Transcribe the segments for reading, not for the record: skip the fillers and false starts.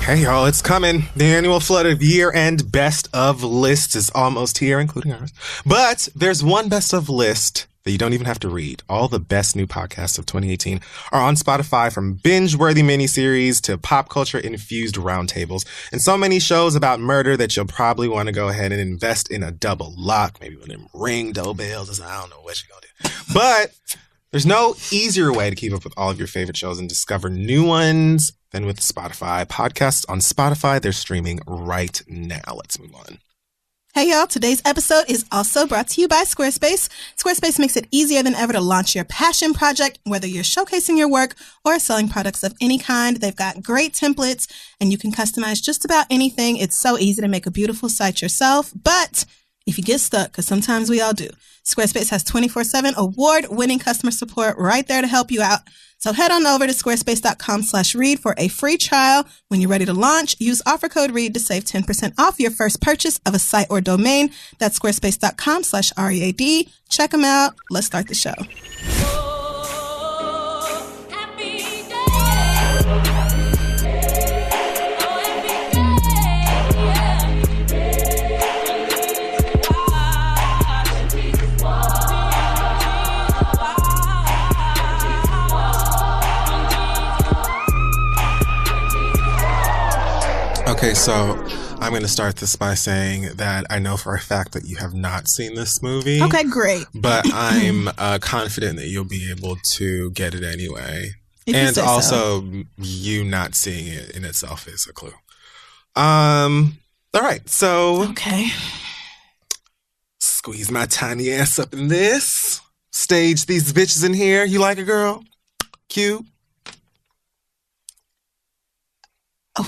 Hey y'all, it's coming. The annual flood of year-end best of lists is almost here, including ours. But there's one best of list that you don't even have to read. All the best new podcasts of 2018 are on Spotify, from binge-worthy miniseries to pop culture-infused roundtables, and so many shows about murder that you'll probably want to go ahead and invest in a double lock, maybe one of them ring doorbells. I don't know what you're going to do. But there's no easier way to keep up with all of your favorite shows and discover new ones than with Spotify. Podcasts on Spotify, they're streaming right now. Let's move on. Hey y'all, today's episode is also brought to you by Squarespace. Squarespace makes it easier than ever to launch your passion project, whether you're showcasing your work or selling products of any kind. They've got great templates and you can customize just about anything. It's so easy to make a beautiful site yourself. But if you get stuck, because sometimes we all do, Squarespace has 24/7 award-winning customer support right there to help you out. So head on over to squarespace.com/read for a free trial. When you're ready to launch, use offer code READ to save 10% off your first purchase of a site or domain. That's squarespace.com/READ. Check them out. Let's start the show. Okay, so I'm going to start this by saying that I know for a fact that you have not seen this movie. Okay, great. But I'm confident that you'll be able to get it anyway. If and you say also, so. You not seeing it in itself is a clue. All right, so... Okay. Squeeze my tiny ass up in this. Stage these bitches in here. You like a girl? Cute?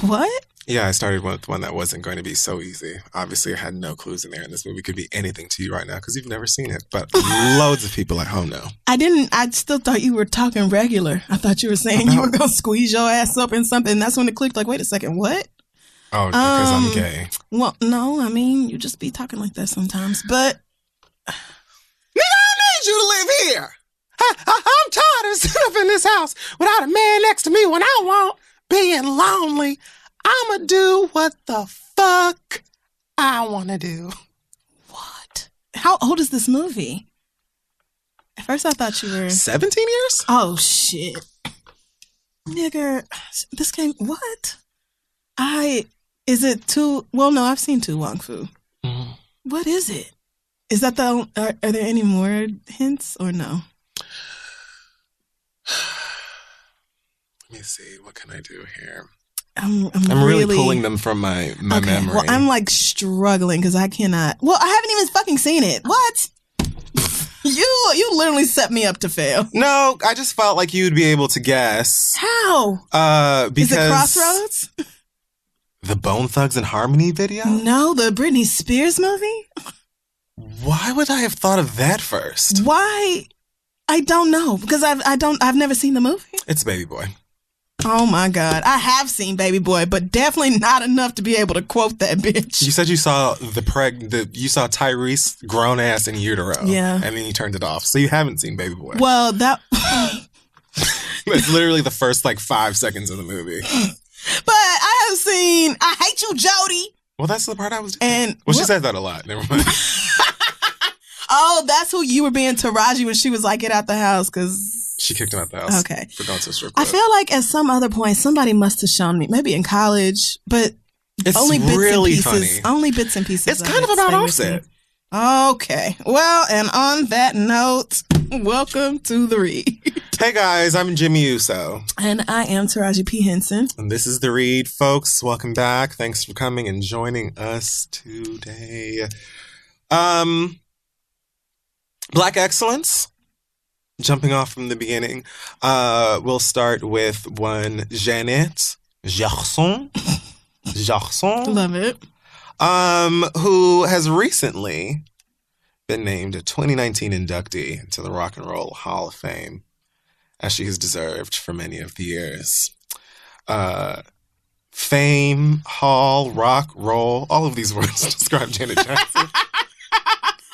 What? Yeah, I started with one that wasn't going to be so easy. Obviously, I had no clues in there, and this movie could be anything to you right now because you've never seen it. But loads of people at home know. I still thought you were talking regular. I thought you were saying you were going to squeeze your ass up in something. That's when it clicked. Like, wait a second, what? Oh, because I'm gay. Well, no, I mean, you just be talking like that sometimes. But nigga, I don't need you to live here. I'm tired of sitting up in this house without a man next to me when I want being lonely. I'ma do what the fuck I want to do. What? How old is this movie? At first I thought you were... 17 years? Oh, shit. Nigga, this came... What? Is it too... Well, no, I've seen Tu Wong Fu. Mm-hmm. What is it? Is that the... Are there any more hints or no? Let me see. What can I do here? I'm really pulling them from my memory. Well, I'm like struggling because I cannot. Well, I haven't even fucking seen it. What? You literally set me up to fail. No, I just felt like you'd be able to guess. How? Because is it Crossroads? The Bone Thugs and Harmony video? No, the Britney Spears movie. Why would I have thought of that first? Why? I don't know because I've never seen the movie. It's Baby Boy. Oh my God. I have seen Baby Boy, but definitely not enough to be able to quote that bitch. You said you saw you saw Tyrese grown ass in utero. Yeah. And then you turned it off. So you haven't seen Baby Boy. Well, It's literally the first 5 seconds of the movie. But I have seen I Hate You, Jody. Well, that's the part I was doing. And she said that a lot. Never mind. Oh, that's who you were being Taraji when she was like, get out the house, because... She kicked him out the house. Okay. For going to a strip club. I feel like at some other point, somebody must have shown me, maybe in college, but it's only bits really and pieces. Funny. Only bits and pieces. It's kind of about Offset. Okay. Well, and on that note, welcome to The Read. Hey guys, I'm Jimmy Uso. And I am Taraji P. Henson. And this is The Read, folks. Welcome back. Thanks for coming and joining us today. Black Excellence. Jumping off from the beginning, we'll start with one Jeannette Garçon. Love it. Who has recently been named a 2019 inductee into the Rock and Roll Hall of Fame, as she has deserved for many of the years. Fame, hall, rock, roll, all of these words describe Janet Jackson.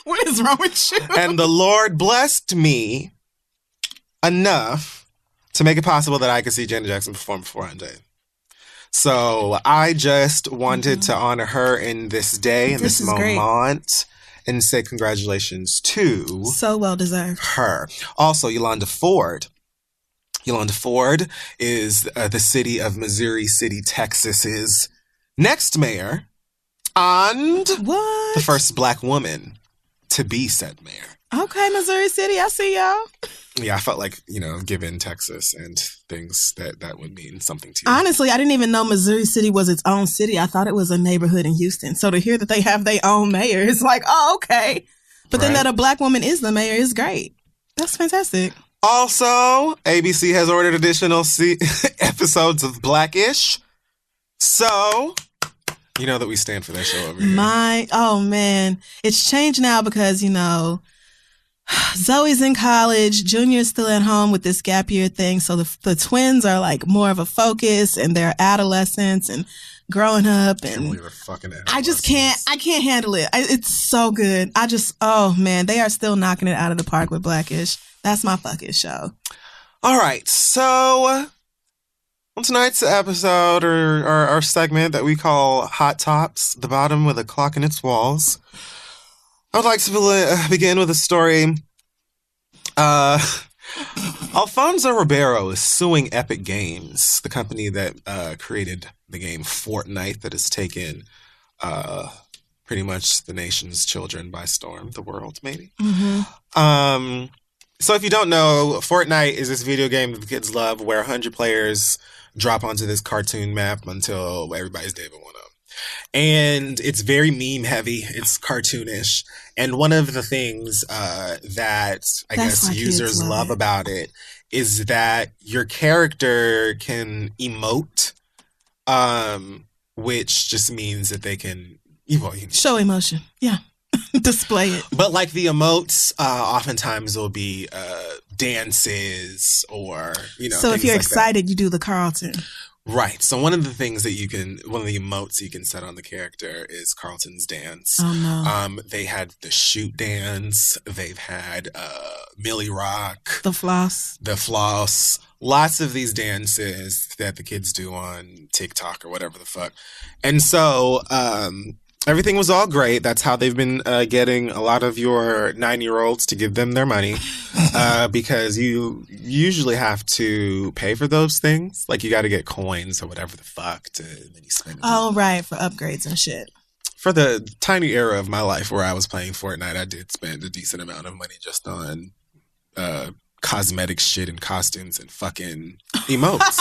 What is wrong with you? And the Lord blessed me enough to make it possible that I could see Janet Jackson perform before I'm dead. So I just wanted to honor her in this day, in this moment, and say congratulations to... So well deserved. ...her. Also, Yolanda Ford. Yolanda Ford is the city of Missouri City, Texas's next mayor and the first Black woman to be said mayor. Okay, Missouri City, I see y'all. Yeah, I felt like, given Texas and things that would mean something to you. Honestly, I didn't even know Missouri City was its own city. I thought it was a neighborhood in Houston. So to hear that they have their own mayor, it's like, oh, okay. But then that a Black woman is the mayor is great. That's fantastic. Also, ABC has ordered additional episodes of Blackish. So, you know that we stand for that show over here. Oh man. It's changed now because, Zoe's in college. Junior's still at home with this gap year thing. So the twins are like more of a focus and they're adolescents and growing up. And I can't handle it. It's so good. Oh man, they are still knocking it out of the park with Blackish. That's my fucking show. All right. So on tonight's episode or our segment that we call Hot Tops, the bottom with a clock in its walls, I would like to begin with a story. Alfonso Ribeiro is suing Epic Games, the company that created the game Fortnite that has taken pretty much the nation's children by storm, the world maybe. Mm-hmm. So if you don't know, Fortnite is this video game that the kids love where 100 players drop onto this cartoon map until everybody's dead but one of them. And it's very meme heavy. It's cartoonish. And one of the things that I guess users love about it is that your character can emote, which just means that they can show emotion. Yeah. Display it. But like the emotes, oftentimes will be dances or, So if you're excited, you do the Carlton. Right. So one of the emotes you can set on the character is Carlton's dance. Oh no. They had the shoot dance. They've had Millie Rock. The floss. Lots of these dances that the kids do on TikTok or whatever the fuck. And so everything was all great. That's how they've been getting a lot of your 9-year-olds to give them their money because you usually have to pay for those things. Like you got to get coins or whatever the fuck and then you spend it. Oh, right. For upgrades and shit. For the tiny era of my life where I was playing Fortnite, I did spend a decent amount of money just on cosmetic shit and costumes and fucking emotes.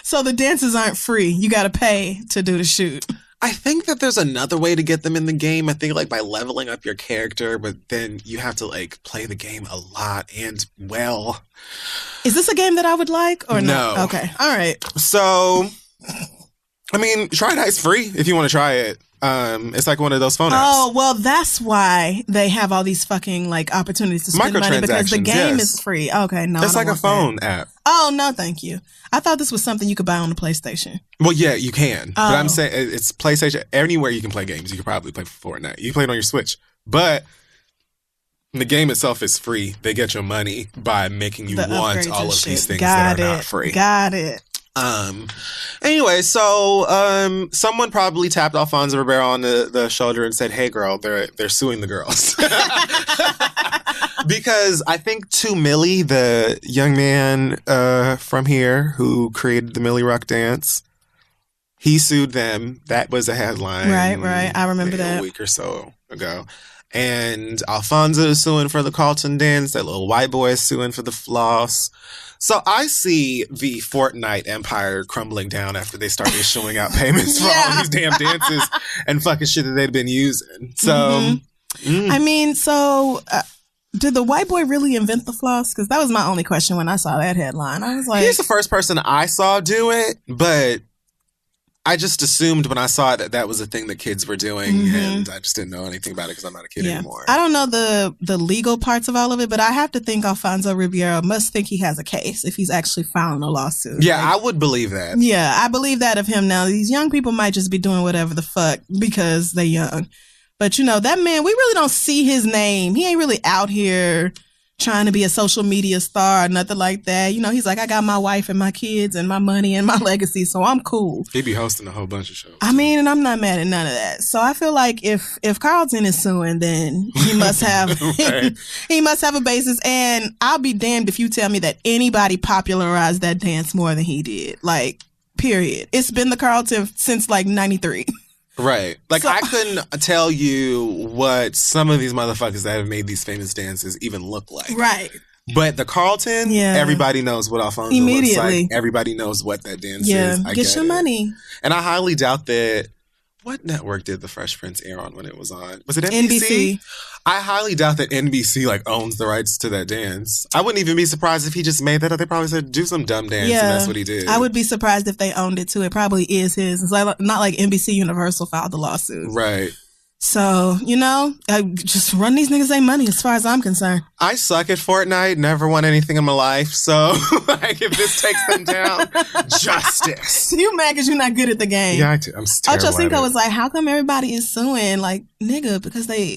So the dances aren't free. You got to pay to do the shoot. I think that there's another way to get them in the game. I think like by leveling up your character, but then you have to like play the game a lot and well. Is this a game that I would like or no? No? Okay. All right. So, I mean, try it out. It's free if you want to try it. It's like one of those phone apps. Oh, well, that's why they have all these fucking like opportunities to spend money because the game is free. Okay, no. It's like a phone app. Oh, no, thank you. I thought this was something you could buy on the PlayStation. Well, yeah, you can. But I'm saying it's PlayStation. Anywhere you can play games, you can probably play Fortnite. You can play it on your Switch. But the game itself is free. They get your money by making you want all of these things that are not free. Got it. Anyway, so someone probably tapped Alfonso Ribeiro on the shoulder and said, "Hey, girl, they're suing the girls." Because I think to Millie, the young man from here who created the Millie Rock dance, he sued them. That was a headline. Right. I remember that. A week or so ago. And Alfonso is suing for the Carlton dance. That little white boy is suing for the floss. So I see the Fortnite empire crumbling down after they start issuing out payments for all these damn dances and fucking shit that they've been using. So, I mean, did the white boy really invent the floss? Because that was my only question when I saw that headline. I was like, he's the first person I saw do it, but I just assumed when I saw it that was a thing that kids were doing, and I just didn't know anything about it because I'm not a kid anymore. I don't know the legal parts of all of it, but I have to think Alfonso Ribeiro must think he has a case if he's actually filing a lawsuit. Yeah, I would believe that. Yeah, I believe that of him now. These young people might just be doing whatever the fuck because they're young. But, that man, we really don't see his name. He ain't really out here trying to be a social media star or nothing like that. You know, he's like, I got my wife and my kids and my money and my legacy, so I'm cool. He be hosting a whole bunch of shows. I mean, and I'm not mad at none of that. So I feel like if Carlton is suing, then he must have he must have a basis. And I'll be damned if you tell me that anybody popularized that dance more than he did. Like, period. It's been the Carlton since like 93. Right. Like, I couldn't tell you what some of these motherfuckers that have made these famous dances even look like. Right. But the Carlton, everybody knows what Alfonso looks like. Everybody knows what that dance is. Get your money. And I highly doubt that... What network did The Fresh Prince air on when it was on? Was it NBC? I highly doubt that NBC owns the rights to that dance. I wouldn't even be surprised if he just made that up. They probably said, do some dumb dance, and that's what he did. I would be surprised if they owned it too. It probably is his. It's not like NBC Universal filed the lawsuit. Right. So, you know, I just run these niggas their money as far as I'm concerned. I suck at Fortnite, never won anything in my life. So, if this takes them down, justice. You mad because you're not good at the game. Yeah, I do. I'm terrible Ocho Cinco was like, how come everybody is suing? Like, nigga, because they're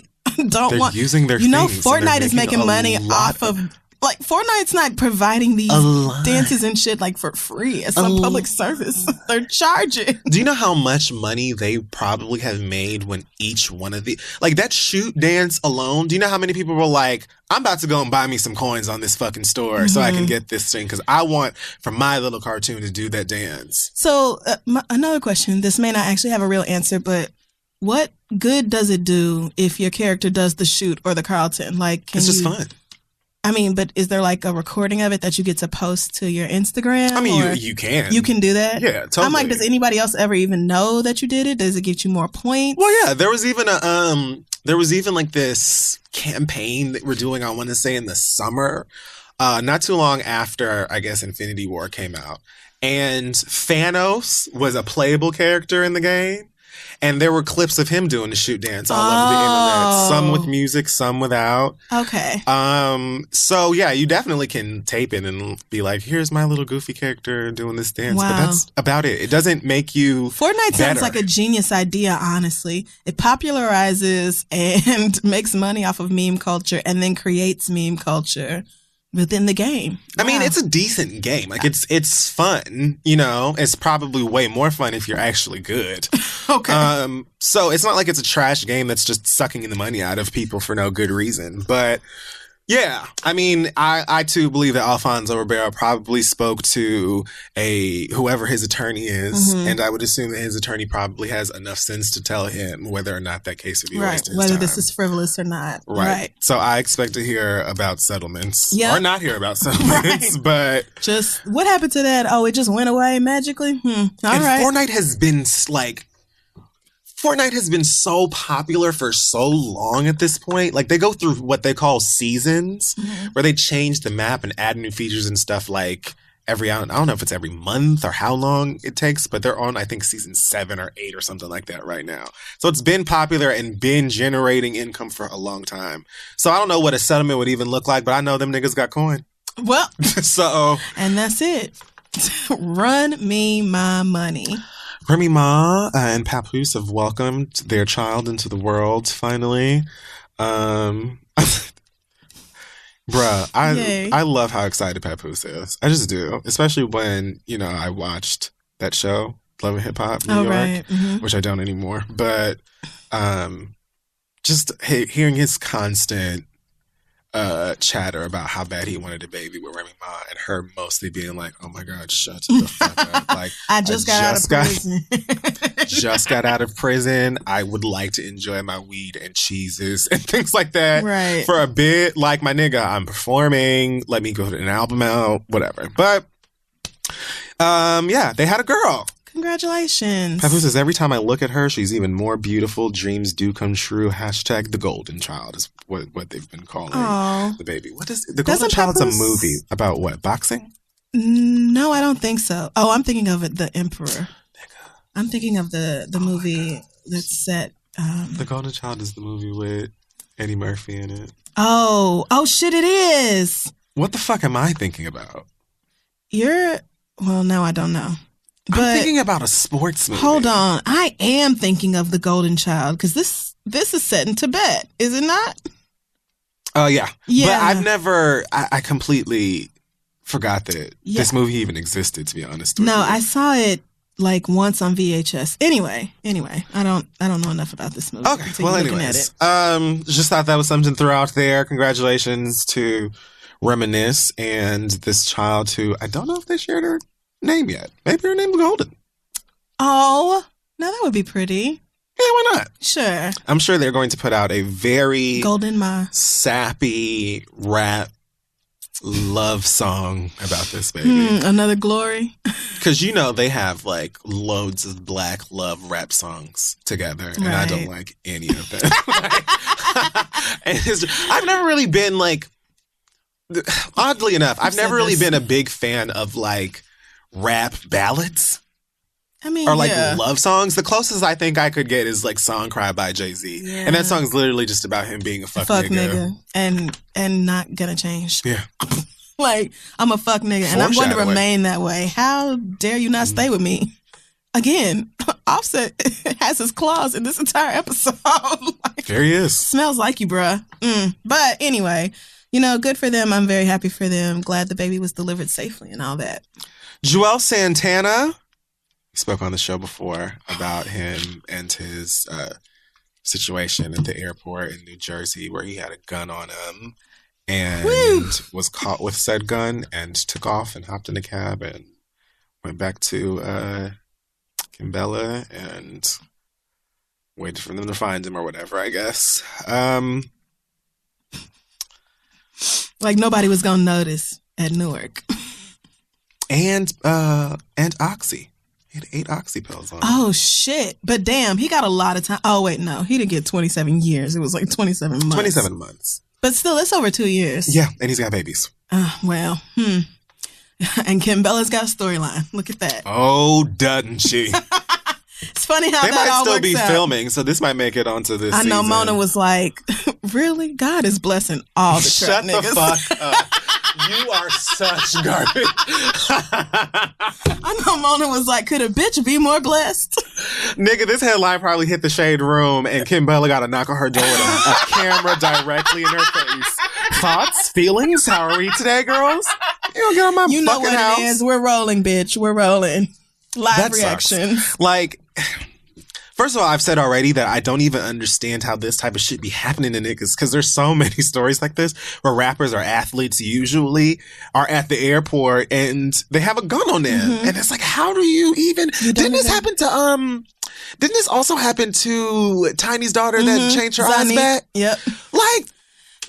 using their things. You know, Fortnite is making money off of... Like, Fortnite's not providing these dances and shit, like, for free as some public service. They're charging. Do you know how much money they probably have made when each one of the... Like, that shoot dance alone, do you know how many people were like, I'm about to go and buy me some coins on this fucking store so I can get this thing because I want for my little cartoon to do that dance. So, another question. This may not actually have a real answer, but what good does it do if your character does the shoot or the Carlton? Like, it's just fun. I mean, but is there like a recording of it that you get to post to your Instagram? I mean, you can. You can do that? Yeah, totally. I'm like, does anybody else ever even know that you did it? Does it get you more points? Well, yeah, there was even like this campaign that we're doing, I want to say in the summer, not too long after, I guess, Infinity War came out. And Thanos was a playable character in the game. And there were clips of him doing the shoot dance all over the internet. Some with music, some without. Okay. So, yeah, you definitely can tape it and be like, here's my little goofy character doing this dance. Wow. But that's about it. It doesn't make you Fortnite sounds like a genius idea, honestly. It popularizes and makes money off of meme culture and then creates meme culture within the game. I mean, it's a decent game. Like, it's fun, you know? It's probably way more fun if you're actually good. Okay. So it's not like it's a trash game that's just sucking the money out of people for no good reason. But, yeah, I mean, I too believe that Alfonso Ribeiro probably spoke to whoever his attorney is, and I would assume that his attorney probably has enough sense to tell him whether or not that case would be wasted. Whether this is frivolous or not. Right. So I expect to hear about settlements, or not hear about settlements, but just what happened to that? Oh, it just went away magically. All right. Fortnite has been Fortnite has been so popular for so long at this point. Like, they go through what they call seasons, where they change the map and add new features and stuff like I don't know if it's every month or how long it takes, but they're on, I think, season 7 or 8 or something like that right now. So it's been popular and been generating income for a long time. So I don't know what a settlement would even look like, but I know them niggas got coin. Well, so. And that's it. Run me my money. Remy Ma and Papoose have welcomed their child into the world, finally. Bruh, I love how excited Papoose is. I just do. Especially when, you know, I watched that show, Love and Hip Hop New York, which I don't anymore. But just hearing his constant chatter about how bad he wanted a baby with Remy Ma, and her mostly being like, "Oh my God, shut the fuck up!" Like, I just got out of prison. Just got out of prison. I would like to enjoy my weed and cheeses and things like that for a bit. Like, my nigga, I'm performing. Let me go to an album out, whatever. But yeah, they had a girl. Congratulations. Papoose says, every time I look at her, she's even more beautiful. Dreams do come true. Hashtag the golden child is what they've been calling the baby. What is the golden child's a movie about? What, boxing? No, I don't think so. Oh, I'm thinking of it, The Emperor. I'm thinking of the movie that's set. The Golden Child is the movie with Eddie Murphy in it. Oh shit, it is. What the fuck am I thinking about? Well, now I don't know. But I'm thinking about a sports movie. Hold on. I am thinking of The Golden Child because this is set in Tibet, is it not? Oh, yeah. Yeah. But I've never, I completely forgot that this movie even existed, to be honest with you. No, I saw it like once on VHS. Anyway, I don't know enough about this movie. Okay, well, anyways, just thought that was something to throw out there. Congratulations to Reminisce and this child who I don't know if they shared her name yet. Maybe her name was Golden. Oh, no, that would be pretty. Yeah, why not? Sure. I'm sure they're going to put out a very Golden Ma sappy rap love song about this baby. Another Glory. Because you know they have like loads of black love rap songs together, and I don't like any of them. And I've never really been like, oddly enough, I've never really been a big fan of like rap ballads. I mean, or like love songs. The closest I think I could get is like "Song Cry" by Jay-Z, and that song's literally just about him being a fuck nigga. and not gonna change. Yeah, like I'm a fuck nigga, and I'm going to remain that way. How dare you not stay with me? Again, Offset has his claws in this entire episode. Like, there he is. Smells like you, bruh. But anyway, you know, good for them. I'm very happy for them. Glad the baby was delivered safely and all that. Juelz Santana. We spoke on the show before about him and his situation at the airport in New Jersey where he had a gun on him and was caught with said gun and took off and hopped in a cab and went back to Kimbella and waited for them to find him or whatever, I guess. Like nobody was going to notice at Newark. And Oxy. He had 8 Oxy pills on him. Oh, shit. But damn, he got a lot of time. Oh, wait, no. He didn't get 27 years. It was like 27 months. 27 months. But still, it's over 2 years. Yeah, and he's got babies. Well, And Kimbella's got a storyline. Look at that. Oh, doesn't she? It's funny how they that all might still be out. filming, so this might make it onto this season. I know Mona was like, really? God is blessing all the trap niggas. Shut the fuck up. You are such garbage. I know Mona was like, could a bitch be more blessed? Nigga, this headline probably hit the shade room and Kimbella got a knock on her door with a camera directly in her face. Thoughts? Feelings? How are we today, girls? You don't get on my You know fucking what house. it is. We're rolling, bitch. We're rolling. Live That reaction. sucks. Like, first of all, I've said already that I don't even understand how this type of shit be happening to niggas because there's so many stories like this where rappers or athletes usually are at the airport and they have a gun on them. And it's like, how do you even... Didn't this also happen to Tiny's daughter that changed her eyes back? Yep.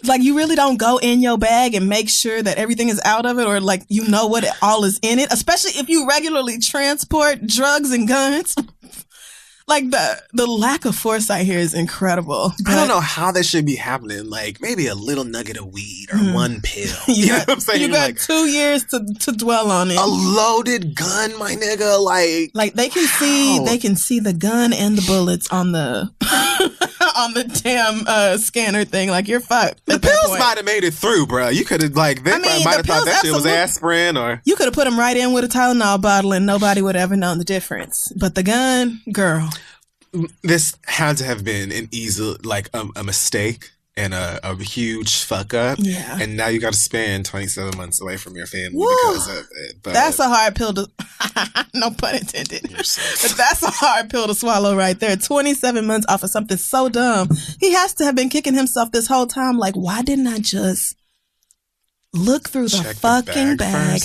Like, you really don't go in your bag and make sure that everything is out of it or like you know what all is in it, especially if you regularly transport drugs and guns. Like the lack of foresight here is incredible. I don't know how that should be happening. Like maybe a little nugget of weed or one pill. You know what I'm saying? You got like, 2 years to dwell on it. A loaded gun, my nigga. Like they can see the gun and the bullets on the on the damn scanner thing. Like you're fucked. The pills might have made it through, bro. You could have might have thought that shit was aspirin or you could have put them right in with a Tylenol bottle and nobody would have ever known the difference. But the gun, girl. This had to have been an easy, like a mistake and a huge fuck up. Yeah. And now you got to spend 27 months away from your family because of it. But that's a hard pill to, no pun intended. But that's a hard pill to swallow right there. 27 months off of something so dumb. He has to have been kicking himself this whole time. Like, why didn't I just look through the fucking bag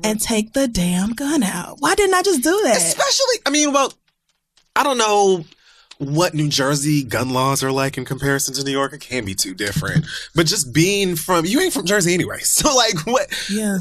and take the damn gun out? Why didn't I just do that? Especially, I don't know what New Jersey gun laws are like in comparison to New York. It can be too different. But just being you ain't from Jersey anyway. So like what? Yeah.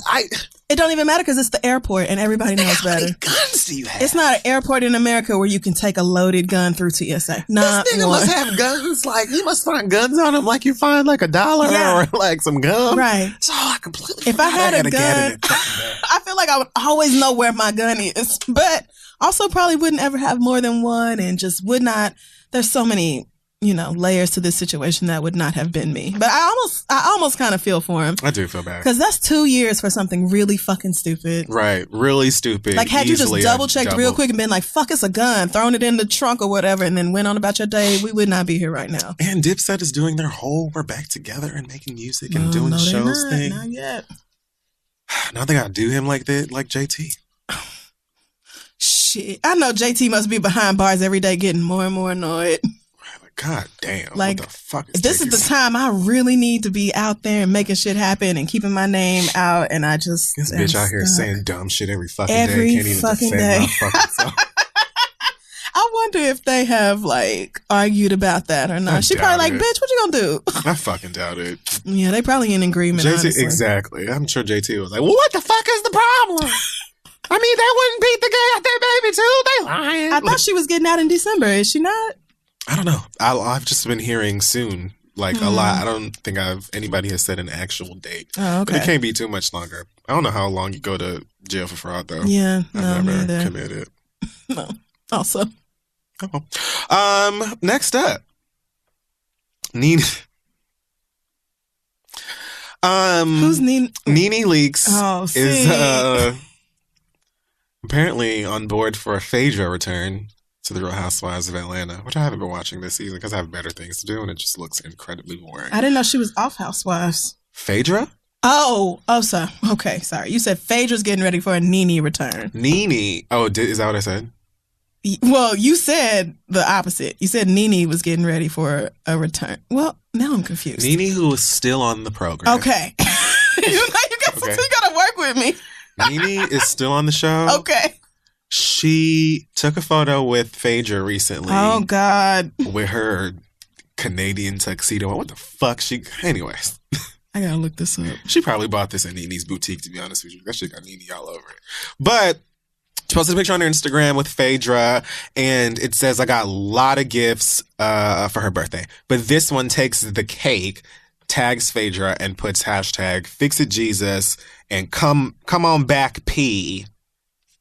It don't even matter because it's the airport and everybody knows better. How many guns do you have? It's not an airport in America where you can take a loaded gun through TSA. Not this nigga must have guns. Like he must find guns on him like you find like $1 or like some gum. Right. So I completely if I had a gun, I feel like I would always know where my gun is. But also probably wouldn't ever have more than one and just would not. There's so many layers to this situation that would not have been me. But I almost kind of feel for him. I do feel bad. Because that's 2 years for something really fucking stupid. Right. Really stupid. Like, had you just double-checked real quick and been like, fuck, it's a gun, thrown it in the trunk or whatever, and then went on about your day, we would not be here right now. And Dipset is doing their whole we're back together and making music and doing the shows thing. Not yet. Now they gotta do him like that, like JT. Shit. I know JT must be behind bars every day getting more and more annoyed. God damn. Like, what the fuck is this is the time I really need to be out there and making shit happen and keeping my name out, and I just... This bitch out here saying dumb shit every fucking day. Can't even defend my fucking self. I wonder if they have, argued about that or not. She probably bitch, what you gonna do? I fucking doubt it. Yeah, they probably in agreement, JT, honestly. exactly. I'm sure JT was like, well, what the fuck is the problem? I mean, they wouldn't beat the gay out their baby, too. They lying. I thought she was getting out in December. Is she not? I don't know. I've just been hearing soon, a lot. I don't think anybody has set an actual date. Oh, okay. But it can't be too much longer. I don't know how long you go to jail for fraud, though. Yeah, I've never neither. committed. No, also. Oh. Next up, Nene. Who's Nene? Nene Leakes is apparently on board for a Phaedra return to the Real Housewives of Atlanta, which I haven't been watching this season because I have better things to do, and it just looks incredibly boring. I didn't know she was off Housewives. Phaedra? Oh, sorry. Okay, sorry. You said Phaedra's getting ready for a Nene return. Nene? Oh, is that what I said? Well, you said the opposite. You said Nene was getting ready for a return. Well, now I'm confused. Nene, who is still on the program. Okay. You gotta work with me. Nene is still on the show. Okay. She took a photo with Phaedra recently. Oh, God. With her Canadian tuxedo. What the fuck? Anyways. I gotta look this up. She probably bought this in Nene's boutique, to be honest with you. That shit got Nene all over it. But she posted a picture on her Instagram with Phaedra, and it says, I got a lot of gifts for her birthday. But this one takes the cake, tags Phaedra, and puts hashtag #FixItJesus and come on back P.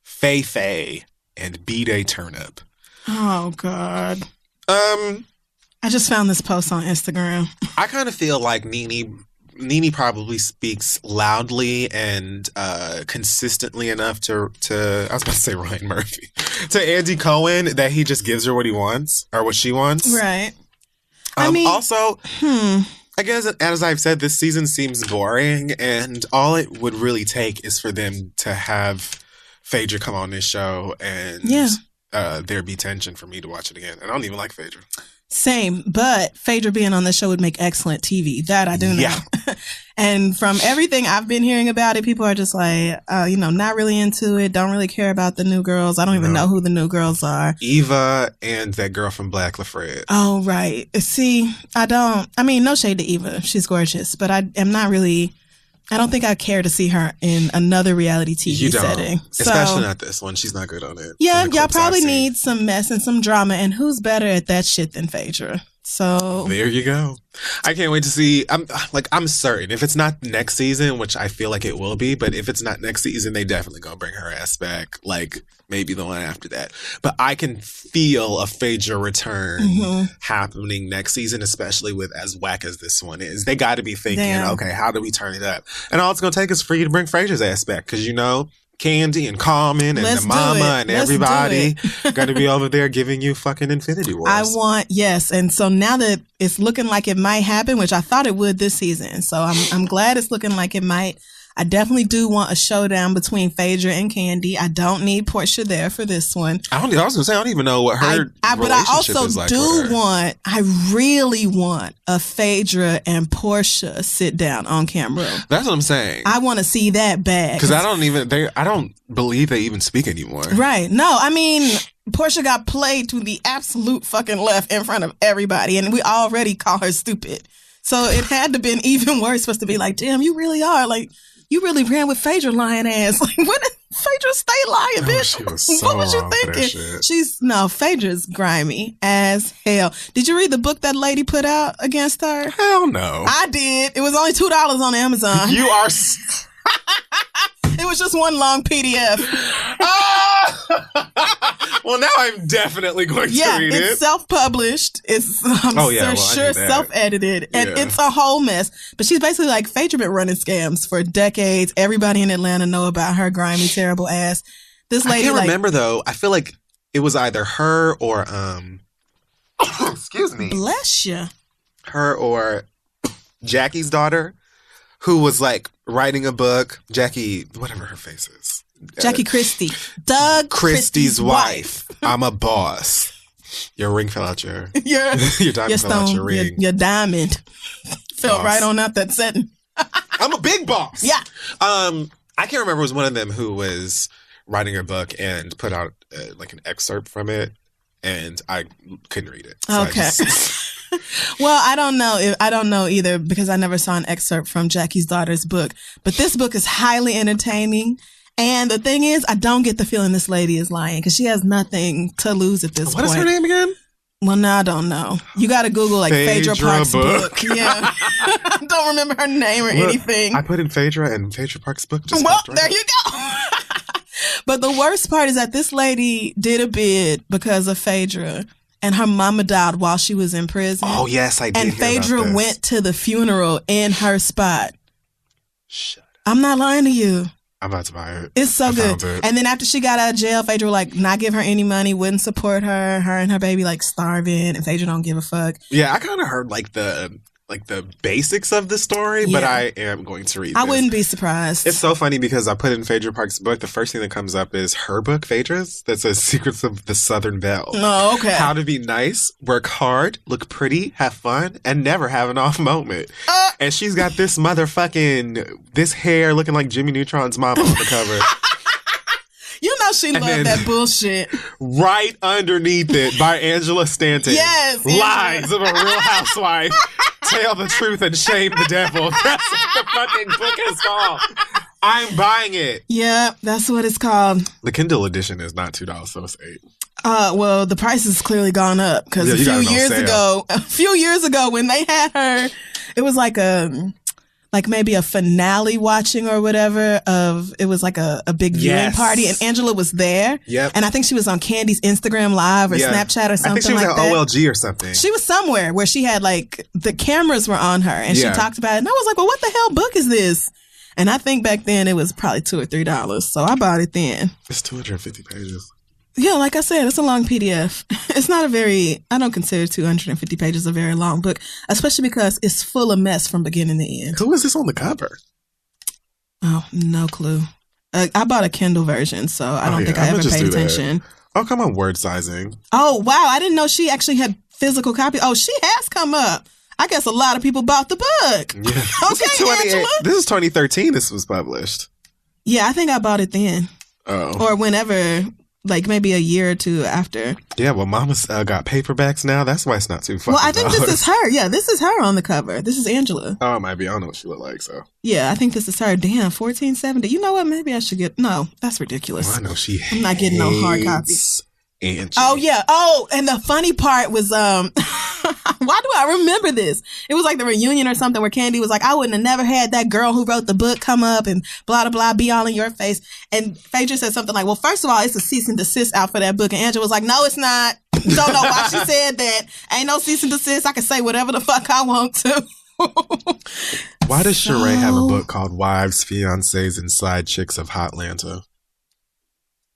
Faye, and B-Day Turnip. Oh, God. I just found this post on Instagram. I kind of feel like Nene probably speaks loudly and consistently enough to I was about to say Ryan Murphy, to Andy Cohen, that he just gives her what he wants or what she wants. Right. Also, I guess, as I've said, this season seems boring, and all it would really take is for them to have Phaedra come on this show and there be tension for me to watch it again. And I don't even like Phaedra. Same, but Phaedra being on the show would make excellent TV. That I do know. Yeah. And from everything I've been hearing about it, people are just like, not really into it, don't really care about the new girls. I don't even know who the new girls are. Eva and that girl from Black LaFred. Oh, right. See, no shade to Eva. She's gorgeous, but I don't think I care to see her in another reality TV setting. Especially not this one. She's not good on it. Yeah, y'all probably need some mess and some drama, and who's better at that shit than Phaedra? So there you go. I can't wait to see. I'm certain if it's not next season, which I feel like it will be, but if it's not next season, they definitely gonna bring her ass back. Maybe the one after that. But I can feel a Phaedra return happening next season, especially with as whack as this one is. They got to be thinking, okay, how do we turn it up? And all it's gonna take is for you to bring Phaedra's ass back, because Candy and Carmen and the mama and everybody got to be over there giving you fucking Infinity Wars. And so now that it's looking like it might happen, which I thought it would this season, so I'm glad it's looking like it might. I definitely do want a showdown between Phaedra and Candy. I don't need Portia there for this one. I was gonna say I don't even know what her relationship is like. I really want a Phaedra and Portia sit down on camera. That's what I'm saying. I want to see that bad because I don't believe they even speak anymore. Right? No, Portia got played to the absolute fucking left in front of everybody, and we already call her stupid. So it had to been even worse. Supposed to be like, damn, you really are you really ran with Phaedra lying ass. When did Phaedra stay lying, bitch? She was so what was you thinking? Phaedra's grimy as hell. Did you read the book that lady put out against her? Hell no. I did. It was only $2 on Amazon. You are... It was just one long PDF. Well, now I'm definitely going to read it. It's self-published. It's self-edited, and it's a whole mess. But she's basically like, Phaedra been running scams for decades. Everybody in Atlanta know about her grimy, terrible ass. This lady, I can't remember though. I feel like it was either her or excuse me, bless you, her or Jackie's daughter, who was like writing a book. Jackie, whatever her face is. Jackie Christie. Doug Christie's wife. I'm a boss. Your ring fell out your diamond fell out your ring. Your diamond fell right on out that setting. I'm a big boss. Yeah. I can't remember. It was one of them who was writing her book and put out like an excerpt from it, and I couldn't read it. So okay. Well, I don't know either, because I never saw an excerpt from Jackie's daughter's book. But this book is highly entertaining. And the thing is, I don't get the feeling this lady is lying, because she has nothing to lose at this point. What is her name again? Well, now I don't know. You got to Google like Phaedra Parks' book. Yeah. I don't remember her name or anything. I put in Phaedra and Phaedra Parks' book. There you go. But the worst part is that this lady did a bid because of Phaedra, and her mama died while she was in prison. Oh, yes, I did. And Phaedra went to the funeral in her spot. Shut up. I'm not lying to you. I'm about to buy it. It's so good. And then after she got out of jail, Phaedra would like not give her any money, wouldn't support her. Her and her baby like starving, and Phaedra don't give a fuck. Yeah, I kind of heard like the basics of the story, but I am going to read this. I wouldn't be surprised. It's so funny because I put in Phaedra Parks' book. The first thing that comes up is her book, Phaedra's, that says Secrets of the Southern Belle. Oh, okay. How to be nice, work hard, look pretty, have fun, and never have an off moment. And she's got this this hair looking like Jimmy Neutron's mama on the cover. You know she loved that bullshit. Right underneath it by Angela Stanton. Yes. Lies of a Real Housewife. Tell the truth and shame the devil. That's what the fucking book is called. I'm buying it. Yeah, that's what it's called. The Kindle edition is not $2, so it's $8. Well, the price has clearly gone up, because a few years ago when they had her, it was like maybe a finale watching or whatever it was like a big viewing party, and Angela was there. Yep. And I think she was on Candy's Instagram Live or Snapchat or something like that. I think she was at OLG or something. She was somewhere where she had like the cameras were on her, and she talked about it. And I was like, well, what the hell book is this? And I think back then it was probably $2 or $3. So I bought it then. It's 250 pages. Yeah, like I said, it's a long PDF. It's not I don't consider 250 pages a very long book, especially because it's full of mess from beginning to end. Who is this on the cover? Oh, no clue. I bought a Kindle version, so I don't think I ever paid attention. Oh, come on, word sizing. Oh, wow. I didn't know she actually had physical copies. Oh, she has come up. I guess a lot of people bought the book. Yeah. Okay, Angela. This is 2013 this was published. Yeah, I think I bought it then. Oh. Or whenever, like maybe a year or two after. Yeah, well, Mama's got paperbacks now. That's why it's not too fucking Well, I think this is her. Yeah, this is her on the cover. This is Angela. Oh, it might be. I don't know what she looked like, so. Yeah, I think this is her. Damn, $14.70. You know what? Maybe I should get... No, that's ridiculous. Well, I know she I'm not getting no hard copy. Angie. Oh, yeah. Oh, and the funny part was... why do I remember this? It was like the reunion or something where Candy was like, I wouldn't have never had that girl who wrote the book come up and blah, blah, blah, be all in your face. And Phaedra said something like, well, first of all, it's a cease and desist out for that book. And Angela was like, no, it's not. Don't know why she said that. Ain't no cease and desist. I can say whatever the fuck I want to. Why does Sheree have a book called Wives, Fiancés, and Side Chicks of Hotlanta?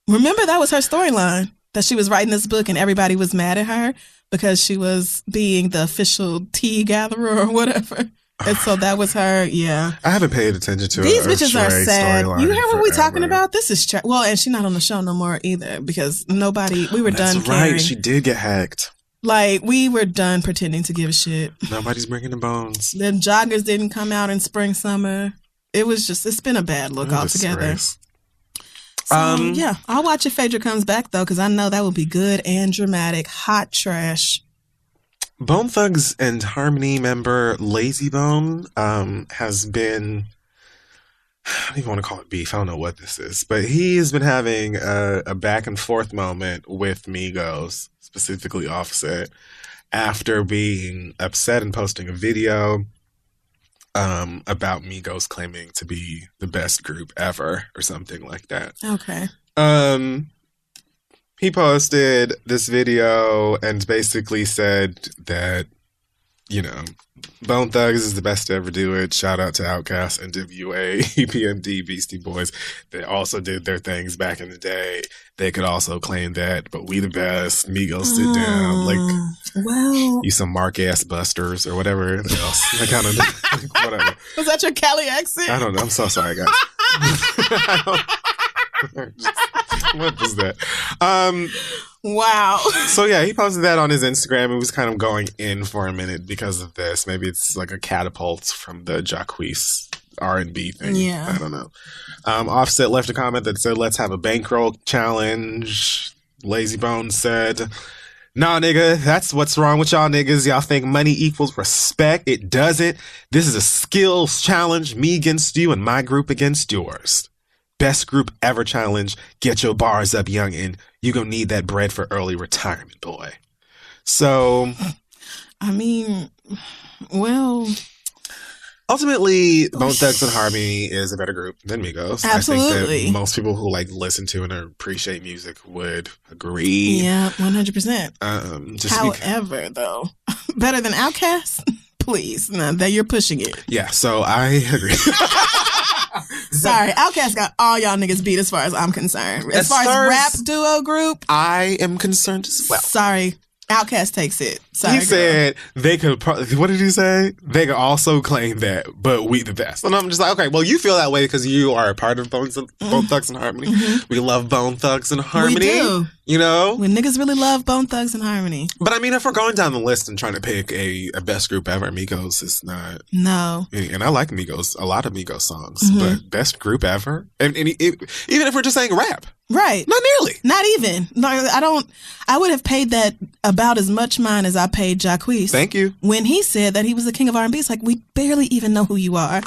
Remember, that was her storyline, that she was writing this book and everybody was mad at her because she was being the official tea gatherer or whatever. And so that was her, yeah. I haven't paid attention to These bitches are sad. You hear what we talking forever. about? This is well, and she's not on the show no more either because we were done That's caring. right, she did get hacked. Like, we were done pretending to give a shit. Nobody's bringing the bones. The joggers didn't come out in spring, summer. It's been a bad look altogether. So, yeah, I'll watch if Phaedra comes back, though, because I know that will be good and dramatic. Hot trash. Bone Thugs and Harmony member Lazy Bone has been, I don't even want to call it beef. I don't know what this is. But he has been having a back and forth moment with Migos, specifically Offset, after being upset and posting a video about Migos claiming to be the best group ever or something like that. Okay. he posted this video and basically said that, you know, Bone Thugs is the best to ever do it. Shout out to Outkast, NWA, EPMD, Beastie Boys. They also did their things back in the day. They could also claim that, but we the best. Migos sit down. Like, well, you some mark-ass busters or whatever else. I kind of like, whatever. Was that your Cali accent? I don't know. I'm so sorry, guys. What was that? Wow. So yeah, he posted that on his Instagram. It was kind of going in for a minute because of this. Maybe it's like a catapult from the Jacquees R&B thing. Yeah. I don't know. Offset left a comment that said, "Let's have a bankroll challenge." Lazy Bones said, "Nah, nigga, that's what's wrong with y'all niggas. Y'all think money equals respect. It doesn't. This is a skills challenge. Me against you and my group against yours. Best group ever challenge. Get your bars up, youngin'. You gonna need that bread for early retirement, boy." So, I mean, well, ultimately, Bone Thugs and Harmony is a better group than Migos. Absolutely. I think that most people who like listen to and appreciate music would agree. Yeah, 100%. However, though, better than Outkast? Please, no, that you're pushing it. Yeah, so I agree. Sorry, Outkast got all y'all niggas beat as far as I'm concerned. As far as rap duo group, I am concerned as well. Sorry, Outkast takes it. Sorry, he said they could. What did he say? They could also claim that, but we the best. And I'm just like, okay, well, you feel that way because you are a part of Bone Thugs and Harmony. Mm-hmm. We love Bone Thugs and Harmony. We do. You know, when niggas really love Bone Thugs and Harmony. But I mean, if we're going down the list and trying to pick a best group ever, Migos is not. No. And I like Migos, a lot of Migos songs, but best group ever, and even if we're just saying rap. Right. Not nearly. Not even. No, I would have paid that about as much mind as I paid Jacquees. Thank you. When he said that he was the king of R&B, it's like, we barely even know who you are.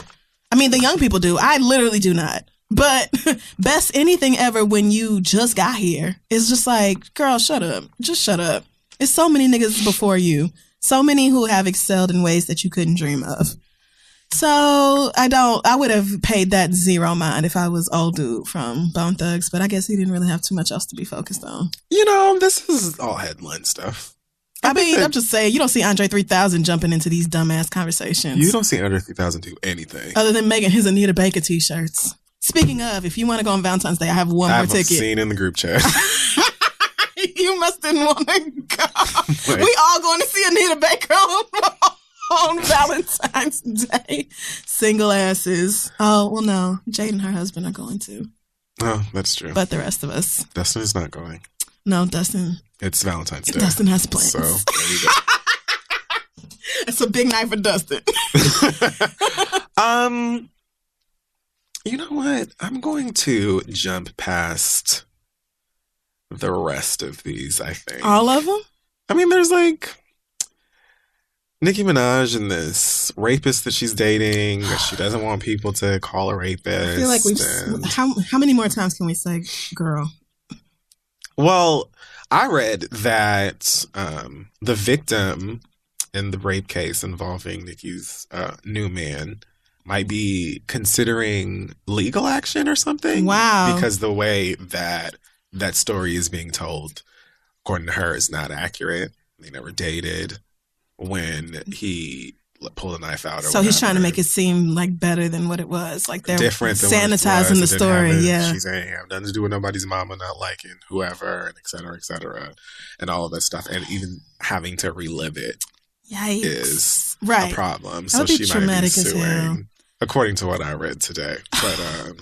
I mean, the young people do. I literally do not. But best anything ever when you just got here. It's just like, girl, shut up. Just shut up. It's so many niggas before you. So many who have excelled in ways that you couldn't dream of. So I would have paid that zero mind if I was old dude from Bone Thugs, but I guess he didn't really have too much else to be focused on. You know, this is all headline stuff. I mean, I'm just saying, you don't see Andre 3000 jumping into these dumbass conversations. You don't see Andre 3000 do anything. Other than making his Anita Baker t-shirts. Speaking of, if you want to go on Valentine's Day, I have one more ticket. I've seen in the group chat. You must didn't want to go. We all going to see Anita Baker on Valentine's Day. Single asses. Oh, well, no. Jade and her husband are going to. Oh, that's true. But the rest of us. Dustin is not going. No, Dustin. It's Valentine's Day. Dustin has plans. So, there you go. It's a big night for Dustin. You know what? I'm going to jump past the rest of these, I think. All of them? I mean, there's like Nicki Minaj and this rapist that she's dating that she doesn't want people to call a rapist. I feel like we've... How many more times can we say girl? Well, I read that the victim in the rape case involving Nicki's new man might be considering legal action or something. Wow. Because the way that story is being told, according to her, is not accurate. They never dated when he pulled a knife out or so he's trying to make it seem like better than what it was. Like they're different sanitizing the story. Yeah. She's saying, have nothing to do with nobody's mama not liking whoever, and et cetera, and all of that stuff. And even having to relive it is a problem. So she might be suing. According to what I read today. But,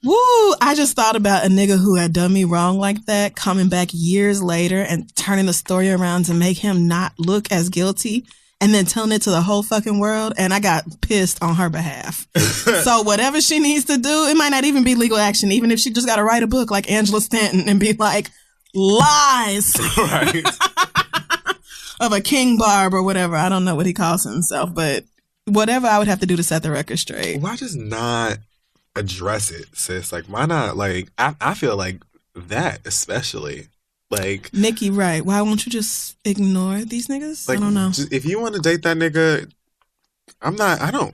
woo! I just thought about a nigga who had done me wrong like that coming back years later and turning the story around to make him not look as guilty and then telling it to the whole fucking world. And I got pissed on her behalf. So whatever she needs to do, it might not even be legal action, even if she just got to write a book like Angela Stanton and be like, lies. Right. Of a King Barb or whatever. I don't know what he calls himself, but whatever I would have to do to set the record straight. Why just not address it, sis? Like, why not? Like, I feel like that especially. Like, Nicki, right. Why won't you just ignore these niggas? Like, I don't know. If you want to date that nigga,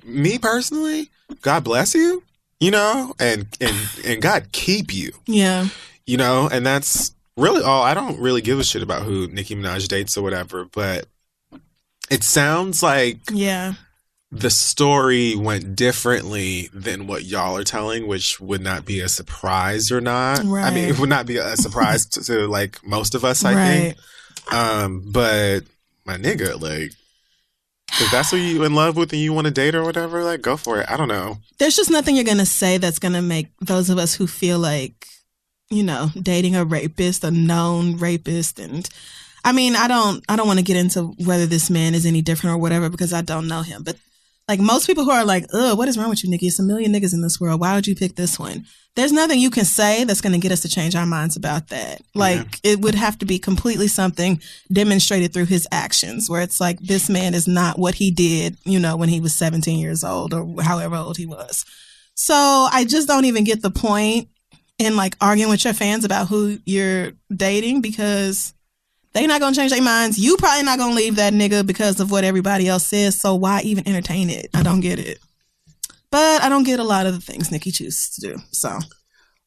me personally, God bless you, you know, and God keep you. Yeah. You know, and that's really, I don't really give a shit about who Nicki Minaj dates or whatever, but it sounds like the story went differently than what y'all are telling, which would not be a surprise or not. Right. I mean, it would not be a surprise to like most of us, I think. But my nigga, like, if that's who you in love with and you want to date or whatever, like, go for it. I don't know. There's just nothing you're going to say that's going to make those of us who feel like, you know, dating a rapist, a known rapist. And I mean, I don't want to get into whether this man is any different or whatever, because I don't know him. But like most people who are like, ugh, what is wrong with you, Nikki? It's a million niggas in this world. Why would you pick this one? There's nothing you can say that's going to get us to change our minds about that. Like, it would have to be completely something demonstrated through his actions, where it's like, this man is not what he did, you know, when he was 17 years old or however old he was. So I just don't even get the point in like arguing with your fans about who you're dating, because they not going to change their minds. You probably not going to leave that nigga because of what everybody else says. So why even entertain it? I don't get it. But I don't get a lot of the things Nicki chooses to do. So,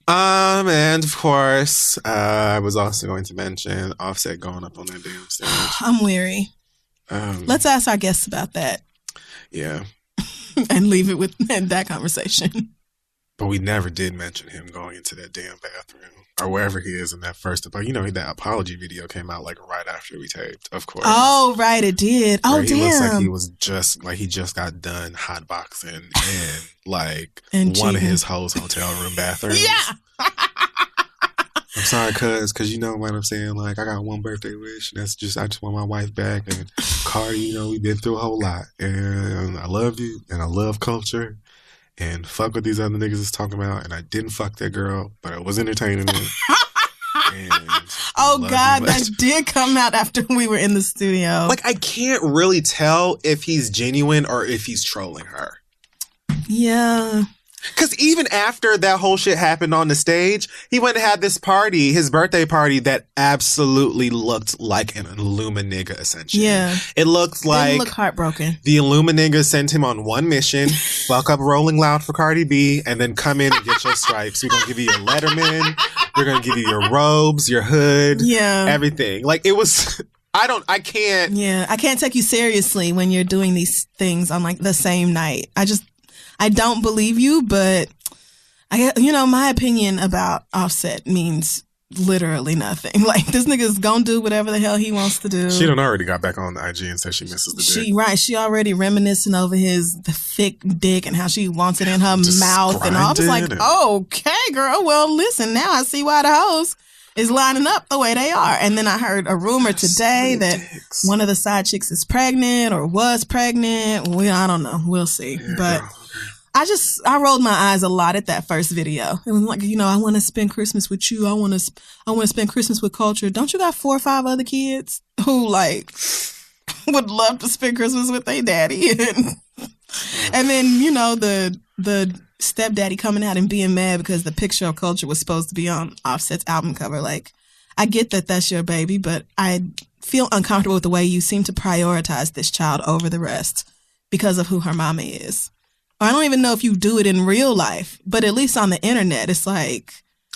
and of course, I was also going to mention Offset going up on that damn stage. I'm weary. Let's ask our guests about that. Yeah. And leave it with that conversation. But we never did mention him going into that damn bathroom or wherever he is in that first, but you know, that apology video came out like right after we taped, of course. Oh, right, it did. Oh, damn. He looks like he was just like he just got done hotboxing in like and one of his hotel room bathrooms. Yeah. I'm sorry, cause you know what I'm saying. Like, I got one birthday wish, and that's just I just want my wife back. And Cardi, you know, we've been through a whole lot, and I love you, and I love culture. And fuck what these other niggas is talking about. And I didn't fuck that girl, but I was entertaining it. Oh, God, that did come out after we were in the studio. Like, I can't really tell if he's genuine or if he's trolling her. Yeah. Because even after that whole shit happened on the stage, he went and had this party, his birthday party, that absolutely looked like an Illuminigga ascension. Yeah. It looked like... Didn't look heartbroken. The Illuminigga sent him on one mission, fuck up Rolling Loud for Cardi B, and then come in and get your stripes. We're going to give you your Letterman. We're going to give you your robes, your hood, everything. Like, it was... I can't... Yeah, I can't take you seriously when you're doing these things on, like, the same night. I don't believe you, but my opinion about Offset means literally nothing. Like, this nigga's gonna do whatever the hell he wants to do. She done already got back on the IG and said she misses the dick. She already reminiscing over the thick dick and how she wants it in her mouth and all. I was like, okay, girl. Well, listen, now I see why the hoes is lining up the way they are. And then I heard a rumor today that one of the side chicks is pregnant or was pregnant. I don't know. We'll see. Yeah. But I rolled my eyes a lot at that first video. It was like, I want to spend Christmas with you. I want to spend Christmas with culture. Don't you got 4 or 5 other kids who like would love to spend Christmas with their daddy? And then, the stepdaddy coming out and being mad because the picture of culture was supposed to be on Offset's album cover. Like, I get that that's your baby, but I feel uncomfortable with the way you seem to prioritize this child over the rest because of who her mama is. I don't even know if you do it in real life, but at least on the internet, it's like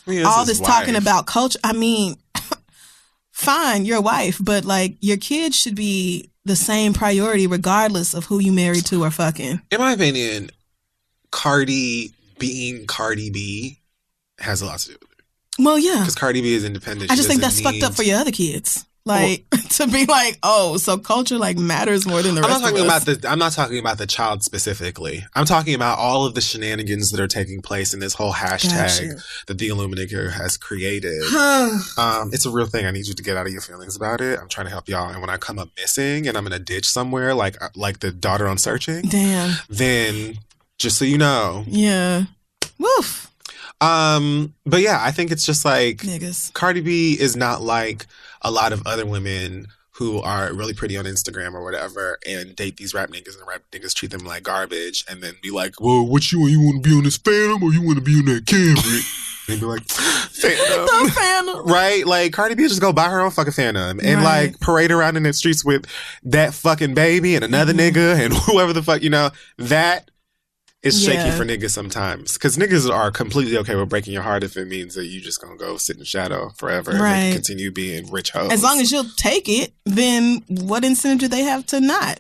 all this talking about culture. I mean, fine, your wife, but like your kids should be the same priority regardless of who you married to or fucking. In my opinion, Cardi being Cardi B has a lot to do with it. Well, yeah. Because Cardi B is independent. I just think that's fucked up for your other kids. Like, to be like, so culture like matters more than the rest of us. I'm not talking about the child specifically. I'm talking about all of the shenanigans that are taking place in this whole hashtag that the Illuminator has created. It's a real thing. I need you to get out of your feelings about it. I'm trying to help y'all. And when I come up missing and I'm in a ditch somewhere, like the daughter on Searching, then just so you know. Yeah. Woof. But yeah, I think it's just like niggas. Cardi B is not like a lot of other women who are really pretty on Instagram or whatever and date these rap niggas and rap niggas treat them like garbage and then be like, well, what you want to be on this Phantom or you want to be on that Camry? And be like, Phantom. The Phantom. Right? Like, Cardi B just go buy her own fucking Phantom and like parade around in the streets with that fucking baby and another nigga and whoever the fuck, that is shaky for niggas sometimes. Because niggas are completely okay with breaking your heart if it means that you just gonna go sit in the shadow forever and continue being rich hoes. As long as you'll take it, then what incentive do they have to not?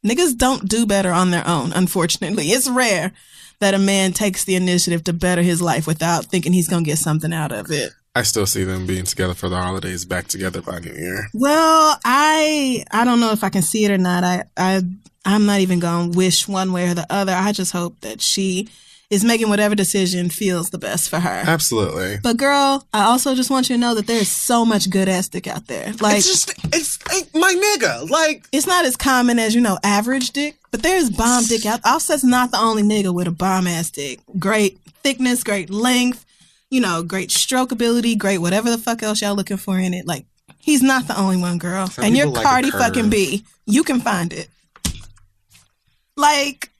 Niggas don't do better on their own, unfortunately. It's rare that a man takes the initiative to better his life without thinking he's gonna get something out of it. I still see them being together for the holidays, back together by New Year. Well, I don't know if I can see it or not. I'm not even going to wish one way or the other. I just hope that she is making whatever decision feels the best for her. Absolutely. But girl, I also just want you to know that there's so much good ass dick out there. Like, it's my nigga. Like, it's not as common as, average dick, but there's bomb dick out. Offset's not the only nigga with a bomb ass dick. Great thickness, great length. Great stroke ability, great whatever the fuck else y'all looking for in it. Like, he's not the only one, girl. And you're Cardi fucking B. You can find it. Like,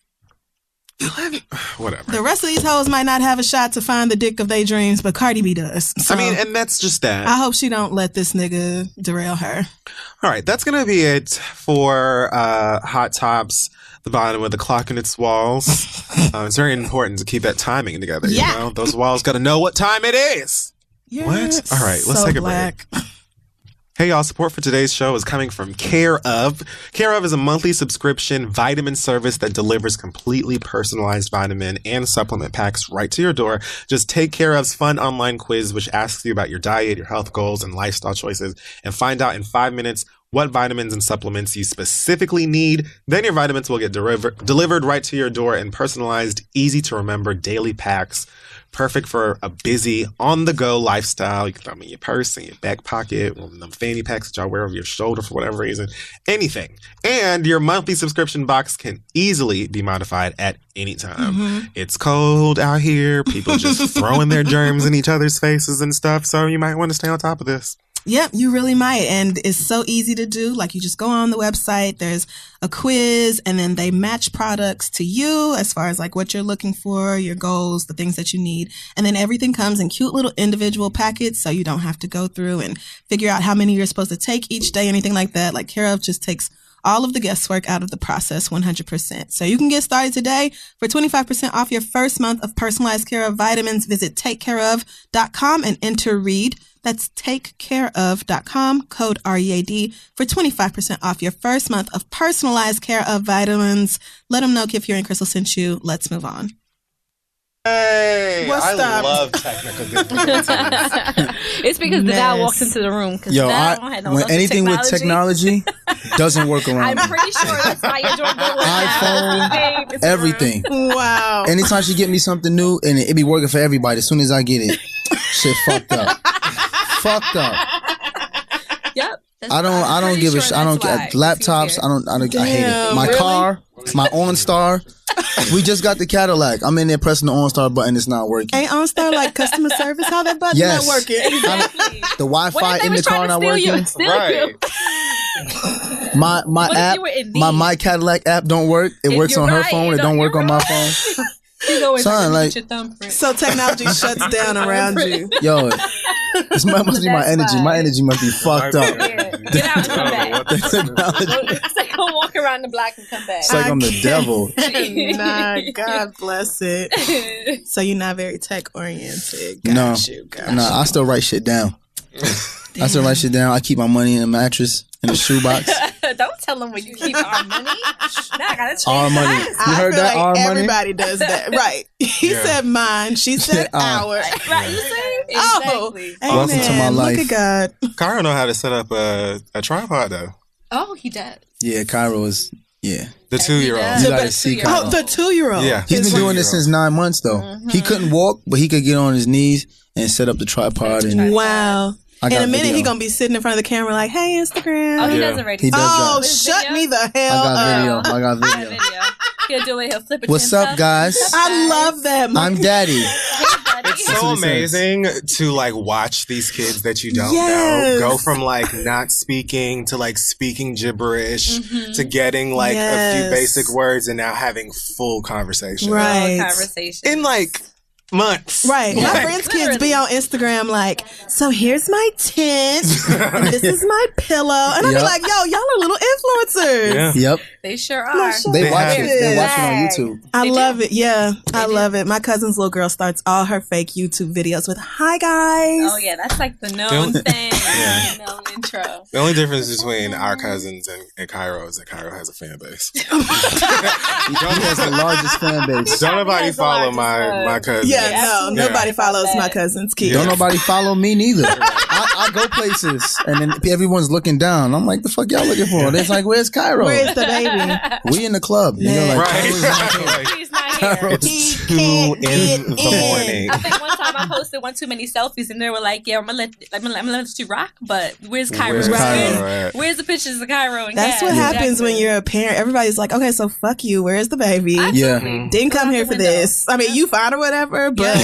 whatever. The rest of these hoes might not have a shot to find the dick of their dreams, but Cardi B does. So, and that's just that. I hope she don't let this nigga derail her. All right, that's going to be it for Hot Tops. The bottom with the clock in its walls. It's very important to keep that timing together. Yeah. Those walls got to know what time it is. What? All right, let's take a break. Hey, y'all. Support for today's show is coming from Care Of. Care Of is a monthly subscription vitamin service that delivers completely personalized vitamin and supplement packs right to your door. Just take Care Of's fun online quiz, which asks you about your diet, your health goals, and lifestyle choices, and find out in 5 minutes what vitamins and supplements you specifically need. Then your vitamins will get delivered right to your door in personalized, easy-to-remember daily packs. Perfect for a busy, on-the-go lifestyle. You can throw them in your purse, in your back pocket, one of them fanny packs that y'all wear over your shoulder for whatever reason. Anything. And your monthly subscription box can easily be modified at any time. Mm-hmm. It's cold out here. People just throwing their germs in each other's faces and stuff. So you might want to stay on top of this. Yep, you really might. And it's so easy to do. Like, you just go on the website, there's a quiz, and then they match products to you as far as like what you're looking for, your goals, the things that you need. And then everything comes in cute little individual packets, so you don't have to go through and figure out how many you're supposed to take each day, anything like that. Like, Care Of just takes all of the guesswork out of the process 100%. So you can get started today. For 25% off your first month of personalized Care Of vitamins, visit takecareof.com and enter READ. That's takecareof.com, code READ, for 25% off your first month of personalized Care Of vitamins. Let them know Kid Fury and Crystal sent you. Let's move on. Hey, I love technical difficulties. It's because Devale walked into the room. Yo, when anything with technology doesn't work around I'm pretty sure that's why your door iPhone, everything. Wow. Anytime she get me something new, and it be working for everybody, as soon as I get it, shit fucked up. Fucked up. Yep. I don't give a shit. I don't get laptops. I hate it. My car, my OnStar. We just got the Cadillac. I'm in there pressing the OnStar button. It's not working. Ain't OnStar like customer service? How that button not working? Exactly. The Wi-Fi in the car not working. Right. My app, my Cadillac app don't work. It works on her phone. It don't work on my phone. Son, like, so technology shuts down around you. Yo, this must be my energy. My energy must be fucked up. Yeah. Get out and come back. It's like go walk around the block and come back. It's like I'm the devil. Nah, God bless it. So you're not very tech oriented. No, I still write shit down. I still write shit down. I keep my money in a mattress, in a shoebox. Don't tell them where you keep our money. Now I gotta change our money. You heard that? Like our money? Everybody does that. Right. He said mine. She said our. Right, you see? Exactly. Oh, welcome to my life. Look at God. Cairo know how to set up a tripod, though. Oh, he does. Yeah, Cairo is, yeah. The 2-year-old. You gotta see Cairo. Oh, the 2-year-old. Yeah. He's been doing this since 9 months, though. Mm-hmm. He couldn't walk, but he could get on his knees and set up the tripod. Wow. In a minute, he's going to be sitting in front of the camera like, hey, Instagram. Oh, he does already. He does shut me the hell up. I got video. He'll do it. He'll flip it. What's up, guys? I love that. I'm Daddy. It's so amazing to like watch these kids that you don't know go from like not speaking to like speaking gibberish to getting like a few basic words and now having full conversation. Right. Full conversation. In like months. Right. My friends' kids be on Instagram like, so here's my tent, and this is my pillow. And I be like, yo, y'all are little influencers. Yeah. Yep. They sure are. They watch it. They watch it on YouTube. I love it. Yeah, I love it. My cousin's little girl starts all her fake YouTube videos with, hi, guys. Oh, yeah. That's like the known thing. The known intro. The only difference between our cousins and Cairo is that Cairo has a fan base. He has the largest fan base. Don't nobody follow my cousins. Yeah, nobody follows my cousin's kids. Don't nobody follow me neither. I go places and then everyone's looking down. I'm like, the fuck y'all looking for? It's like, where's Cairo? Where's the baby? We in the club. Nigga, like, Right. He's not here. It's 2 in the morning. I think one time I posted one too many selfies and they were like, yeah, I'm gonna let you rock, but where's Cairo? Where's the pictures of Cairo? And That's what happens when you're a parent. Everybody's like, okay, so fuck you. Where's the baby? Yeah. Didn't come here for this. I mean, you fine or whatever, but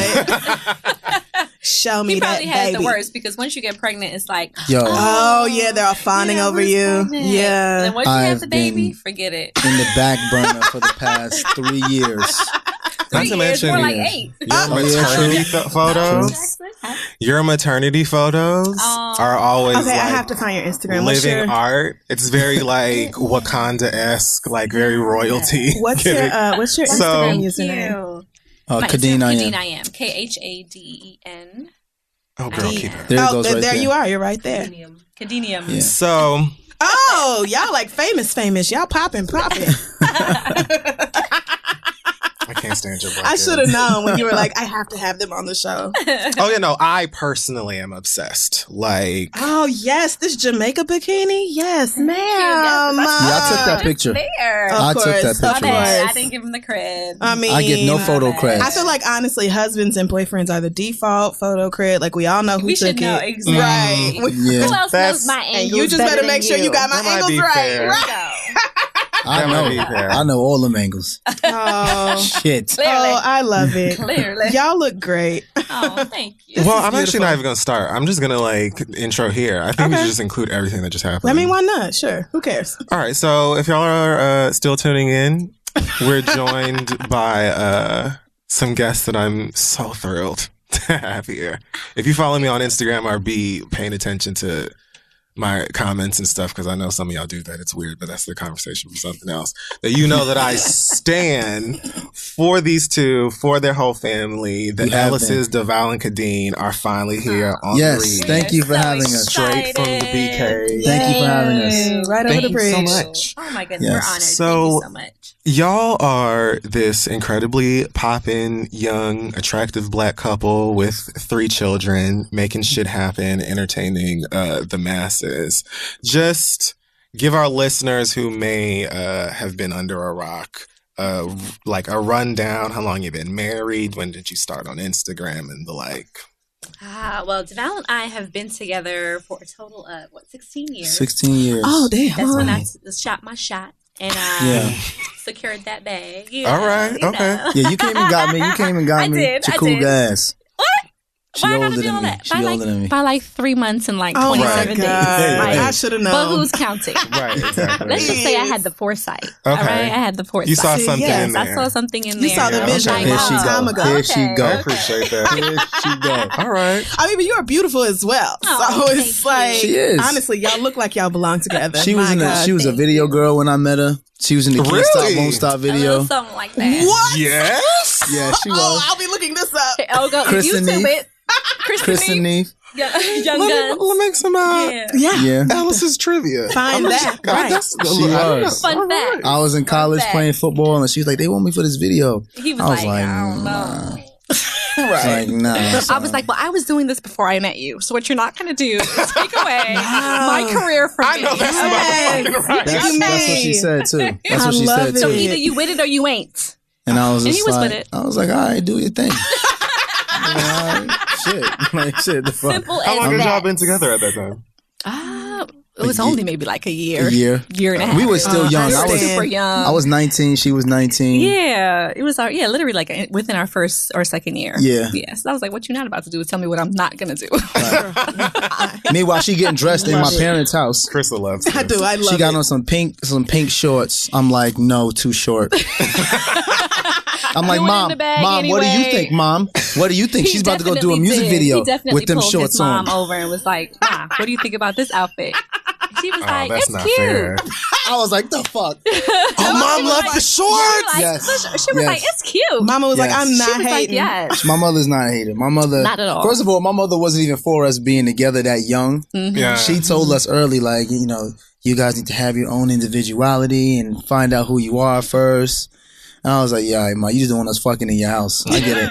show me that baby. He probably had the worst because once you get pregnant, it's like, oh yeah, they're all fawning over you. Yeah. And then once you have the baby, forget it. In the back burner for the past 3 years. Not to mention, more like 8. Your maternity photos. Your maternity photos are always okay. like I have to find your Instagram. living art. It's very like Wakanda-esque, like very royalty. What's your Instagram username? Khadeen I am. Khadeen I am. Khadeen. Oh, girl, keep it. There it goes right there there. you are. You're right there. Khadeen. Yeah. So. Oh, y'all like famous. Y'all popping. I can't stand your black I should have known when you were like, I have to have them on the show. Oh, yeah, no, I personally am obsessed. Like, oh, yes, this Jamaica bikini? Yes, ma'am. I took that picture. I took that picture. I didn't give him the cred. I mean, I get no photo cred. I feel like, honestly, husbands and boyfriends are the default photo cred. Like, we all know who we took should know it. exactly. Right. Yeah. Who else knows my angles? And you just better make sure you got my angles right. I know all them angles. Oh, shit. Clearly. Oh, I love it. Clearly. Y'all look great. Oh, thank you. Well, I'm actually not even going to start. I'm just going to like intro here. I think we should just include everything that just happened. I mean, why not? Sure. Who cares? All right. So if y'all are still tuning in, we're joined by some guests that I'm so thrilled to have here. If you follow me on Instagram or be paying attention to my comments and stuff, because I know some of y'all do that. It's weird, but that's the conversation for something else. That you know that I stand for these two, for their whole family. The Ellises, Devale, and Khadeen are finally here on the read. Thank you for having us. Straight from the BK. Thank you for having us. Right over the bridge. Thank you so much. Oh my goodness, we're honored. So, thank you so much. Y'all are this incredibly poppin', young, attractive black couple with 3 children, making shit happen, entertaining the masses. Just give our listeners who may have been under a rock like a rundown. How long you been married? When did you start on Instagram and the like? Well, Devale and I have been together for a total of 16 years. 16 years. Oh, damn. That's when I shot my shot. And secured that bag. All right. Okay. Yeah, you came and got me. I did. Gas. What? She older than me. She older than me. By like 3 months and like Oh 27 my days. God. Like, I should have known. but who's counting? Right, exactly. Let's just say I had the foresight. Okay. All right, I had the foresight. You saw something Yes, in there. I saw something in there. You saw the vision Okay. a long time ago. Here she go. I appreciate that. Here she go. All right. I mean, but you are beautiful as well. Oh, so it's thank like, She is. honestly, y'all look like y'all belong together. She was she was a video girl when I met her. She was in the Can't Stop, Won't Stop A video. little something like that. What? Yes. Yeah, she was. Oh, I'll be looking this up. I'll go Chris and YouTube Eve. it. Chris and Neve. Young Let Guns. me make some Yeah. Alice's trivia. Find that. Right. That's She was. Fun fact. I was in college playing football, and she was like, "They want me for this video." He was I was like, like, I don't nah. know. Like, nah. I was like, well, I was doing this before I met you. So what you're not going to do is take away my career from me. I know that's motherfucking right. That's what she said too. That's what she love said it. So too. either you with it or you ain't. And I was And just he was like, with it. I was like, all right, do your thing. Shit, like shit. The fuck. Simple How as long had y'all that. been together at that time? It was only maybe like a year. Year and a half. We were still young. I I was super young. I was 19. She was 19. Yeah, it was literally like within our first or second year. Yeah. So I was like, what you not about to do is tell me what I'm not going to do. Meanwhile, she getting dressed in my parents' house. Crystal loves I do. I love She got it. on some pink shorts. I'm like, no, too short. I'm like, Mom, anyway. What do you think, Mom? What do you think? She's about to go do a music video with them shorts on. He definitely pulled his mom over and was like, Ma, what do you think about this outfit? She was like, that's it's not cute. fair. I was like, the fuck? Mom loved the shorts. She was like, it's cute. Mama was like, I'm not hating. Yes. My mother's not hating. My mother, not at all. First of all, my mother wasn't even for us being together that young. Mm-hmm. Yeah. She told us early, like, you know, you guys need to have your own individuality and find out who you are first. And I was like, yeah, Ma, you just don't want us fucking in your house. I get it.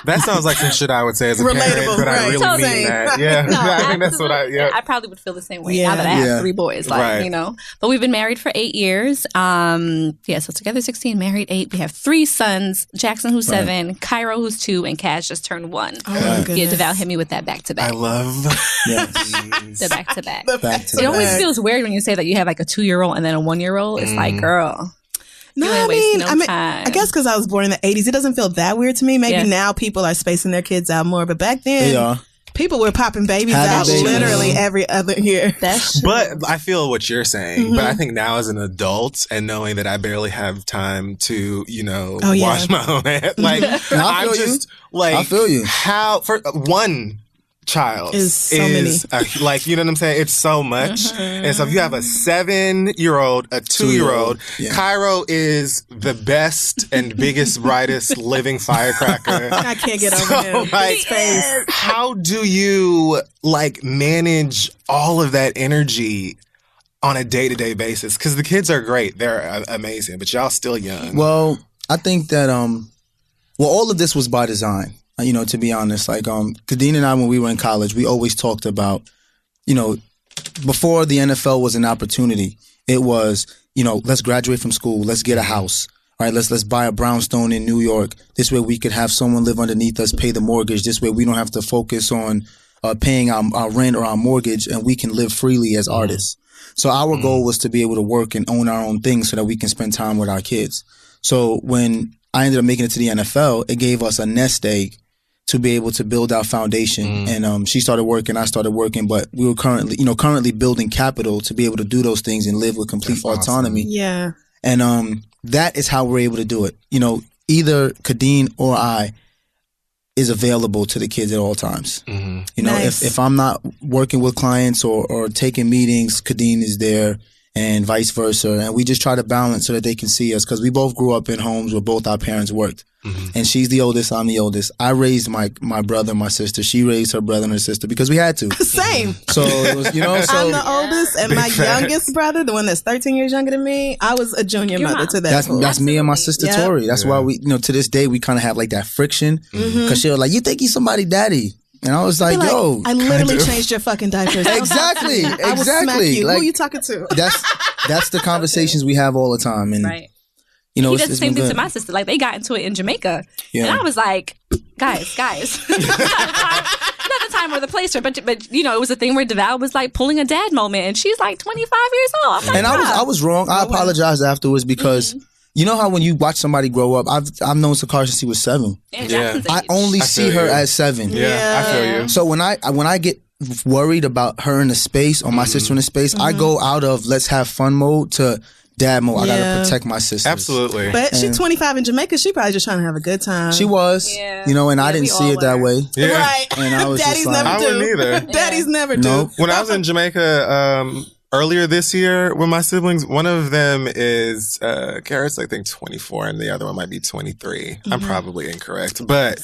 That sounds like some shit I would say as a parent, but I really mean that. Yeah, No, I think that's what I probably would feel the same way now that I have 3 boys. Like, you know, but we've been married for 8 years. So together 16, married 8. We have 3 sons: Jackson, who's 7, Cairo, who's 2, and Cash just turned 1. Oh my goodness. Yeah, Devale hit me with that back to back. I love the back to back. It always feels weird when you say that you have like a 2-year-old and then a 1-year-old. It's like, girl. No, I guess because I was born in the 80s, it doesn't feel that weird to me. Maybe now people are spacing their kids out more, but back then, people were popping babies out literally every other year. That's true. But I feel what you're saying. But I think now as an adult and knowing that I barely have time to, you know, wash my own head, like I feel you. How for one child is so many. Like, you know what I'm saying? It's so much. And so if you have a 7-year-old, a 2-year-old, Cairo is the best and biggest, brightest living firecracker. I can't get over him. Like, how do you like manage all of that energy on a day-to-day basis? Because the kids are great. They're amazing, but y'all still young. Well, I think that all of this was by design. You know, to be honest, like Khadeen and I, when we were in college, we always talked about, you know, before the NFL was an opportunity, it was, you know, let's graduate from school, let's get a house, all right, let's buy a brownstone in New York. This way we could have someone live underneath us, pay the mortgage. This way we don't have to focus on paying our rent or our mortgage, and we can live freely as artists. So our goal was to be able to work and own our own things so that we can spend time with our kids. So when I ended up making it to the NFL, it gave us a nest egg to be able to build our foundation. And she started working, I started working, but we were currently building capital to be able to do those things and live with complete autonomy. Yeah. And that is how we're able to do it. You know, either Khadeen or I is available to the kids at all times. You know, if I'm not working with clients or taking meetings, Khadeen is there, and vice versa. And we just try to balance so that they can see us, because we both grew up in homes where both our parents worked. And she's the oldest, I'm the oldest. I raised my brother and my sister. She raised her brother and her sister because we had to. Same. So it was, you know. So I'm the oldest, and my youngest brother, the one that's 13 years younger than me, I was a junior mother to that. That's me and my sister Tori. That's why we, you know, to this day we kind of have like that friction, because she was like, "You think he's somebody daddy?" And I was like, yo. I literally changed your fucking diapers. Exactly. I will smack you. Like, who are you talking to? That's the conversations we have all the time. And you know, he does the same thing to my sister. Like, they got into it in Jamaica. And I was like, guys. not the time or the place, but you know, it was a thing where Devale was like pulling a dad moment, and she's like 25 years old. I'm like, and I was wrong. I apologized afterwards, because you know how when you watch somebody grow up, I've known Sakar since he was 7. I only see her as 7. I feel you. So when I get worried about her in the space or my sister in the space, I go out of let's have fun mode to dad mode. I gotta protect my sister. Absolutely. But she's 25 in Jamaica. She probably just trying to have a good time. She was, you know, and I didn't see it that way. Right. And I was Daddies just like, never do. I wouldn't either. Daddies never do. Nope. When I was in Jamaica earlier this year with my siblings, one of them is Garrett's, I think, 24, and the other one might be 23. I'm probably incorrect, but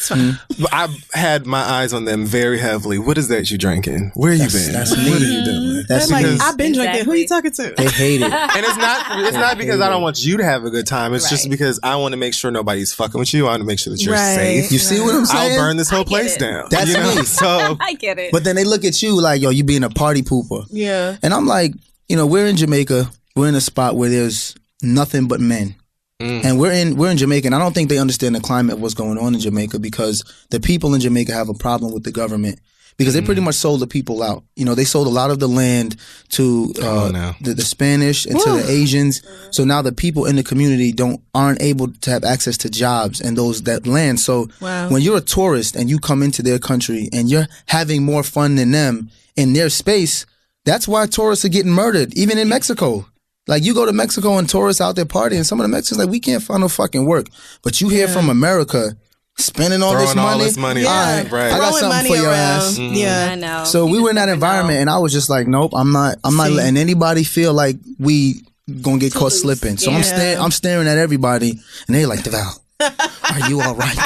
I had my eyes on them very heavily. What is that you drinking? Where you been? That's me. What are you doing? That's like, because I've been drinking. Who are you talking to? they hate it. And it's not because I don't want you to have a good time. It's just because I want to make sure nobody's fucking with you. I want to make sure that you're safe. You see what I'm saying? I'll burn this whole place down. That's me. So I get it. But then they look at you like, yo, you being a party pooper. Yeah. And I'm like, you know, we're in Jamaica. We're in a spot where there's nothing but men. And we're in Jamaica, and I don't think they understand the climate of what's going on in Jamaica, because the people in Jamaica have a problem with the government, because they pretty much sold the people out. You know, they sold a lot of the land to the Spanish and to the Asians. So now the people in the community aren't able to have access to jobs and that land. So when you're a tourist and you come into their country and you're having more fun than them in their space, that's why tourists are getting murdered, even in Mexico. Like, you go to Mexico and tourists out there partying, some of the Mexicans like, we can't find no fucking work. But you hear from America spending all this money. Yeah, right. I got something money for your around. ass. Yeah, I know. So we were in that environment, and I was just like, nope, I'm not letting anybody feel like we gonna get caught slipping. So I'm staring at everybody, and they're like, Devale, are you all right?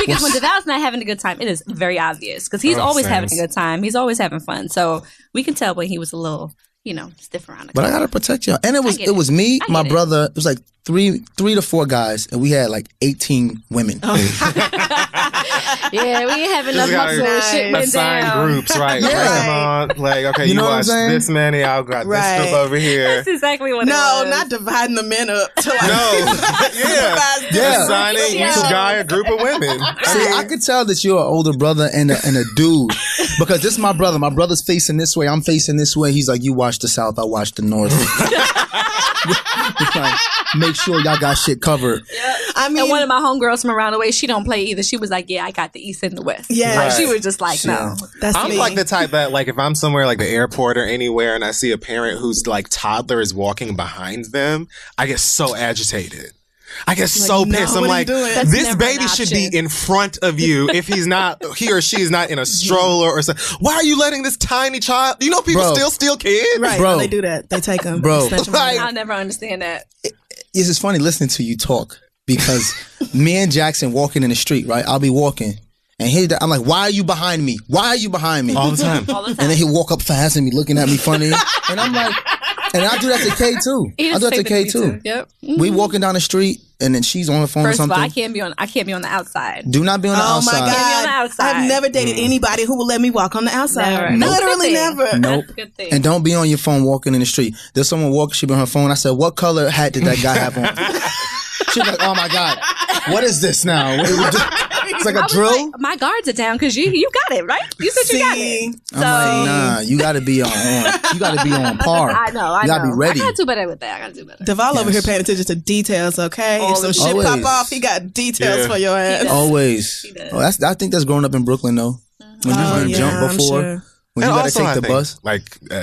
Because when Devale's not having a good time, it is very obvious. Because he's always having a good time. He's always having fun. So we can tell when he was a little, stiff around the But I gotta protect y'all. And it was me, my brother. It was like three to four guys, and we had like 18 women. Yeah, we ain't have enough muscle or shit went assign down. groups, right? Yeah. Come on, like, okay, You you know what I'm watch saying? this many, I'll got this group over here. That's exactly what it No, was. not dividing the men up to like Assigning each guy a group of women. See, I could tell that you're an older brother and a dude, because this is my brother. My brother's facing this way. I'm facing this way. He's like, you watch the South, I watch the North. Like, make sure y'all got shit covered. Yep. I mean, and one of my homegirls from around the way, she don't play either. She was like, yeah, I got the East and the West. Yeah. Like, she was just like, no. That's I'm me. like the type that, like, if I'm somewhere like the airport or anywhere and I see a parent whose like toddler is walking behind them, I get so agitated. I get so pissed. I'm like, this baby should be in front of you if he or she is not in a stroller or something. Why are you letting this tiny child? You know, people still steal kids. Right, Bro. they do that. They take them. Bro. I'll never understand that. It's just funny listening to you talk, because me and Jackson walking in the street, right? I'll be walking, and I'm like, why are you behind me? Why are you behind me? All the time. All the time. And then he'll walk up fast and be looking at me funny. And I'm like, and I do that to Kay too. He I do that to Kay too. Yep. We walking down the street, and then she's on the phone First or of all, something. I can't be on the outside. Do not be on the Oh outside. my God. Can't be on the outside. I've never dated anybody who will let me walk on the outside. Never. Literally That's a good never. thing. Nope. That's a good thing. And don't be on your phone walking in the street. There's someone walking, she be on her phone. I said, what color hat did that guy have on? She's like, oh my God, what is this now? It's like a drill? Like, my guards are down because you got it, right? You said you got it. I'm like, nah, you got to be on. You got to be on par. I know. You got to be ready. I got to do better with that. I got to do better. Devale over here paying attention to details, okay? If some shit Always. pop off, he got details for your ass. Always. Oh, I think that's growing up in Brooklyn, though. When you jump before, when you got to take the bus. Like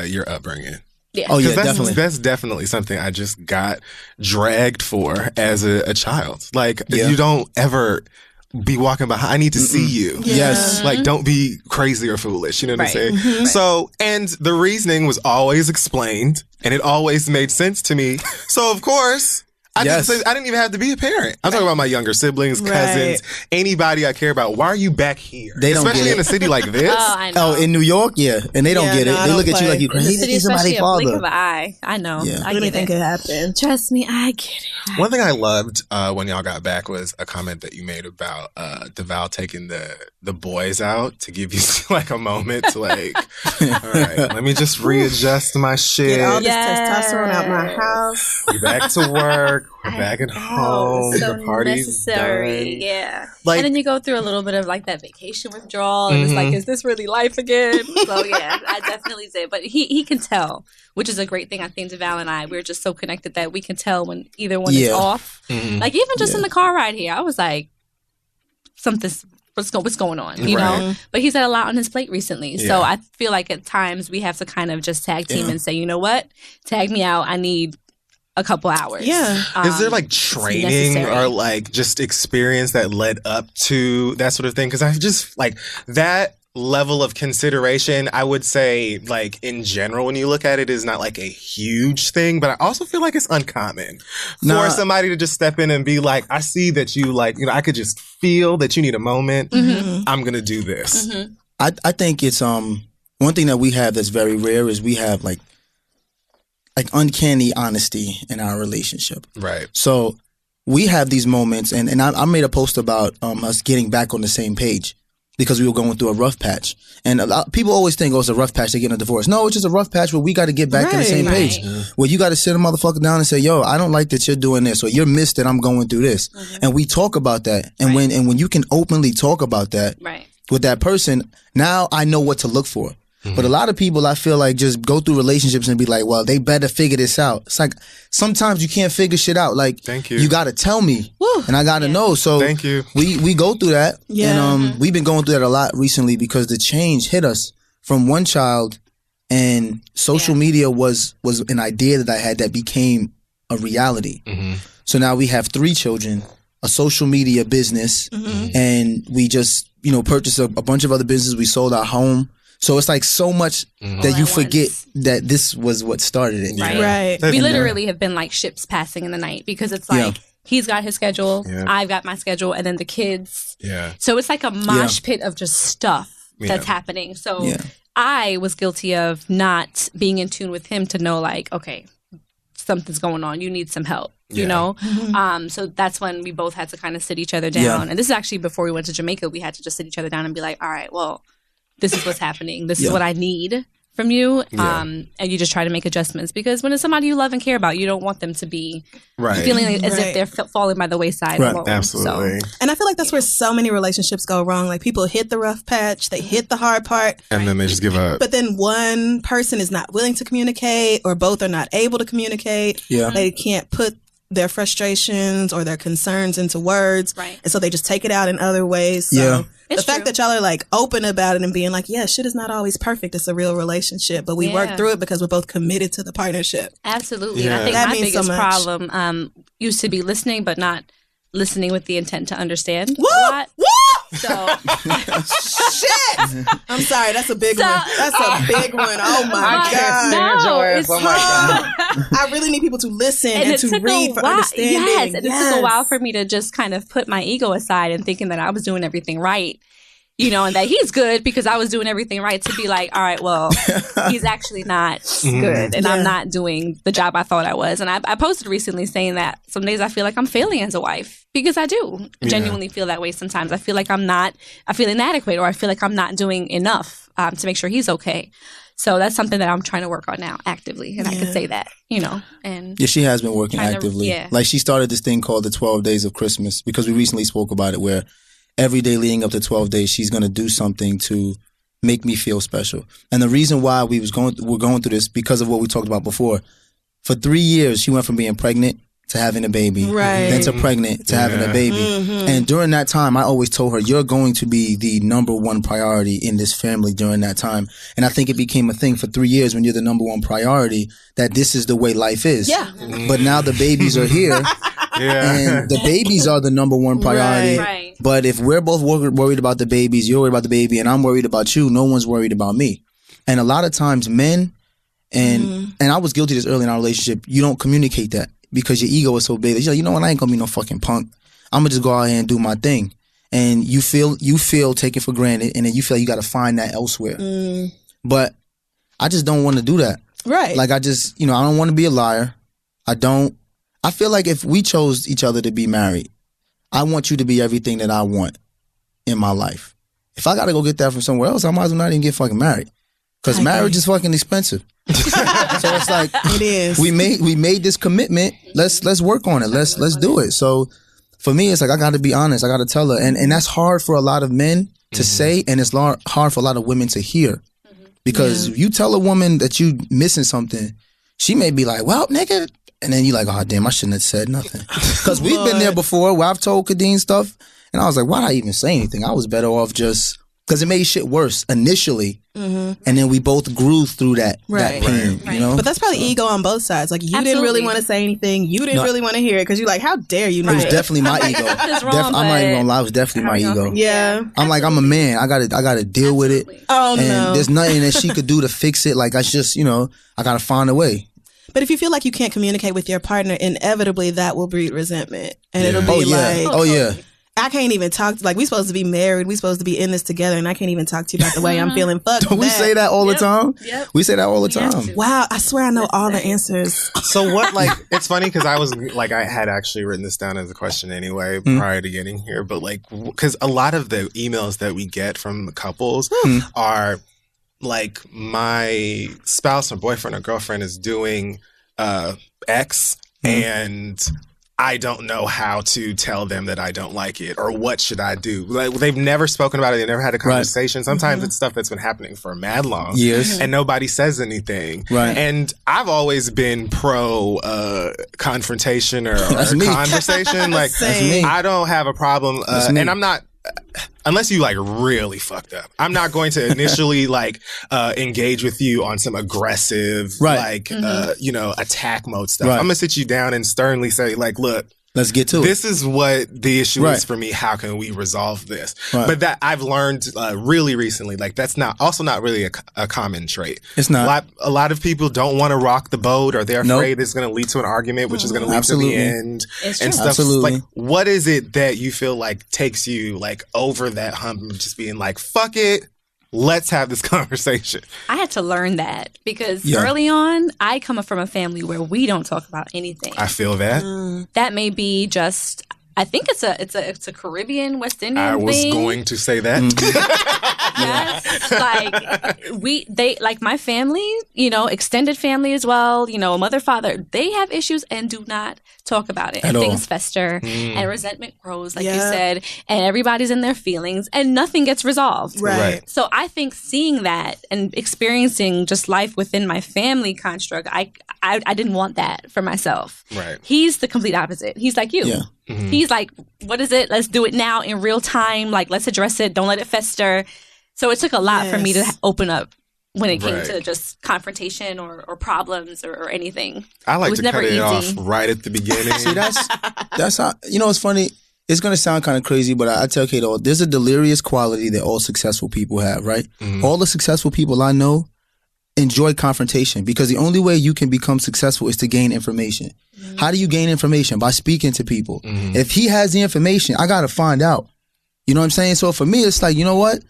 your upbringing. Yeah. Oh, yeah, definitely. That's definitely something I just got dragged for as a child. Like, you don't ever be walking behind. I need to see you. Yeah. Yes. Like, don't be crazy or foolish. You know what I'm saying? Mm-hmm. So, and the reasoning was always explained, and it always made sense to me. So, of course, I didn't even have to be a parent. I'm talking about my younger siblings, cousins, anybody I care about. Why are you back here? They don't Especially get it. in a city like this. Oh, I know. Oh, in New York? Yeah. And they don't get it. no, I They don't look at you play. like you In the crazy. city, He's especially somebody's a blink of father. an eye. I know. Yeah. I get Anything it. could happen. Trust me, I get it. One thing I loved when y'all got back was a comment that you made about Devale taking the boys out to give you like a moment to like, all right, let me just readjust my shit. Get all this testosterone out my house. We're back to work. We're back at home. So The party's necessary. done. Yeah. Like- and then you go through a little bit of like that vacation withdrawal, and it's like, is this really life again? So yeah, I definitely did. But he can tell, which is a great thing. I think Devale and I, we're just so connected that we can tell when either one is off. Like even just in the car ride here, I was like, what's going on, you know? But he's had a lot on his plate recently. So I feel like at times we have to kind of just tag team and say, you know what? Tag me out. I need a couple hours. Yeah. Is there like training or like just experience that led up to that sort of thing? Because I just like that level of consideration, I would say, like in general, when you look at it, is not like a huge thing, but I also feel like it's uncommon for somebody to just step in and be like, I see that you like, you know, I could just feel that you need a moment. I'm going to do this. I think it's one thing that we have that's very rare is we have like uncanny honesty in our relationship. Right. So we have these moments, and I made a post about us getting back on the same page because we were going through a rough patch. And people always think, oh, it's a rough patch, they're getting a divorce. No, it's just a rough patch where we got to get back on the same page. Where you got to sit a motherfucker down and say, yo, I don't like that you're doing this, or you're missed that I'm going through this. And we talk about that. And when you can openly talk about that with that person, now I know what to look for. But a lot of people, I feel like, just go through relationships and be like, well, they better figure this out. It's like, sometimes you can't figure shit out. Like, Thank you. You got to tell me. And I got to know. So Thank you. We go through that. Yeah. And we've been going through that a lot recently because the change hit us from one child And social media was an idea that I had that became a reality. So now we have 3 children, a social media business, and we just, purchased a bunch of other businesses. We sold our home. So it's like so much that you forget that this was what started it. Right. We literally have been like ships passing in the night because it's like he's got his schedule, I've got my schedule, and then the kids. So it's like a mosh pit of just stuff that's happening. So I was guilty of not being in tune with him to know, like, okay, something's going on. You need some help, you know? So that's when we both had to kind of sit each other down. And this is actually before we went to Jamaica. We had to just sit each other down and be like, all right, well, this is what's happening. This is what I need from you. And you just try to make adjustments because when it's somebody you love and care about, you don't want them to be feeling as if they're falling by the wayside. Alone. Absolutely. So. And I feel like that's where so many relationships go wrong. Like people hit the rough patch, they hit the hard part. And then they just give up. But then one person is not willing to communicate or both are not able to communicate. They can't put their frustrations or their concerns into words. And so they just take it out in other ways. So the fact that y'all are like open about it and being like, yeah, shit is not always perfect. It's a real relationship, but we work through it because we're both committed to the partnership. Absolutely. And I think that my biggest problem used to be listening, but not listening with the intent to understand a lot. So shit. I'm sorry, that's a big one. That's a big one. Oh my God. Oh my God. I really need people to listen and to read for understanding. Yes, and it took a while for me to just kind of put my ego aside and thinking that I was doing everything right. And that he's good because I was doing everything right, to be like, all right, well, he's actually not good and I'm not doing the job I thought I was. And I posted recently saying that some days I feel like I'm failing as a wife because I do genuinely feel that way sometimes. I feel like I feel inadequate or I feel like I'm not doing enough to make sure he's okay. So that's something that I'm trying to work on now actively. And I can say that, and she has been working actively. Like she started this thing called the 12 Days of Christmas because we recently spoke about it where every day leading up to 12 days, she's going to do something to make me feel special. And the reason why we're going through this because of what we talked about before. For 3 years, she went from being pregnant to having a baby, then to pregnant to having a baby. And during that time, I always told her, you're going to be the number one priority in this family during that time. And I think it became a thing for 3 years when you're the number one priority that this is the way life is. But now the babies are here. And the babies are the number one priority. But if we're both worried about the babies, you're worried about the baby, and I'm worried about you, no one's worried about me. And a lot of times men, and I was guilty of this early in our relationship, you don't communicate that because your ego is so big. You're like, you know what, I ain't gonna be no fucking punk. I'm gonna just go out here and do my thing. And you feel taken for granted, and then you feel like you gotta find that elsewhere. But I just don't want to do that. Like I just, I don't want to be a liar. I feel like if we chose each other to be married, I want you to be everything that I want in my life. If I got to go get that from somewhere else, I might as well not even get fucking married. Because marriage is fucking expensive. So it's like, it is. We made this commitment. Let's work on it. Let's do it. So for me, it's like, I got to be honest. I got to tell her. And that's hard for a lot of men to say. And it's hard for a lot of women to hear. Because you tell a woman that you missing something, she may be like, well, nigga. And then you're like, oh, damn, I shouldn't have said nothing. Because we've been there before where I've told Khadeen stuff. And I was like, why'd I even say anything? I was better off just... Because it made shit worse initially. And then we both grew through that pain, you know? But that's probably ego on both sides. Like, you didn't really want to say anything. You didn't really want to hear it because you're like, how dare you? It was definitely my ego. I'm not even gonna lie, it was definitely my ego. I'm like, I'm a man. I gotta deal with it. Oh, and no. there's nothing that she could do to fix it. Like, I just, I gotta find a way. But if you feel like you can't communicate with your partner, inevitably that will breed resentment. And it'll be like, I can't even talk. Like, we supposed to be married. We supposed to be in this together. And I can't even talk to you about the way I'm feeling. Fuck Don't we say that all the time? We say that all the time. Wow. I swear I know all the answers. So what, like, it's funny because I had actually written this down as a question anyway prior to getting here. But like, because a lot of the emails that we get from the couples are like, my spouse or boyfriend or girlfriend is doing X and I don't know how to tell them that I don't like it or what should I do. Like, they've never spoken about it. They never had a conversation. Sometimes it's stuff that's been happening for mad long. Years. And nobody says anything. And I've always been pro confrontation or conversation. Like, I don't have a problem. And I'm not unless you like really fucked up, I'm not going to initially like engage with you on some aggressive, like, attack mode stuff. I'm gonna sit you down and sternly say like, look, let's get to it. This is what the issue is for me. How can we resolve this? But that I've learned really recently, like that's not really a common trait. It's not. A lot of people don't want to rock the boat, or they're afraid it's going to lead to an argument, which is going to lead to the end and stuff. Absolutely. Like, what is it that you feel like takes you like over that hump of just being like, fuck it, let's have this conversation? I had to learn that because early on, I come from a family where we don't talk about anything. I feel that. That may be just. I think it's a Caribbean, West Indian thing. I was going to say that. Yes, like my family, extended family as well, mother, father, they have issues and do not talk about it. And things fester and resentment grows, like you said, and everybody's in their feelings and nothing gets resolved. Right. So I think seeing that and experiencing just life within my family construct, I didn't want that for myself. Right. He's the complete opposite. He's like you. Yeah. Mm-hmm. He's like, what is it? Let's do it now in real time. Like, let's address it. Don't let it fester. So it took a lot for me to open up when it came to just confrontation or problems or anything. I like to cut it off right at the beginning. See, that's how, it's funny. It's going to sound kind of crazy, but I tell Kato, there's a delirious quality that all successful people have, right? Mm-hmm. All the successful people I know enjoy confrontation because the only way you can become successful is to gain information. Mm-hmm. How do you gain information? By speaking to people. Mm-hmm. If he has the information, I got to find out. You know what I'm saying? So for me, it's like, you know what?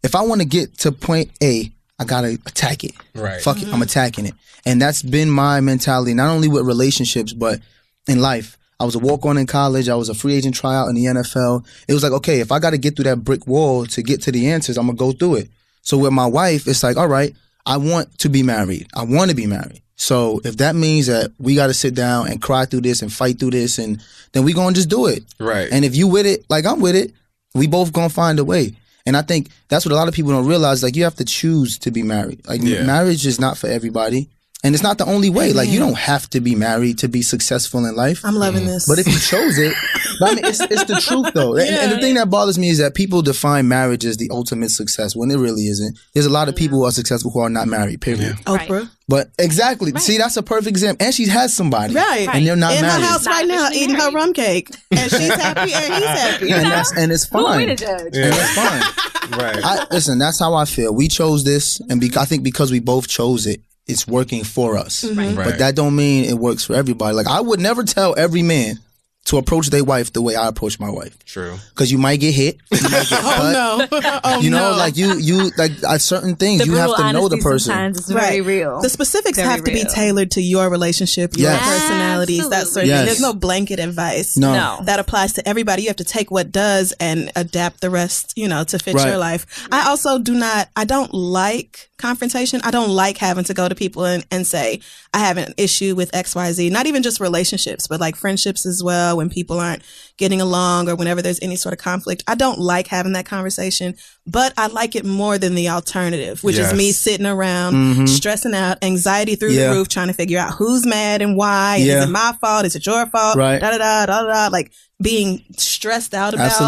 If I want to get to point A, I got to attack it. Right. Fuck it, I'm attacking it. And that's been my mentality, not only with relationships, but in life. I was a walk-on in college. I was a free agent tryout in the NFL. It was like, okay, if I got to get through that brick wall to get to the answers, I'm going to go through it. So with my wife, it's like, all right, I want to be married. I want to be married. So if that means that we got to sit down and cry through this and fight through this, and then we going to just do it. Right. And if you with it, like I'm with it, we both going to find a way. And I think that's what a lot of people don't realize. Like, you have to choose to be married. Like, marriage is not for everybody. And it's not the only way. Like, you don't have to be married to be successful in life. I'm loving this. But if you chose it, I mean, it's the truth, though. And the thing that bothers me is that people define marriage as the ultimate success when it really isn't. There's a lot of people who are successful who are not married, period. Oprah. But exactly. Right. See, that's a perfect example. And she has somebody. Right. And they're not in married. In her house right now eating her rum cake. And she's happy and he's happy. And it's fine. Who are we to judge? And it's fine. Right. Listen, that's how I feel. We chose this. And I think because we both chose it, it's working for us. Mm-hmm. But that don't mean it works for everybody. Like, I would never tell every man to approach their wife the way I approach my wife. True. Because you might get hit. You might get cut. You know, like you like certain things you have to know the person. Sometimes it's very real. The specifics have to be tailored to your relationship, your personalities, that sort of thing. There's no blanket advice no. that applies to everybody. You have to take what does and adapt the rest, to fit your life. I also don't like confrontation. I don't like having to go to people and say, I have an issue with XYZ. Not even just relationships, but like friendships as well, when people aren't getting along or whenever there's any sort of conflict. I don't like having that conversation, but I like it more than the alternative, which is me sitting around, stressing out, anxiety through the roof, trying to figure out who's mad and why. And is it my fault? Is it your fault? Right. Da-da-da. Like, being stressed out about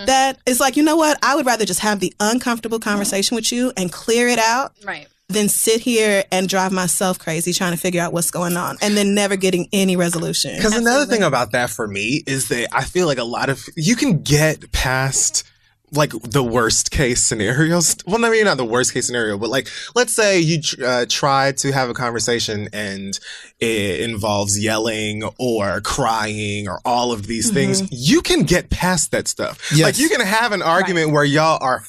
that. It's like, you know what? I would rather just have the uncomfortable conversation with you and clear it out than sit here and drive myself crazy trying to figure out what's going on and then never getting any resolution. Because another thing about that for me is that I feel like you can get past like the worst case scenarios. Well, maybe not the worst case scenario, but like, let's say you try to have a conversation and it involves yelling or crying or all of these things. You can get past that stuff. Yes. Like, you can have an argument where y'all are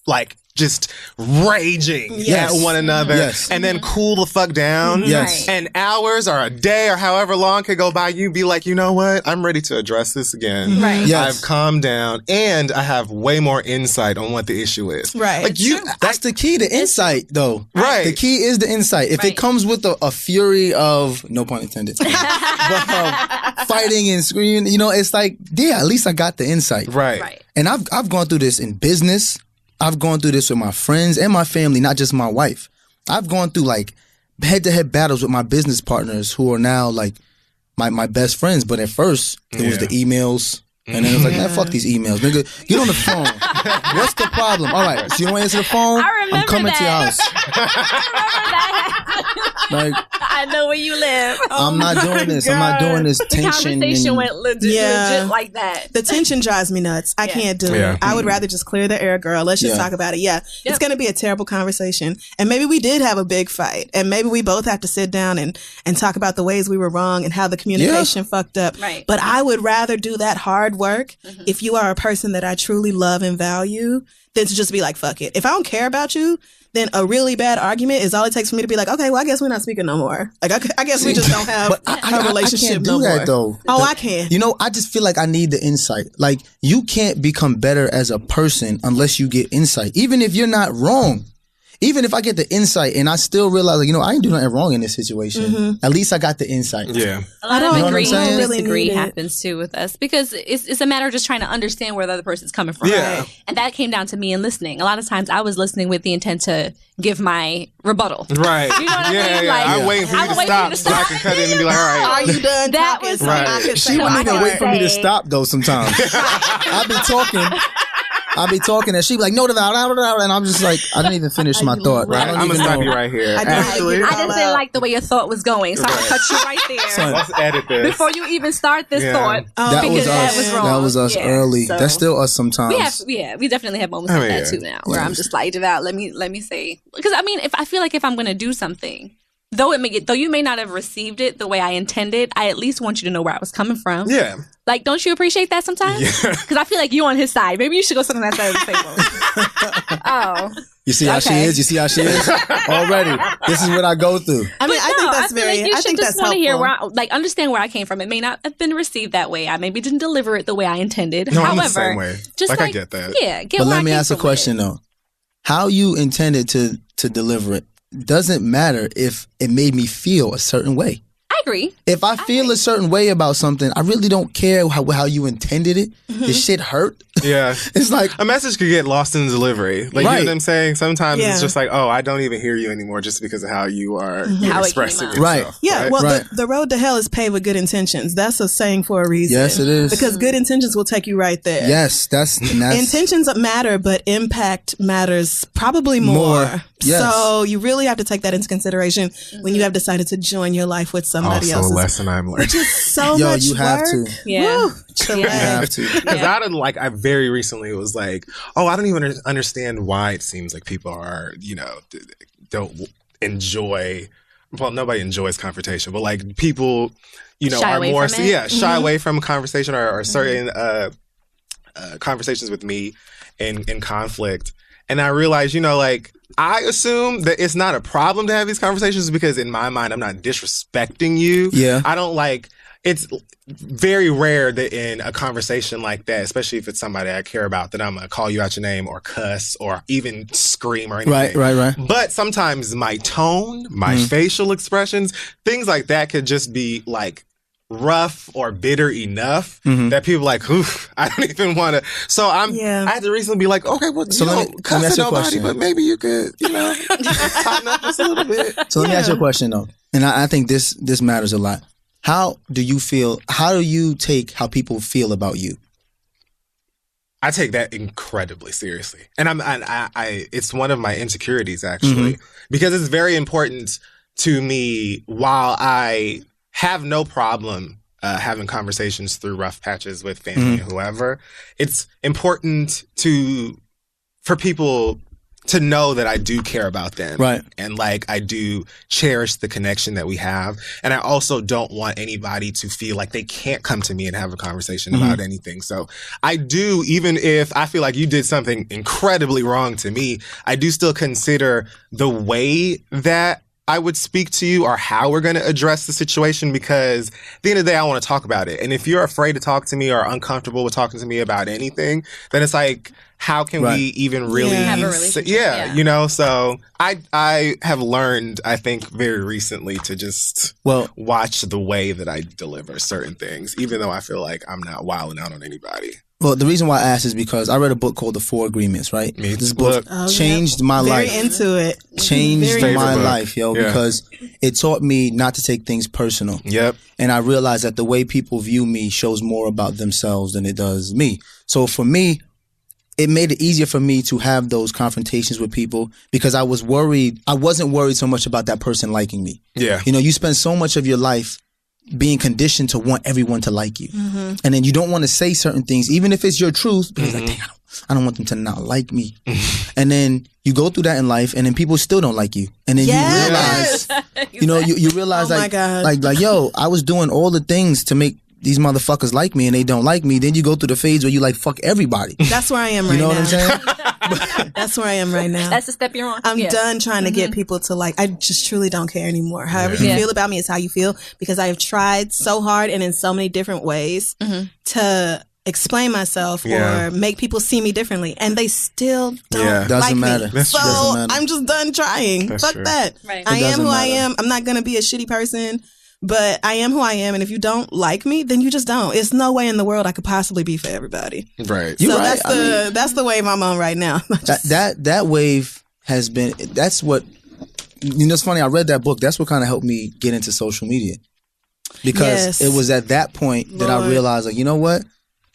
like just raging at one another and then cool the fuck down. And hours or a day or however long could go by, you be like, you know what? I'm ready to address this again. I've calmed down and I have way more insight on what the issue is. Like, that's the key to insight, though. The key is the insight. If it comes with a fury of, no pun intended, but fighting and screaming, it's like, at least I got the insight. And I've gone through this in business. I've gone through this with my friends and my family, not just my wife. I've gone through like head-to-head battles with my business partners who are now like my best friends. But at first, it was the emails. And then it was like, man, fuck these emails. Nigga, get on the phone. What's the problem? All right, so you don't answer the phone? I'm coming to your house. Like, I know where you live. I'm not doing this. I'm not doing this tension. The conversation went legit like that. The tension drives me nuts. I can't do it. I would rather just clear the air, girl. Let's just talk about it. It's going to be a terrible conversation. And maybe we did have a big fight. And maybe we both have to sit down and talk about the ways we were wrong and how the communication fucked up. Right. But I would rather do that hard work if you are a person that I truly love and value than to just be like, fuck it. If I don't care about you, then a really bad argument is all it takes for me to be like, okay, well, I guess we're not speaking no more. Like, I guess we just don't have a relationship I can't do that, though. Oh, I can. You know, I just feel like I need the insight. Like, you can't become better as a person unless you get insight. Even if you're not wrong. Even if I get the insight and I still realize, like, you know, I ain't doing nothing wrong in this situation. At least I got the insight. Yeah. A lot of agree and really disagree happens too with us because it's a matter of just trying to understand where the other person's coming from. Yeah. And that came down to me and listening. A lot of times I was listening with the intent to give my rebuttal. Right. You know what I mean? Yeah. Like, I'm waiting for you to stop so I can cut in and be like, all right. Are you done? That talking? was So I can She say wouldn't my even wait for me to part. stop, though, sometimes. I'll be talking and she'd be like, no, and I'm just like, I didn't even finish my thought. Right. I'm going to stop you right here. I I just didn't like the way your thought was going, so I cut you right there Let's edit this. before you even start this thought. That because was us. that was wrong. That was us early. So That's still us sometimes. we definitely have moments like that too now, where I'm just like, Devale, let me say, because I mean, if I feel like if I'm going to do something, though you may not have received it the way I intended, I at least want you to know where I was coming from. Yeah. Like, don't you appreciate that sometimes? Yeah. Because I feel like you on his side. Maybe you should go sit on that side of the table. Oh. You see how she is? You see how she is? Already. This is what I go through. I mean, I think that's very. You I should think just that's want to hear helpful. where understand where I came from. It may not have been received that way. I maybe didn't deliver it the way I intended. No, However, I'm the same way. just I get that. Yeah, get But where let I me came ask a from question, with it. though. How you intended to deliver it doesn't matter if it made me feel a certain way. I agree. If I feel a certain way about something, I really don't care how you intended it. This shit hurt. Yeah. It's like a message could get lost in delivery. Like, you know what I'm saying? Sometimes it's just like, oh, I don't even hear you anymore just because of how you are expressing yourself. Right. Yeah, right? well, the road to hell is paved with good intentions. That's a saying for a reason. Yes, it is. Because good intentions will take you right there. Yes, that's Intentions matter, but impact matters probably more. Yes. So you really have to take that into consideration when you have decided to join your life with somebody Also else. a lesson I'm learning. Which is so Yo, much you have work. to. Yeah. Woo, You have to. Because I very recently was like, oh, I don't even understand why it seems like people are, don't enjoy. Well, nobody enjoys confrontation, but like people, Shy are away more from it? shy away from conversation or certain conversations with me in conflict. And I realized, like, I assume that it's not a problem to have these conversations because in my mind, I'm not disrespecting you. Yeah. I don't it's very rare that in a conversation like that, especially if it's somebody I care about, that I'm going to call you out your name or cuss or even scream or anything. Right. But sometimes my tone, my facial expressions, things like that could just be like rough or bitter enough that people are like, oof, I don't even want to. So I had to recently be like, okay, well, So let me cuss ask at you a nobody, question. but maybe you could, tighten up just a little bit. So let me ask you a question, though. And I think this matters a lot. How do you take how people feel about you? I take that incredibly seriously. And I it's one of my insecurities, actually, because it's very important to me. While I have no problem having conversations through rough patches with family and whoever, it's important for people to know that I do care about them. Right. And like, I do cherish the connection that we have. And I also don't want anybody to feel like they can't come to me and have a conversation about anything. So I do, even if I feel like you did something incredibly wrong to me, I do still consider the way that I would speak to you or how we're going to address the situation, because at the end of the day, I want to talk about it. And if you're afraid to talk to me or uncomfortable with talking to me about anything, then it's like, how can we even really have a relationship? So I have learned, I think, very recently to just watch the way that I deliver certain things, even though I feel like I'm not wilding out on anybody. Well, the reason why I asked is because I read a book called The Four Agreements, right? This book changed my life. Very into it. Changed my life, yo, because it taught me not to take things personal. Yep. And I realized that the way people view me shows more about themselves than it does me. So for me, it made it easier for me to have those confrontations with people because I was worried. I wasn't worried so much about that person liking me. Yeah. You know, you spend so much of your life being conditioned to want everyone to like you. And then you don't want to say certain things, even if it's your truth, because like, dang, I don't want them to not like me. And then you go through that in life, and then people still don't like you. And then you realize, you know, you realize like, yo, I was doing all the things to make these motherfuckers like me, and they don't like me. Then you go through the phase where you like fuck everybody. That's where I am right now. You know what I'm saying? That's where I am right now. That's the step you're on. I'm done trying to get people to like, I just truly don't care anymore. However you feel about me is how you feel, because I have tried so hard and in so many different ways to explain myself or make people see me differently, and they still don't like matter. me. So I'm just done trying. Fuck that. Right. I am who I am. I'm not going to be a shitty person, but I am who I am, and if you don't like me, then you just don't. It's no way in the world I could possibly be for everybody. Right. So that's the wave I'm on right now. that wave has been. That's what. You know, it's funny. I read that book. That's what kind of helped me get into social media, because it was at that point that I realized, like, you know what,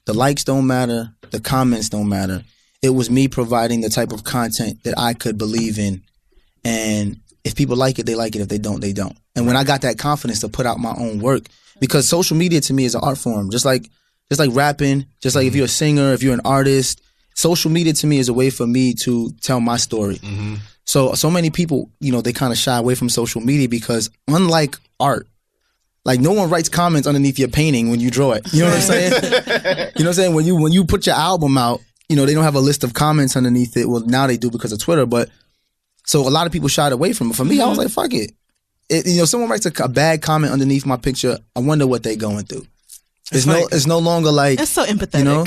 the likes don't matter, the comments don't matter. It was me providing the type of content that I could believe in, and if people like it, they like it. If they don't, they don't. And when I got that confidence to put out my own work, because social media to me is an art form, just like rapping, just like if you're a singer, if you're an artist, social media to me is a way for me to tell my story. So many people, you know, they kind of shy away from social media because, unlike art, like, no one writes comments underneath your painting when you draw it. You know what I'm saying? You know what I'm saying? When you put your album out, you know, they don't have a list of comments underneath it. Well, now they do because of Twitter, but so a lot of people shied away from it. For me, I was like, fuck it. You know, someone writes a bad comment underneath my picture, I wonder what they going through. It's no longer like, that's so empathetic. You know?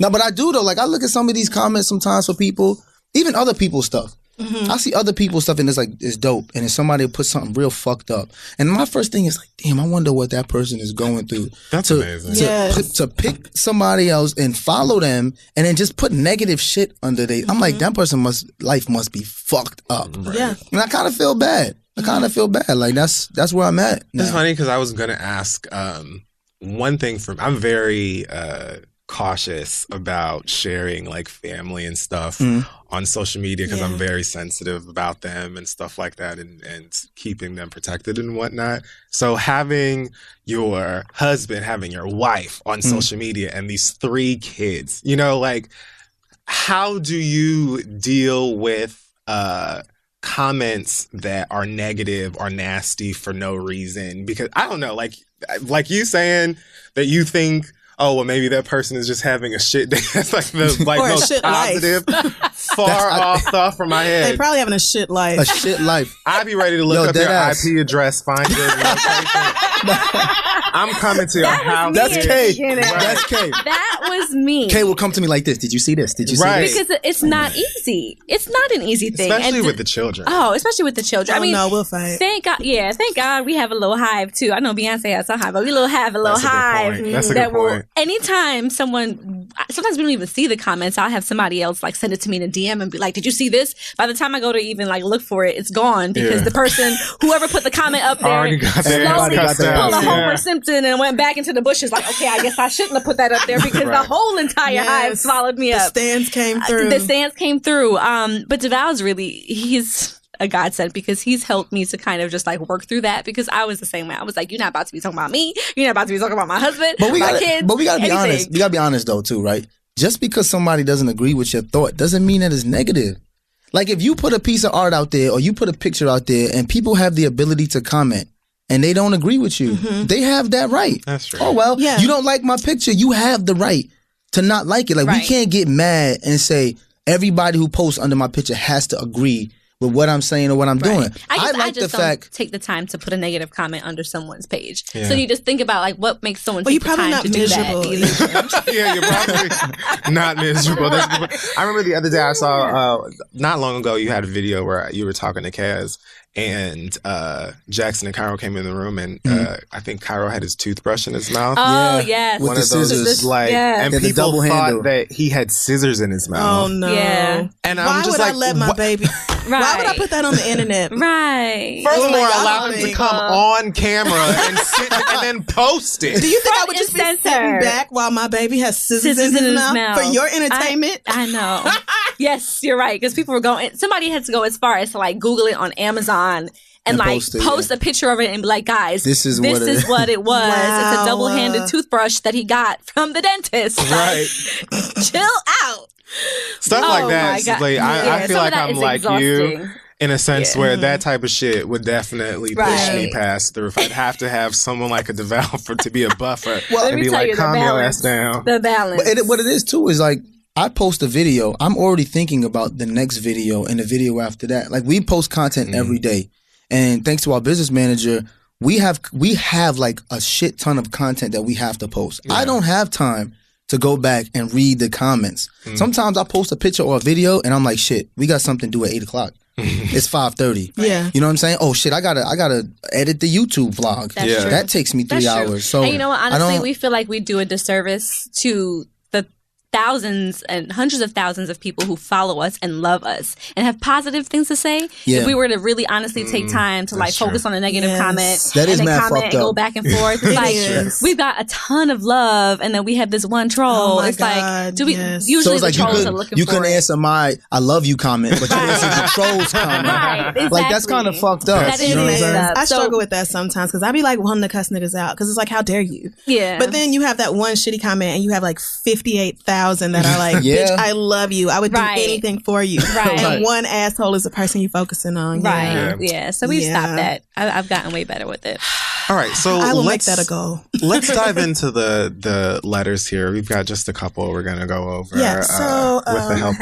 No, but I do though. Like, I look at some of these comments sometimes for people, even other people's stuff. I see other people's stuff and it's like, it's dope. And then somebody will put something real fucked up. And my first thing is like, damn, I wonder what that person is going through. That's amazing. To pick somebody else and follow them and then just put negative shit under their, I'm like, that person's life must be fucked up. Right. Yeah. And I kind of feel bad. Like, that's where I'm at now. It's funny because I was going to ask one thing I'm very cautious about sharing like family and stuff on social media because I'm very sensitive about them and stuff like that, and keeping them protected and whatnot. So having your husband, having your wife on social media and these 3 kids, you know, like, how do you deal with comments that are negative or nasty for no reason? Because I don't know, like you saying that you think, oh, well, maybe that person is just having a shit day. That's like the most positive, off thought from my head. They probably having a shit life. A shit life. I'd be ready to look up your IP address, find your location. I'm coming to your house. That's Kay. That's Kay. That was me. Kay will come to me like this. Did you see this? Did you see this? Because it's not easy. It's not an easy thing. Especially with the children. Oh, especially with the children. I mean, no, we'll fight. Thank God. Yeah, thank God we have a little hive too. I know Beyonce has a hive, but we have a little hive. That's a good point. Anytime sometimes we don't even see the comments. I'll have somebody else like send it to me in a DM and be like, did you see this? By the time I go to even like look for it, it's gone because the person, whoever put the comment up there, slowly pulled a Homer Simpson and went back into the bushes like, okay, I guess I shouldn't have put that up there because the whole entire hive swallowed me up. The stands came through. But Devale's he's a godsend because he's helped me to kind of just like work through that, because I was the same way. I was like, you're not about to be talking about me. You're not about to be talking about my husband, my kids. But we gotta be honest. We gotta be honest though too, right? Just because somebody doesn't agree with your thought doesn't mean that it's negative. Like, if you put a piece of art out there or you put a picture out there and people have the ability to comment and they don't agree with you, they have that right. That's true. Oh, well, you don't like my picture. You have the right to not like it. Like, we can't get mad and say everybody who posts under my picture has to agree with what I'm saying or what I'm doing. I just don't take the time to put a negative comment under someone's page. Yeah. So you just think about like what makes someone take the time to do that. Yeah, you're probably not miserable. I remember the other day I saw, not long ago, you had a video where you were talking to Kaz, and Jackson and Cairo came in the room, and I think Cairo had his toothbrush in his mouth. Oh, yes. With One the of those, scissors. and the people double thought handle. that he had scissors in his mouth. Oh no! Yeah. And Why I'm just would like, I let my baby? Right. Why would I put that on the internet? Right. Furthermore, Well, allow him to come on camera and sit and then post it. Do you think I would and just be censor. sitting back while my baby has scissors in his mouth for your entertainment? I know. Yes, you're right. Because people were going. Somebody had to go as far as to like Google it on Amazon and like post a picture of it and be like, guys, this is what it was. Wow. It's a double-handed toothbrush that he got from the dentist. Right. Chill out. Stuff like that. my God. Like, I feel some like of that I'm is like exhausting. you in a sense where that type of shit would definitely push me Right. past the roof. I'd have to have someone like a Devale to be a buffer Let and me be tell like, you, the calm your balance. ass down. The balance. But what it is too is like I post a video, I'm already thinking about the next video and the video after that. Like we post content every day, and thanks to our business manager, we have like a shit ton of content that we have to post. I don't have time to go back and read the comments. Sometimes I post a picture or a video, and I'm like, shit, we got something to do at 8:00. It's 5:30. Yeah. You know what I'm saying? Oh shit, I gotta edit the YouTube vlog. That's true. That takes me 3 That's true. hours. So and you know what? Honestly, don't- we feel like we do a disservice to the thousands and hundreds of thousands of people who follow us and love us and have positive things to say. Yeah. If we were to really honestly take time to like focus on a negative comment That is and then mad comment fucked and go up. back and forth, it's like is. we've got a ton of love and then we have this one troll. Oh my it's God, like do we yes. usually So it's the like trolls are looking you for couldn't it. answer my "I love you" comment, but you answered the trolls comment. Right, Like that's exactly. kind of fucked up. That is you know what I'm messed saying? up. I So- struggle with that sometimes because I be like wanting to cuss niggas out because it's like, how dare you? Yeah. But then you have that one shitty comment and you have like 58,000 that are like, Yeah. bitch, I love you. I would Right. do anything for you. Right. And one asshole is the person you're focusing on. Right. Yeah. Yeah. So we've Yeah. stopped that. I've gotten way better with it. All right, so I will make let's that a goal. let's dive into the letters here. We've got just a couple we're gonna go over. Yeah, so, with the help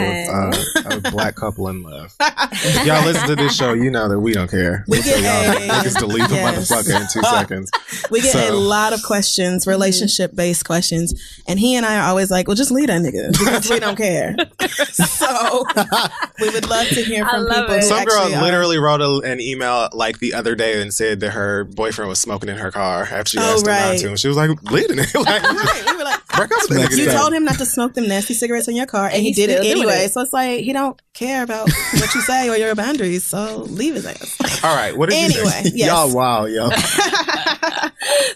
of a black couple in love. If y'all listen to this show, you know that we don't care. We get y'all just delete the yes. motherfucker in 2 seconds. We get a So- lot of questions, relationship based questions, and he and I are always like, "Well, just leave that nigga because we don't care." So we would love to hear I from love people. it. Who Some girl actually are- literally wrote an email like the other day and said that her boyfriend was smoking in her car after she Oh, asked him not right. to. And she was like, leaving it. Like, Right, we were like, break up with the nigga. you then. told him not to smoke them nasty cigarettes in your car, and he he's did it still doing anyway. it. So it's like he don't care about what you say or your boundaries. So leave his ass. All right, what did you Anyway, think? yes. Y'all, wow, yo.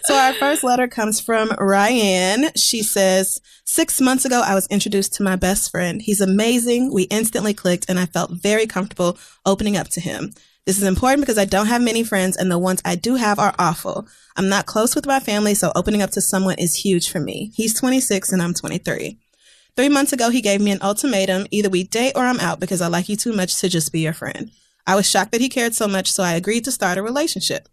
So our first letter comes from Ryan. She says, 6 months ago, I was introduced to my best friend. He's amazing. We instantly clicked, and I felt very comfortable opening up to him. This is important because I don't have many friends, and the ones I do have are awful. I'm not close with my family, so opening up to someone is huge for me. He's 26 and I'm 23. 3 months ago, he gave me an ultimatum. Either we date or I'm out because I like you too much to just be your friend. I was shocked that he cared so much, so I agreed to start a relationship.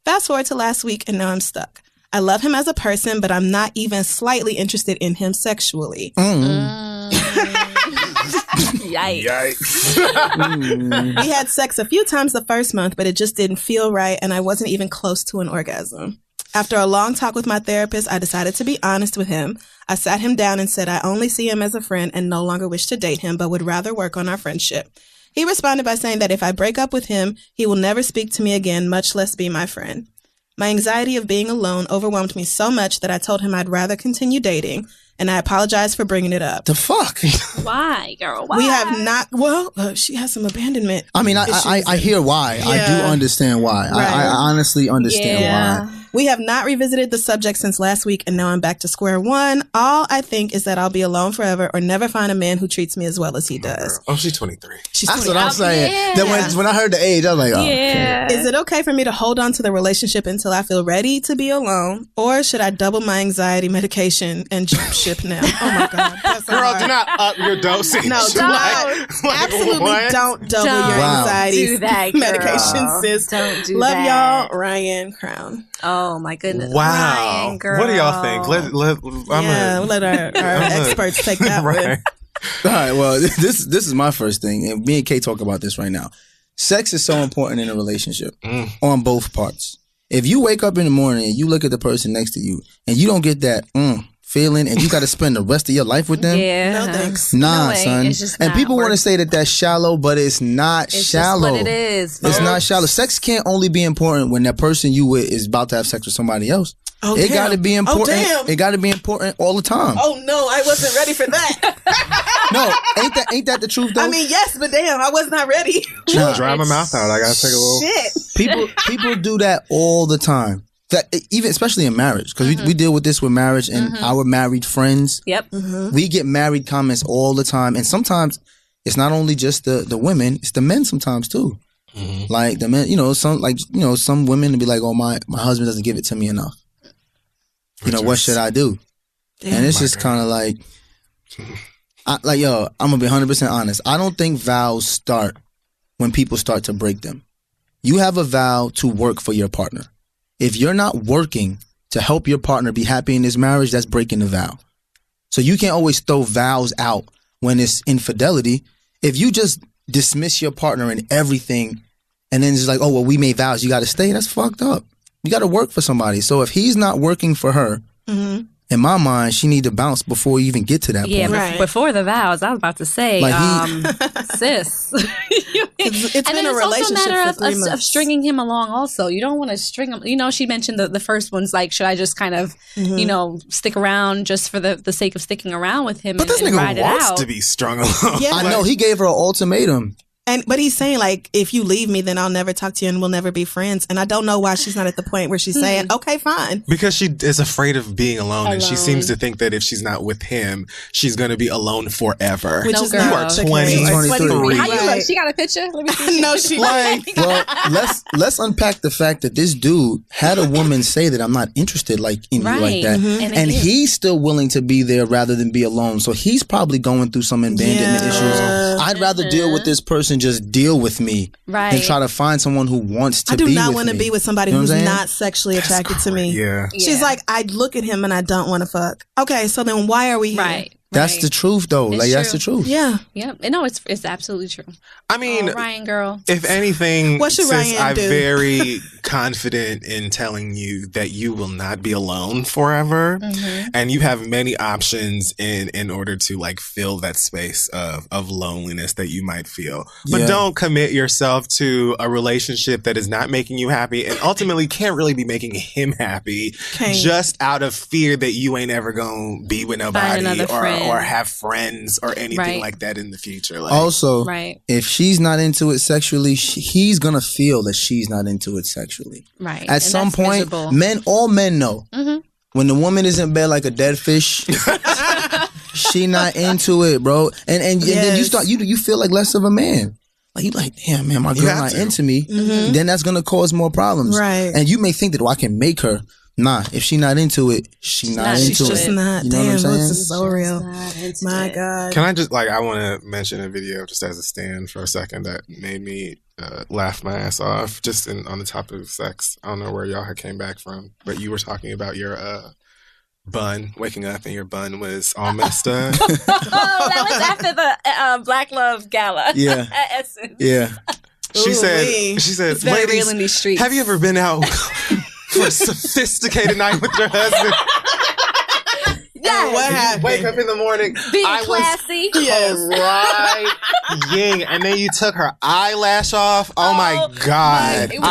Fast forward to last week, and now I'm stuck. I love him as a person, but I'm not even slightly interested in him sexually. Yikes. Yikes. We had sex a few times the first month, but it just didn't feel right, and I wasn't even close to an orgasm. After a long talk with my therapist, I decided to be honest with him. I sat him down and said I only see him as a friend and no longer wish to date him, but would rather work on our friendship. He responded by saying that if I break up with him, he will never speak to me again, much less be my friend. My anxiety of being alone overwhelmed me so much that I told him I'd rather continue dating, and I apologized for bringing it up. The fuck? Why, girl? Why? We have not, she has some abandonment. I mean, issues. I hear why. I do Yeah. understand why. Right. I honestly understand why. We have not revisited the subject since last week, and now I'm back to square one. All I think is that I'll be alone forever or never find a man who treats me as well as he does. Oh, she's 23. She's That's 20. what I'm saying. yeah. Then when I heard the age, I was like, oh. Yeah. Is it okay for me to hold on to the relationship until I feel ready to be alone, or should I double my anxiety medication and jump ship now? Oh my God. That's so Girl, hard. do not up your dosage. No, do not. Absolutely what? don't double Don't your Wow. anxiety do that, girl. medication, sis. Don't do Love that. y'all, Ryan Crown. Oh my goodness. Wow. Ryan, girl. What do y'all think? We'll let our experts take that right. one. All right, well, this is my first thing, and me and Kay talk about this right now. Sex is so important in a relationship on both parts. If you wake up in the morning and you look at the person next to you and you don't get that feeling and you got to spend the rest of your life with them. Yeah. No thanks. Nah, No way. son. It's just And not people want to worth say that that's shallow, but it's not It's shallow. just what it is. It's folks. not shallow. Sex can't only be important when that person you with is about to have sex with somebody else. Oh, It damn. got to be Oh, important. damn. It got to be important all the time. Oh no, I wasn't ready for that. No, ain't that the truth though? I mean, yes, but damn, I was not ready. Dry my mouth out. I gotta take a little. Shit. people do that all the time. That even especially in marriage, because we deal with this with marriage and our married friends. Yep. We get married comments all the time, and sometimes it's not only just the women; it's the men sometimes too. Like the men, some women will be like, "Oh, my husband doesn't give it to me enough." What should I do? And it's just kind of like, I'm gonna be 100% honest. I don't think vows start when people start to break them. You have a vow to work for your partner. If you're not working to help your partner be happy in this marriage, that's breaking the vow. So you can't always throw vows out when it's infidelity. If you just dismiss your partner in everything and then it's like, oh, well, we made vows, you got to stay, that's fucked up. You got to work for somebody. So if he's not working for her, in my mind, she need to bounce before you even get to that point. Yeah, before the vows, I was about to say, sis. It's and been then a it's relationship also a matter for 3 months. of stringing him along also. You don't want to string him. She mentioned the first one's like, should I just kind of, stick around just for the sake of sticking around with him But this and ride nigga it wants out? to be strung along. Yeah. I know, he gave her an ultimatum. But he's saying, like, if you leave me, then I'll never talk to you and we'll never be friends. And I don't know why she's not at the point where she's saying, okay, fine. Because she is afraid of being alone, and she seems to think that if she's not with him, she's going to be alone forever. Which No, is girl. not You are the 20, case. 23. How you Right. look? She got a picture? Let me see. No, she Well, let's unpack the fact that this dude had a woman say that I'm not interested in you like that. And he's still willing to be there rather than be alone. So he's probably going through some abandonment issues. I'd rather deal with this person, just deal with me than try to find someone who wants to be with me. I do not want to be with somebody who's not sexually attracted to me. Yeah. She's like, I look at him and I don't want to fuck. Okay, so then why are we here? Right. That's the truth, though. It's That's true. the truth. Yeah. Yeah. No, it's absolutely true. I mean, Ryan, girl. if anything, What should sis, Ryan I'm do? very confident in telling you that you will not be alone forever, and you have many options in order to like fill that space of loneliness that you might feel. But don't commit yourself to a relationship that is not making you happy and ultimately can't really be making him happy, just out of fear that you ain't ever gonna be with nobody or have friends or anything like that in the future. Like, Also, if she's not into it sexually, he's gonna feel that she's not into it sexually. Right. At some point, all men know when the woman is in bed like a dead fish, she not into it, bro. And then you start you feel like less of a man. Like you like, damn man, my girl not into me. Then that's gonna cause more problems. Right. And you may think that I can make her. Nah, if she not into it, she not into it. She's just not. You know Damn, what I'm saying? this is so real. My God. Can I just I want to mention a video just as a stand for a second that made me laugh my ass off just on the topic of sex. I don't know where y'all had came back from, but you were talking about your bun, waking up and your bun was all messed up. That was after the Black Love Gala. Yeah. At Essence. Yeah. She said, It's very ladies, real in these streets. have you ever been out for a sophisticated night with your husband? Yeah. What happened? Wake up in the morning. Being classy. Ying, and then you took her eyelash off. Oh my God. It was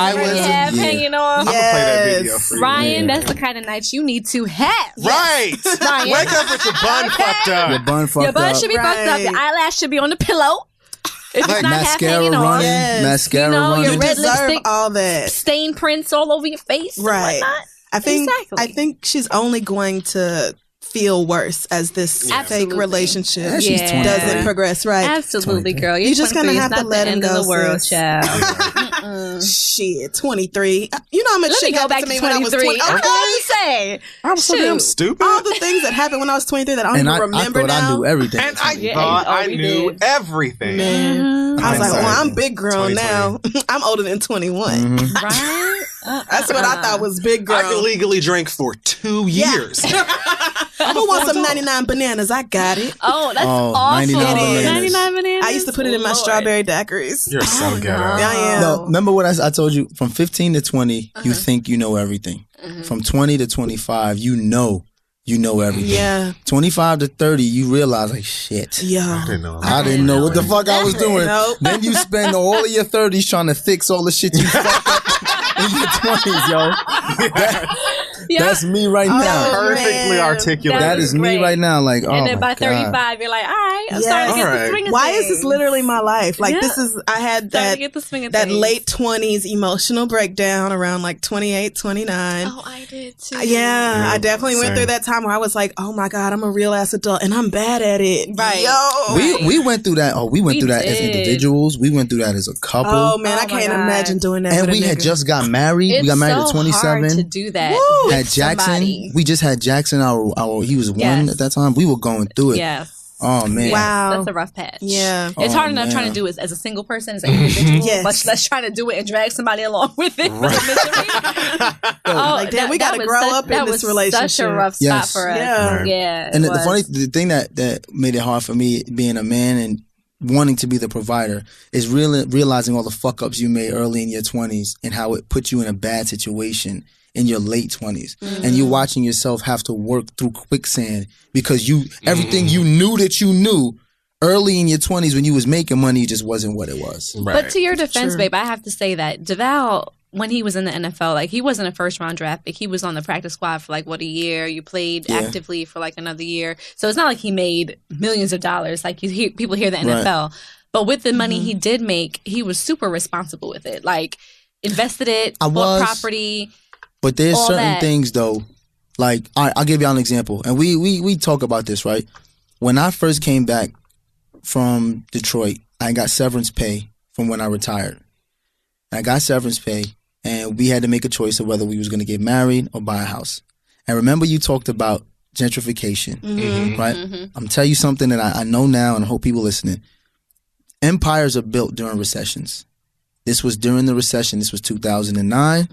hanging off. I'm gonna play that video for you. Ryan, that's the kind of night you need to have. Right. Ryan. Wake up with your bun fucked up. Your bun fucked Your bun up. should be fucked up. Your eyelash should be on the pillow. If it's not half Mascara hanging running. off. Yes. Mascara You know, running. your You red deserve lipstick, all that. stain prints all over your face. Right. And whatnot. I think she's only going to feel worse as this fake relationship Yeah, she's 23. doesn't progress. Right. Absolutely, girl. You just gonna have to let him the go, world, sis. child. Shit, 23. You know how much Let shit me go happened back to me to when I was 23. 20. I'm going to say. I'm so damn stupid. All the things that happened when I was 23 that I don't And even I remember thought now. I knew everything. And I thought I knew everything. Man. I was like, well, I'm big girl 2020. now. I'm older than 21. Right? That's what I thought was big girl. I could legally drink for 2 years. Who wants some 99 bananas? I got it. Oh, that's awful. 99 bananas. 99 bananas. I used to put it in my strawberry daiquiris. You're so ghetto. I am. No, remember what I told you? From 15 to 20, you think you know everything. From 20 to 25, you know you know everything. Yeah. 25 to 30, you realize like, shit. Yeah. I didn't know what the fuck I was doing. Nope. Then you spend all of your 30s trying to fix all the shit you fucked up in your 20s, yo. That's me right now. Perfectly articulate. That is me right now. Like, oh, and then by my 35, God. you're like, all right, I'm starting to get the swing of Why things. is this literally my life? Like, this is, I had that late 20s emotional breakdown around like 28, 29. Oh, I did too. Yeah, I definitely went through that time where I was like, oh my God, I'm a real ass adult and I'm bad at it. Right. Yo. We went through that. Oh, we went through that as individuals. We went through that as a couple. Oh man, I can't imagine doing that. And with we a had nigga. just got married. We got married at 27. Hard to do that. Woo. Had Jackson. Somebody. We just had Jackson. Our he was 1 at that time. We were going through it. Yes. Oh man. Wow. That's a rough patch. Yeah. It's hard enough trying to do it as a single person, as an individual. Yes. Much less trying to do it and drag somebody along with it. Like, damn, we got to grow up in this relationship. Such a rough spot for us. Yeah. Yeah. And the thing that made it hard for me being a man and wanting to be the provider is realizing all the fuck ups you made early in your 20s and how it put you in a bad situation in your late 20s. And you watching yourself have to work through quicksand because everything you knew that you knew early in your 20s when you was making money just wasn't what it was. Right. But to your defense, babe, I have to say that Devale, when he was in the NFL, like, he wasn't a first round draft pick. He was on the practice squad for like a year. You played actively for like another year. So it's not like he made millions of dollars. Like, people hear the NFL. But with the money he did make, he was super responsible with it. Like, invested it, bought property. But there's certain that. things though, like I'll give y'all an example. And we talk about this, right? When I first came back from Detroit, I got severance pay from when I retired. I got severance pay, and we had to make a choice of whether we was going to get married or buy a house. And remember, you talked about gentrification, right? I'm telling you something that I know now, and I hope people listening. Empires are built during recessions. This was during the recession. This was 2009.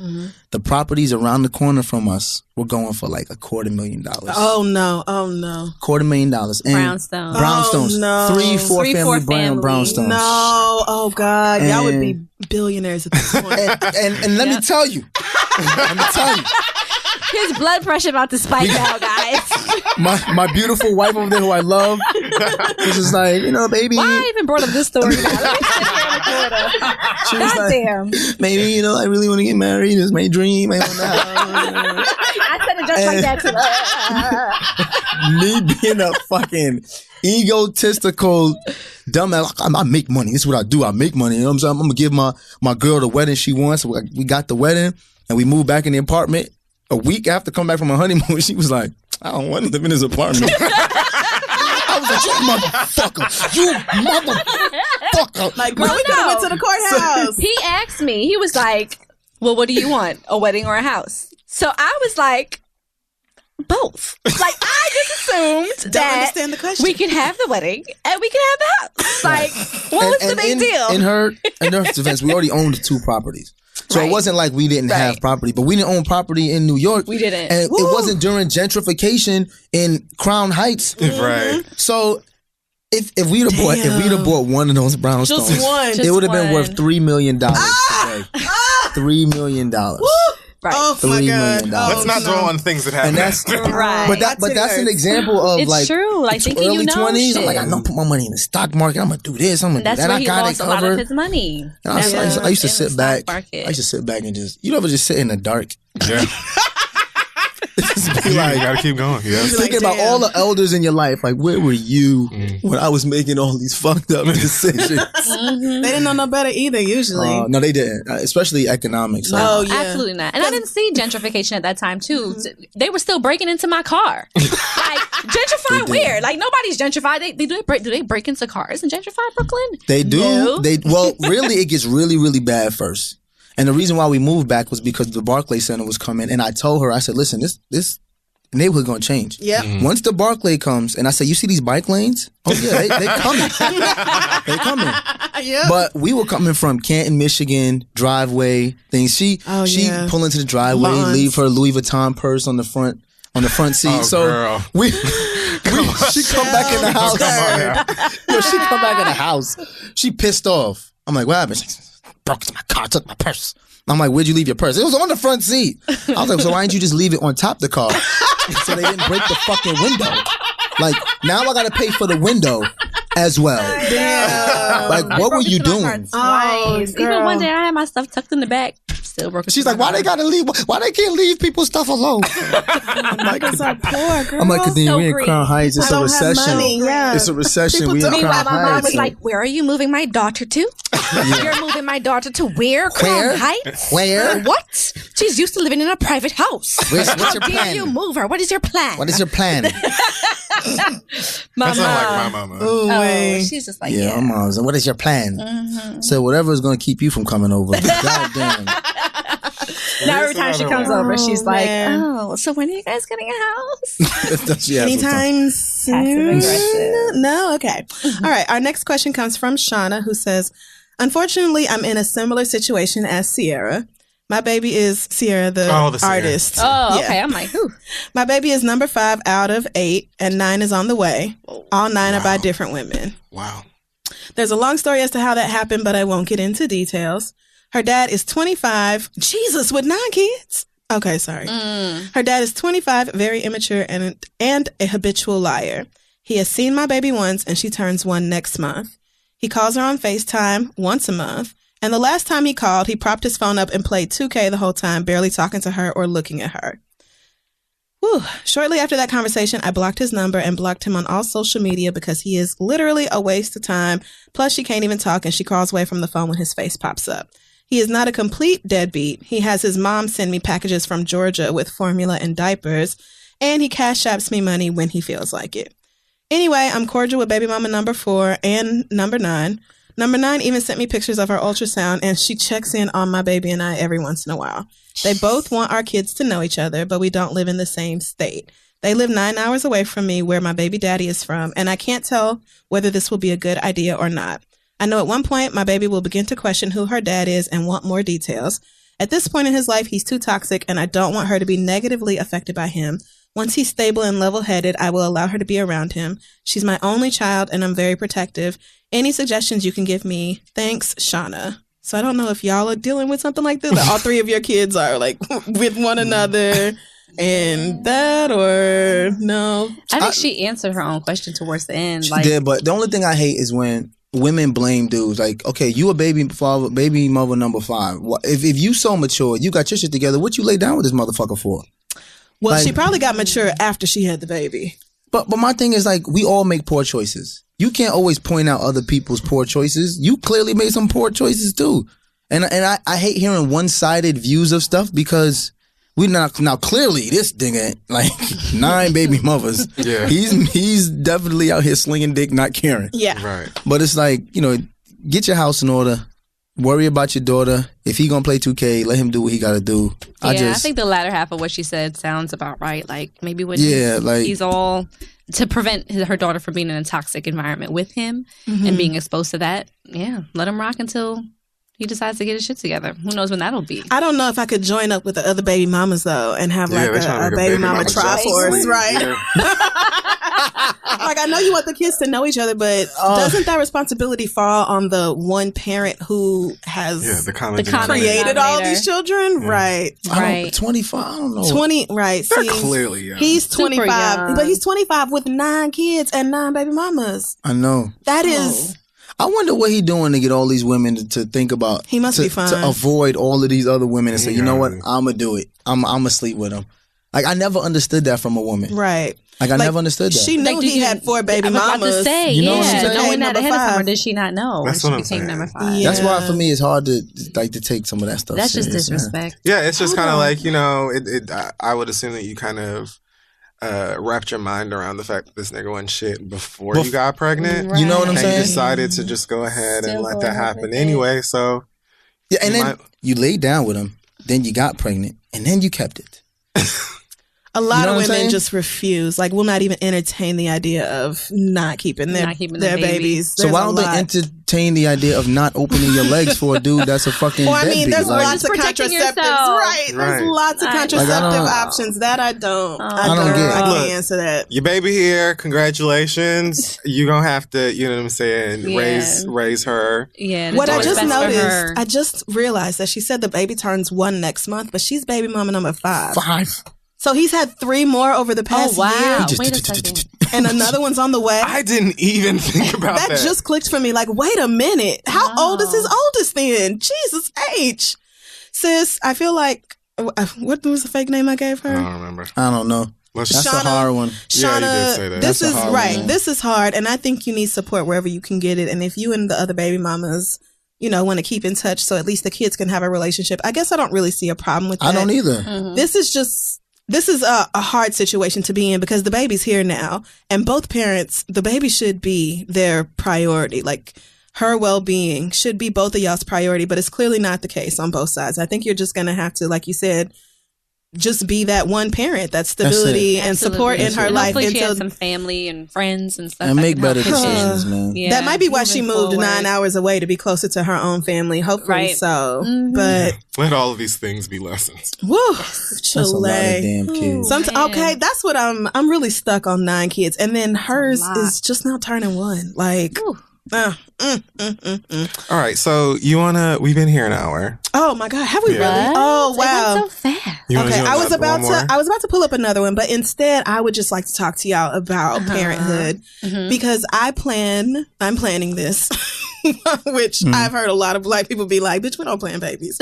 The properties around the corner from us were going for like $250,000. Oh no! Oh no! $250,000. Brownstones. Brownstones. Oh, no. 3-4 family brownstones. No! Oh God! Y'all would be billionaires at this point. And let me tell you. His blood pressure about to spike now, guys. My beautiful wife over there who I love was just like, baby. Why I even brought up this story now? Let me sit here and record it. She was Goddamn. Maybe, I really want to get married. It's my dream. I said it just like that too. Me being a fucking egotistical dumbass. I make money. This is what I do. I make money. You know what I'm saying? I'm going to give my girl the wedding she wants. We got the wedding and we moved back in the apartment. A week after coming back from her honeymoon, she was like, I don't want to live in his apartment. I was like, you motherfucker. Like, girl, we could have went to the courthouse. He asked me, he was like, well, what do you want? A wedding or a house? So I was like, both. Like, I just assumed that understand the question. we can have the wedding and we can have the house. Like, what was the big deal? In her defense, we already owned 2 properties. So it wasn't like we didn't have property, but we didn't own property in New York. We didn't. And it wasn't during gentrification in Crown Heights. Right. So if we'd have bought one of those brownstones, Just one. it would have been worth $3 million today. $3 million. Right. Oh $3 my million. God. Let's not dwell on things that happen. And that's Right. But that's an example of It's like true. Like, thinking early you know 20s. shit. I'm like, I'm gonna put my money in the stock market. I'm gonna do this. I'm gonna That's do that. where I he got lost it a lot of covered. his money. And I used to In the sit back. stock market. I used to sit back and just, you ever just sit in the dark? Yeah. Just be You like, gotta keep going. Yeah. thinking about all the elders in your life. Like, where were you when I was making all these fucked up decisions? They didn't know no better either, usually. No, they didn't. Especially economics. Oh, yeah. Absolutely not. And I didn't see gentrification at that time, too. They were still breaking into my car. Like, gentrified where? Like, nobody's gentrified. Do they break into cars in gentrified Brooklyn? They do. No. Really, it gets really, really bad first. And the reason why we moved back was because the Barclays Center was coming. And I told her, I said, listen, this neighborhood going to change. Yep. Once the Barclay comes, and I say, you see these bike lanes? Oh, yeah, they coming. They coming. Yep. But we were coming from Canton, Michigan, driveway things. She pull into the driveway, leave her Louis Vuitton purse on the front seat. Oh, so girl. she come back in the house. She come back in the house. She pissed off. I'm like, what happened? She broke into my car, took my purse. I'm like, where'd you leave your purse? It was on the front seat. I was like, so why didn't you just leave it on top of the car? so they didn't break the fucking window. Like, now I gotta pay for the window as well. Damn. Like, what were you doing? Oh, Even one day I had my stuff tucked in the back. Still broke. She's like, why they gotta leave? Why they can't leave people's stuff alone? Because I'm poor, girl. I'm like, Khadeen, So we in green. Crown Heights. It's I a don't have recession. money, yeah. It's a recession. People We in tell me Crown Meanwhile, my mom Heights. was like, where are you moving my daughter to? You're moving my daughter to where? Crown Heights? Where? What? She's used to living in a private house. What's How your dare plan? you move her? What is your plan? What is your plan? My That's not like my mama. Ooh, Oh, she's just like, Yeah, my mom's like, what is your plan? So whatever is going to keep you from coming over. God damn. Now every time she comes over, she's like, man. oh, so when are you guys getting a house? Yeah, Anytime soon? Passive-aggressive. No? Okay. All right. Our next question comes from Shauna, who says, unfortunately, I'm in a similar situation as Sierra. My baby is Sierra, the Sierra. artist. Oh, Yeah. okay. I'm like, whew. My baby is number 5 out of 8, and 9 is on the way. All 9 are by different women. Wow. There's a long story as to how that happened, but I won't get into details. Her dad is 25. Jesus, with 9 kids? Okay, sorry. Her dad is 25, very immature, and a habitual liar. He has seen my baby once, and she turns 1 next month. He calls her on FaceTime once a month. And the last time he called, he propped his phone up and played 2K the whole time, barely talking to her or looking at her. Whew. Shortly after that conversation, I blocked his number and blocked him on all social media because he is literally a waste of time. Plus, she can't even talk and she crawls away from the phone when his face pops up. He is not a complete deadbeat. He has his mom send me packages from Georgia with formula and diapers, and he cash apps me money when he feels like it. Anyway, I'm cordial with baby mama number 4 and number 9. Number 9 even sent me pictures of her ultrasound, and she checks in on my baby and I every once in a while. They both want our kids to know each other, but we don't live in the same state. They live 9 hours away from me, where my baby daddy is from, and I can't tell whether this will be a good idea or not. I know at one point my baby will begin to question who her dad is and want more details. At this point in his life, he's too toxic, and I don't want her to be negatively affected by him. Once he's stable and level-headed, I will allow her to be around him. She's my only child, and I'm very protective. Any suggestions you can give me? Thanks, Shauna. So I don't know if y'all are dealing with something like this. That all 3 of your kids are like with one another and that, or no? I think she answered her own question towards the end. She Like, did, but the only thing I hate is when women blame dudes. Like, okay, you a baby father, baby mother number 5. If you so mature, you got your shit together, what you lay down with this motherfucker for? Well, Like- she probably got mature after she had the baby. But my thing is, like, we all make poor choices. You can't always point out other people's poor choices. You clearly made some poor choices too. And I hate hearing one-sided views of stuff, because we now clearly this nigga, like, 9 baby mothers. Yeah. He's definitely out here slinging dick, not caring. Yeah. Right. But it's like, get your house in order. Worry about your daughter. If he gonna play 2K, let him do what he gotta do. I think the latter half of what she said sounds about right. Like, maybe when like, he's all to prevent her daughter from being in a toxic environment with him and being exposed to that. Yeah, let him rock until he decides to get his shit together. Who knows when that'll be? I don't know if I could join up with the other baby mamas though and have like they're trying a to make baby mama triforce, right? Yeah. Like, I know you want the kids to know each other, but doesn't that responsibility fall on the one parent who has The common created all denominator. these children? Yeah. Right. 25, I don't know. 20, right. They're See, clearly young. he's Super 25, young. but he's 25 with 9 kids and 9 baby mamas. I know. That is, I wonder what he doing to get all these women to think about. He must to, be fine. to avoid all of these other women and say, you know what, Yeah. I'm gonna do it. I'm gonna sleep with them. Like, I never understood that from a woman. right. Like, I never understood that. She knew Like, did he you- had 4 baby I was about mamas. to say, You know what I'm yeah, saying? knowing that Number ahead of time, or 5. did she not know when That's she what I'm became saying. number 5? Yeah. That's why for me it's hard to take some of that stuff. That's just serious, man. disrespect. Yeah, it's just kind of like, I would assume that you kind of wrapped your mind around the fact that this nigga wasn't shit before you got pregnant. You know what I'm And saying? you decided to just go ahead and Still let go that ahead happen with it. anyway. So, Yeah, and You then might- you laid down with him, then you got pregnant, and then you kept it. A lot You know of what I'm women saying? just refuse, like, will not even entertain the idea of not keeping their the baby. babies. So why don't they There's a lot. entertain the idea of not opening your legs for a dude that's a fucking Well, I mean, deadbeat? there's Like, lots of protecting contraceptives, yourself. right? There's Right. lots of Like, I contraceptive don't- options that I don't. I don't get it. I Look, can't answer that. your baby here, congratulations. You're going to have to, you know what I'm saying, Yeah. raise her. Yeah. What I what's just best for noticed, her. I just realized that she said the baby turns 1 next month, but she's baby mama number 5. 5. So he's had 3 more over the past year. Wait a second. And another one's on the way. I didn't even think about that. That just clicked for me. Like, wait a minute. How old is his oldest then? Jesus H. Sis, I feel like, what was the fake name I gave her? I don't remember. I don't know. That's a hard one. Shauna, you did say that. This is right. One. This is hard, and I think you need support wherever you can get it. And if you and the other baby mamas, want to keep in touch, so at least the kids can have a relationship, I guess I don't really see a problem with that. I don't either. Mm-hmm. This is a hard situation to be in because the baby's here now, and both parents, the baby should be their priority. Like, her well-being should be both of y'all's priority, but it's clearly not the case on both sides. I think you're just going to have to, like you said, just be that one parent, that stability and support in her life. Hopefully she has some family and friends and stuff. And make better decisions, man. Yeah, that might be why she moved 9 hours away, to be closer to her own family. Hopefully so. Mm-hmm. But let all of these things be lessons. Woo, that's a lot of damn kids. Okay, that's what I'm really stuck on 9 kids. And then hers is just now turning 1. Like, All right, so we've been here an hour. Oh my God, have we really? Oh wow, it went so fast. Okay, I was about to pull up another one, but instead I would just like to talk to y'all about parenthood because I'm planning this, which I've heard a lot of Black people be like, "Bitch, we don't plan babies,"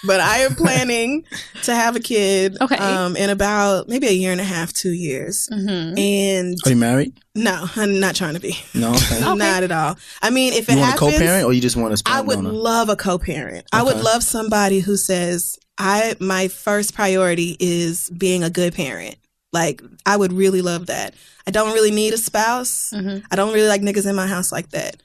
but I am planning to have a kid. In about maybe a year and a half, 2 years. And are you married? No, I'm not trying to be. No, okay. Not at all. I mean, if it happens, you want a co-parent or you just want a sperm I would donor? love a co-parent. I would love somebody who says, my first priority is being a good parent. Like, I would really love that. I don't really need a spouse. I don't really like niggas in my house like that.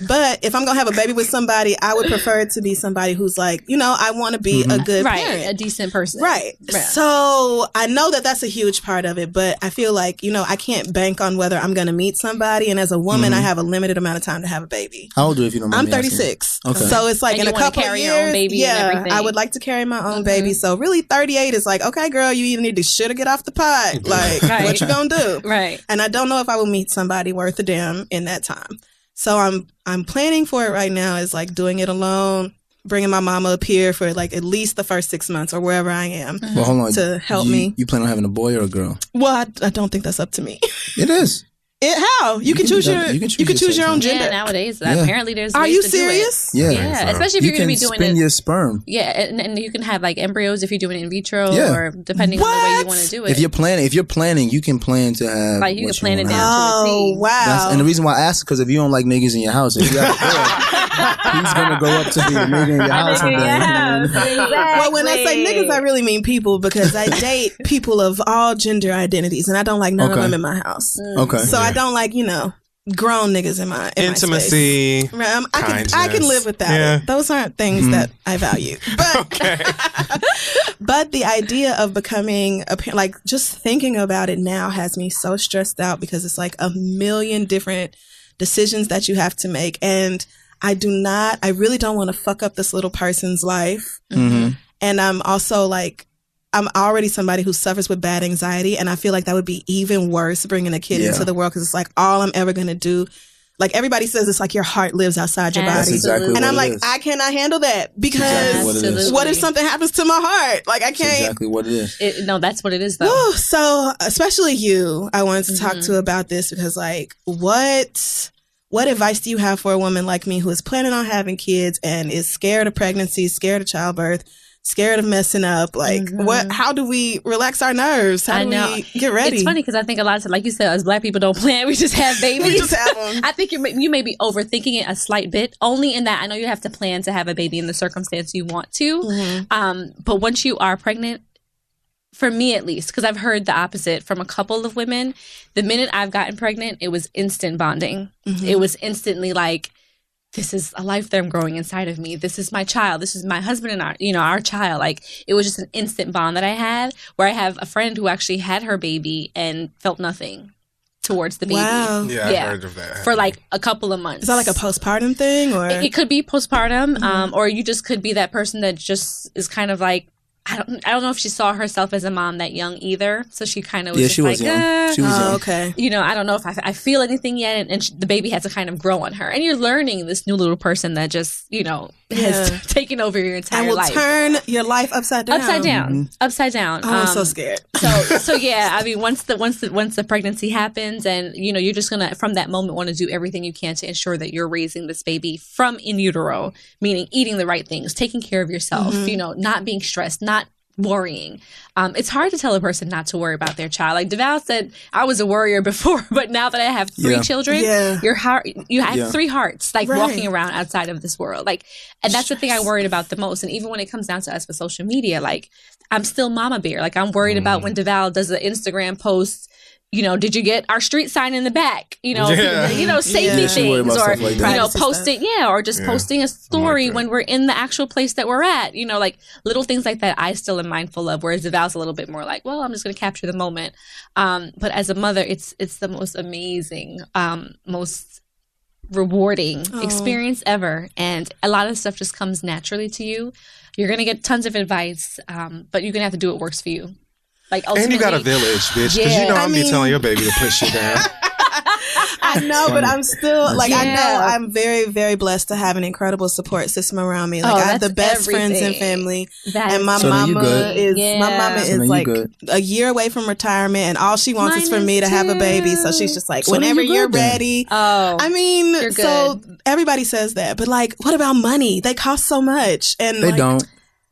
But if I'm going to have a baby with somebody, I would prefer it to be somebody who's like, I want to be a good parent. A decent person. Right. So I know that that's a huge part of it, but I feel like, I can't bank on whether I'm going to meet somebody. And as a woman, I have a limited amount of time to have a baby. How old are you if you don't mind I'm 36. Okay. So it's like, and in a couple carry years, your own baby and everything. I would like to carry my own baby. So really 38 is like, okay, girl, you either need to shit or get off the pot. Like, what you gonna do? Right. And I don't know if I will meet somebody worth a damn in that time. So I'm planning for it right now is like doing it alone, bringing my mama up here for like at least the first 6 months or wherever I am. Well, hold on. To help me. You plan on having a boy or a girl? Well, I don't think that's up to me. It is. How? You can choose your own gender. Yeah, nowadays apparently there's ways Are you to serious? Do it. Yeah, especially if you're going to be doing it. You can spin your sperm. Yeah, and you can have like embryos if you're doing it in vitro or depending on the way you want to do it. If you're planning, you can plan to have. Like you can plan it down to a T. Wow. And the reason why I ask is because if you don't like niggas in your house, if you have a boy, he's gonna go up to be a nigga in your house one day. Exactly. Well, when I say niggas, I really mean people because I date people of all gender identities, and I don't like none of them in my house. Okay. So I don't like grown niggas in my intimacy. I can live with that. Yeah. Those aren't things that I value. But but the idea of becoming just thinking about it now has me so stressed out because it's like a million different decisions that you have to make, and I really don't want to fuck up this little person's life. And I'm also like, I'm already somebody who suffers with bad anxiety, and I feel like that would be even worse bringing a kid into the world because it's like all I'm ever going to do. Like everybody says, it's like your heart lives outside your body. That's exactly and I'm like, is. I cannot handle that because what if something happens to my heart? Like I can't. That's exactly what it is. No, that's what it is though. So especially you, I wanted to talk to about this because like what advice do you have for a woman like me who is planning on having kids and is scared of pregnancy, scared of childbirth, scared of messing up? Like, how do we relax our nerves? How do we get ready? It's funny because I think a lot of times, like you said, as Black people don't plan, we just have babies. We just have them. I think you may be overthinking it a slight bit, only in that I know you have to plan to have a baby in the circumstance you want to. But once you are pregnant, for me at least, because I've heard the opposite from a couple of women, the minute I've gotten pregnant, it was instant bonding. It was instantly like, this is a life that I'm growing inside of me. This is my child. This is my husband and our child. Like it was just an instant bond that I had where I have a friend who actually had her baby and felt nothing towards the baby. Wow. Yeah, I heard of that. For like a couple of months. Is that like a postpartum thing or? It could be postpartum, or you just could be that person that just is kind of like, I don't know if she saw herself as a mom that young either. So she kind of was just she was like, young. She was young. Okay. I don't know if I feel anything yet. And the baby had to kind of grow on her. And you're learning this new little person that just, has taken over your entire life. And will turn your life upside down. Upside down. Upside down. Oh, I'm so scared. So yeah, I mean, once the pregnancy happens, and you know, you're just gonna from that moment want to do everything you can to ensure that you're raising this baby from in utero, meaning eating the right things, taking care of yourself, you know, not being stressed, not worrying. It's hard to tell a person not to worry about their child. Like Devale said, I was a worrier before, but now that I have 3 children, your heart, you have 3 hearts, like walking around outside of this world. Like, and that's the thing I worried about the most. And even when it comes down to us with social media, like I'm still mama bear. Like I'm worried about when Devale does an Instagram post, you know, did you get our street sign in the back? You know, safety things, or like you know, posting, or just posting a story when we're in the actual place that we're at. You know, like little things like that. I still am mindful of. Whereas Devale's a little bit more like, well, I'm just going to capture the moment. But as a mother, it's the most amazing, most rewarding experience ever, and a lot of stuff just comes naturally to you. You're going to get tons of advice, but you're going to have to do what works for you. Like and you got a village, bitch, because you know I'm be telling your baby to push you down. I know, but I'm still like I know I'm very, very blessed to have an incredible support system around me. Like I have the best friends and family, and my mama is like a year away from retirement, and all she wants is for me to have a baby. So she's just like, whenever you're ready. I mean, so everybody says that, but like, what about money? They cost so much, and they don't.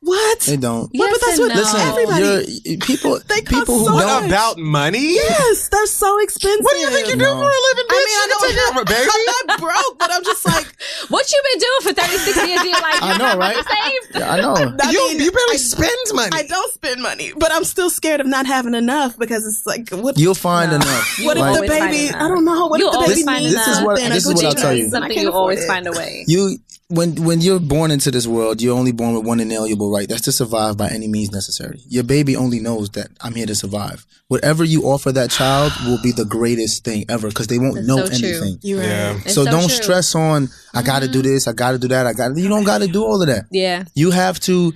What? They don't. Yes, but that's what everybody. People who so don't about money. Yes, they're so expensive. What do you think you're doing for a living, bitch? I mean, I'm not broke, but I'm just like, what you been doing for 36 years of your life? I know, right? Yeah, I know. You barely spend money. I don't spend money, but I'm still scared of not having enough because it's like, what? You'll find enough. What if the baby? I don't know. What if the baby needs something? This is what I'll tell you. Something you always find a way. When you're born into this world, you're only born with one inalienable right. That's to survive by any means necessary. Your baby only knows that I'm here to survive. Whatever you offer that child will be the greatest thing ever because they won't know anything. You're right. Yeah. So don't stress on, I got to do this, I got to do that, you don't got to do all of that. Yeah. You have to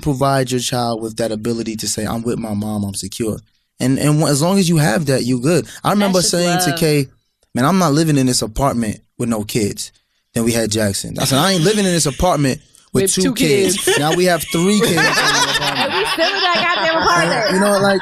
provide your child with that ability to say, I'm with my mom, I'm secure. And as long as you have that, you're good. I remember saying to Kay, man, I'm not living in this apartment with no kids. Then we had Jackson. I said, I ain't living in this apartment with 2 kids. Now we have 3 kids. And we still in that goddamn apartment. You know, like,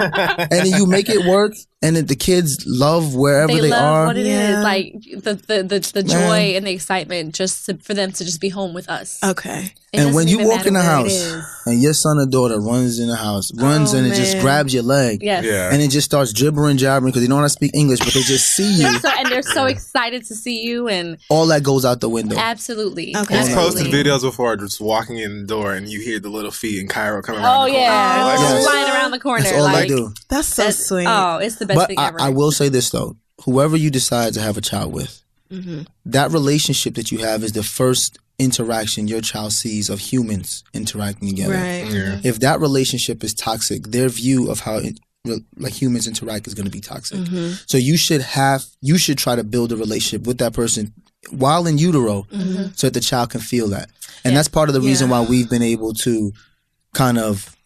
and then you make it work, and then the kids love wherever they love are. What it is, like the joy and the excitement, for them to just be home with us. Okay. And when you walk in the house and your son or daughter runs in the house, and it just grabs your leg, and it just starts jabbering because they don't want to speak English, but they just see you, and they're so excited to see you, and all that goes out the window. Absolutely. Okay. He's posted videos before, just walking in the door, and you hear the little feet in Cairo coming around the corner. Yes. Flying around the corner. That's all I do. That's so sweet. Oh, it's the best thing ever. I will say this though: whoever you decide to have a child with, that relationship that you have is the first interaction your child sees of humans interacting together. Right. Yeah. If that relationship is toxic, their view of how humans interact is going to be toxic. So you should try to build a relationship with that person while in utero, so that the child can feel that. And that's part of the reason why we've been able to kind of,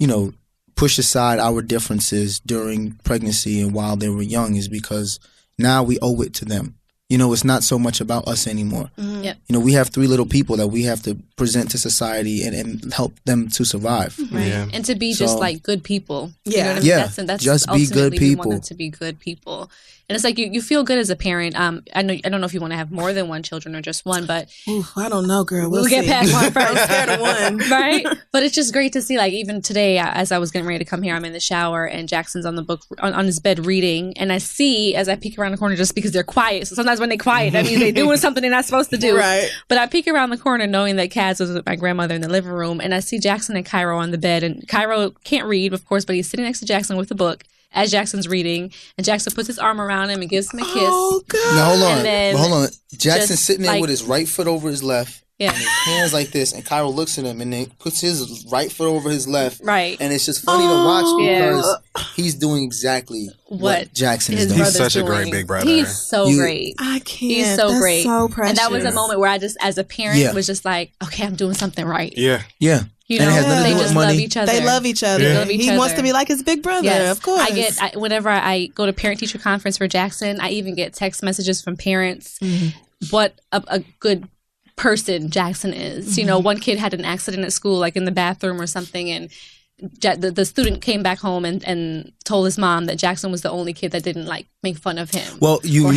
push aside our differences during pregnancy and while they were young, is because now we owe it to them. It's not so much about us anymore. Yep. We have 3 little people that we have to present to society and help them to survive. Right. Yeah. And to be just like good people. Yeah. You know what I mean? That's just be good people. We want them to be good people. And it's like you feel good as a parent. I don't know if you want to have more than 1 children or just 1, but I don't know, girl. We'll get past 1 first. I'm scared of 1. Right? But it's just great to see, like, even today, as I was getting ready to come here, I'm in the shower and Jackson's on the book on his bed reading, and I see as I peek around the corner, just because they're quiet. So sometimes when they're quiet, that means they're doing something they're not supposed to do. Right. But I peek around the corner knowing that Kaz was with my grandmother in the living room, and I see Jackson and Cairo on the bed, and Cairo can't read, of course, but he's sitting next to Jackson with the book as Jackson's reading, and Jackson puts his arm around him and gives him a kiss. Oh, God. Now, hold on. Jackson's sitting there with his right foot over his left, and his hands like this, and Cairo looks at him and then puts his right foot over his left. Right. And it's just funny to watch because he's doing exactly what Jackson is doing. He's such a great big brother. He's so great. I can't. He's so great. So precious. And that was a moment where I just, as a parent, was just like, okay, I'm doing something right. Yeah. Yeah. You know, they just love each other. They love each other. Yeah. He wants to be like his big brother, of course. Whenever I go to parent-teacher conference for Jackson, I even get text messages from parents what a good person Jackson is. 1 kid had an accident at school, like in the bathroom or something, and the student came back home and told his mom that Jackson was the only kid that didn't like make fun of him. Well, you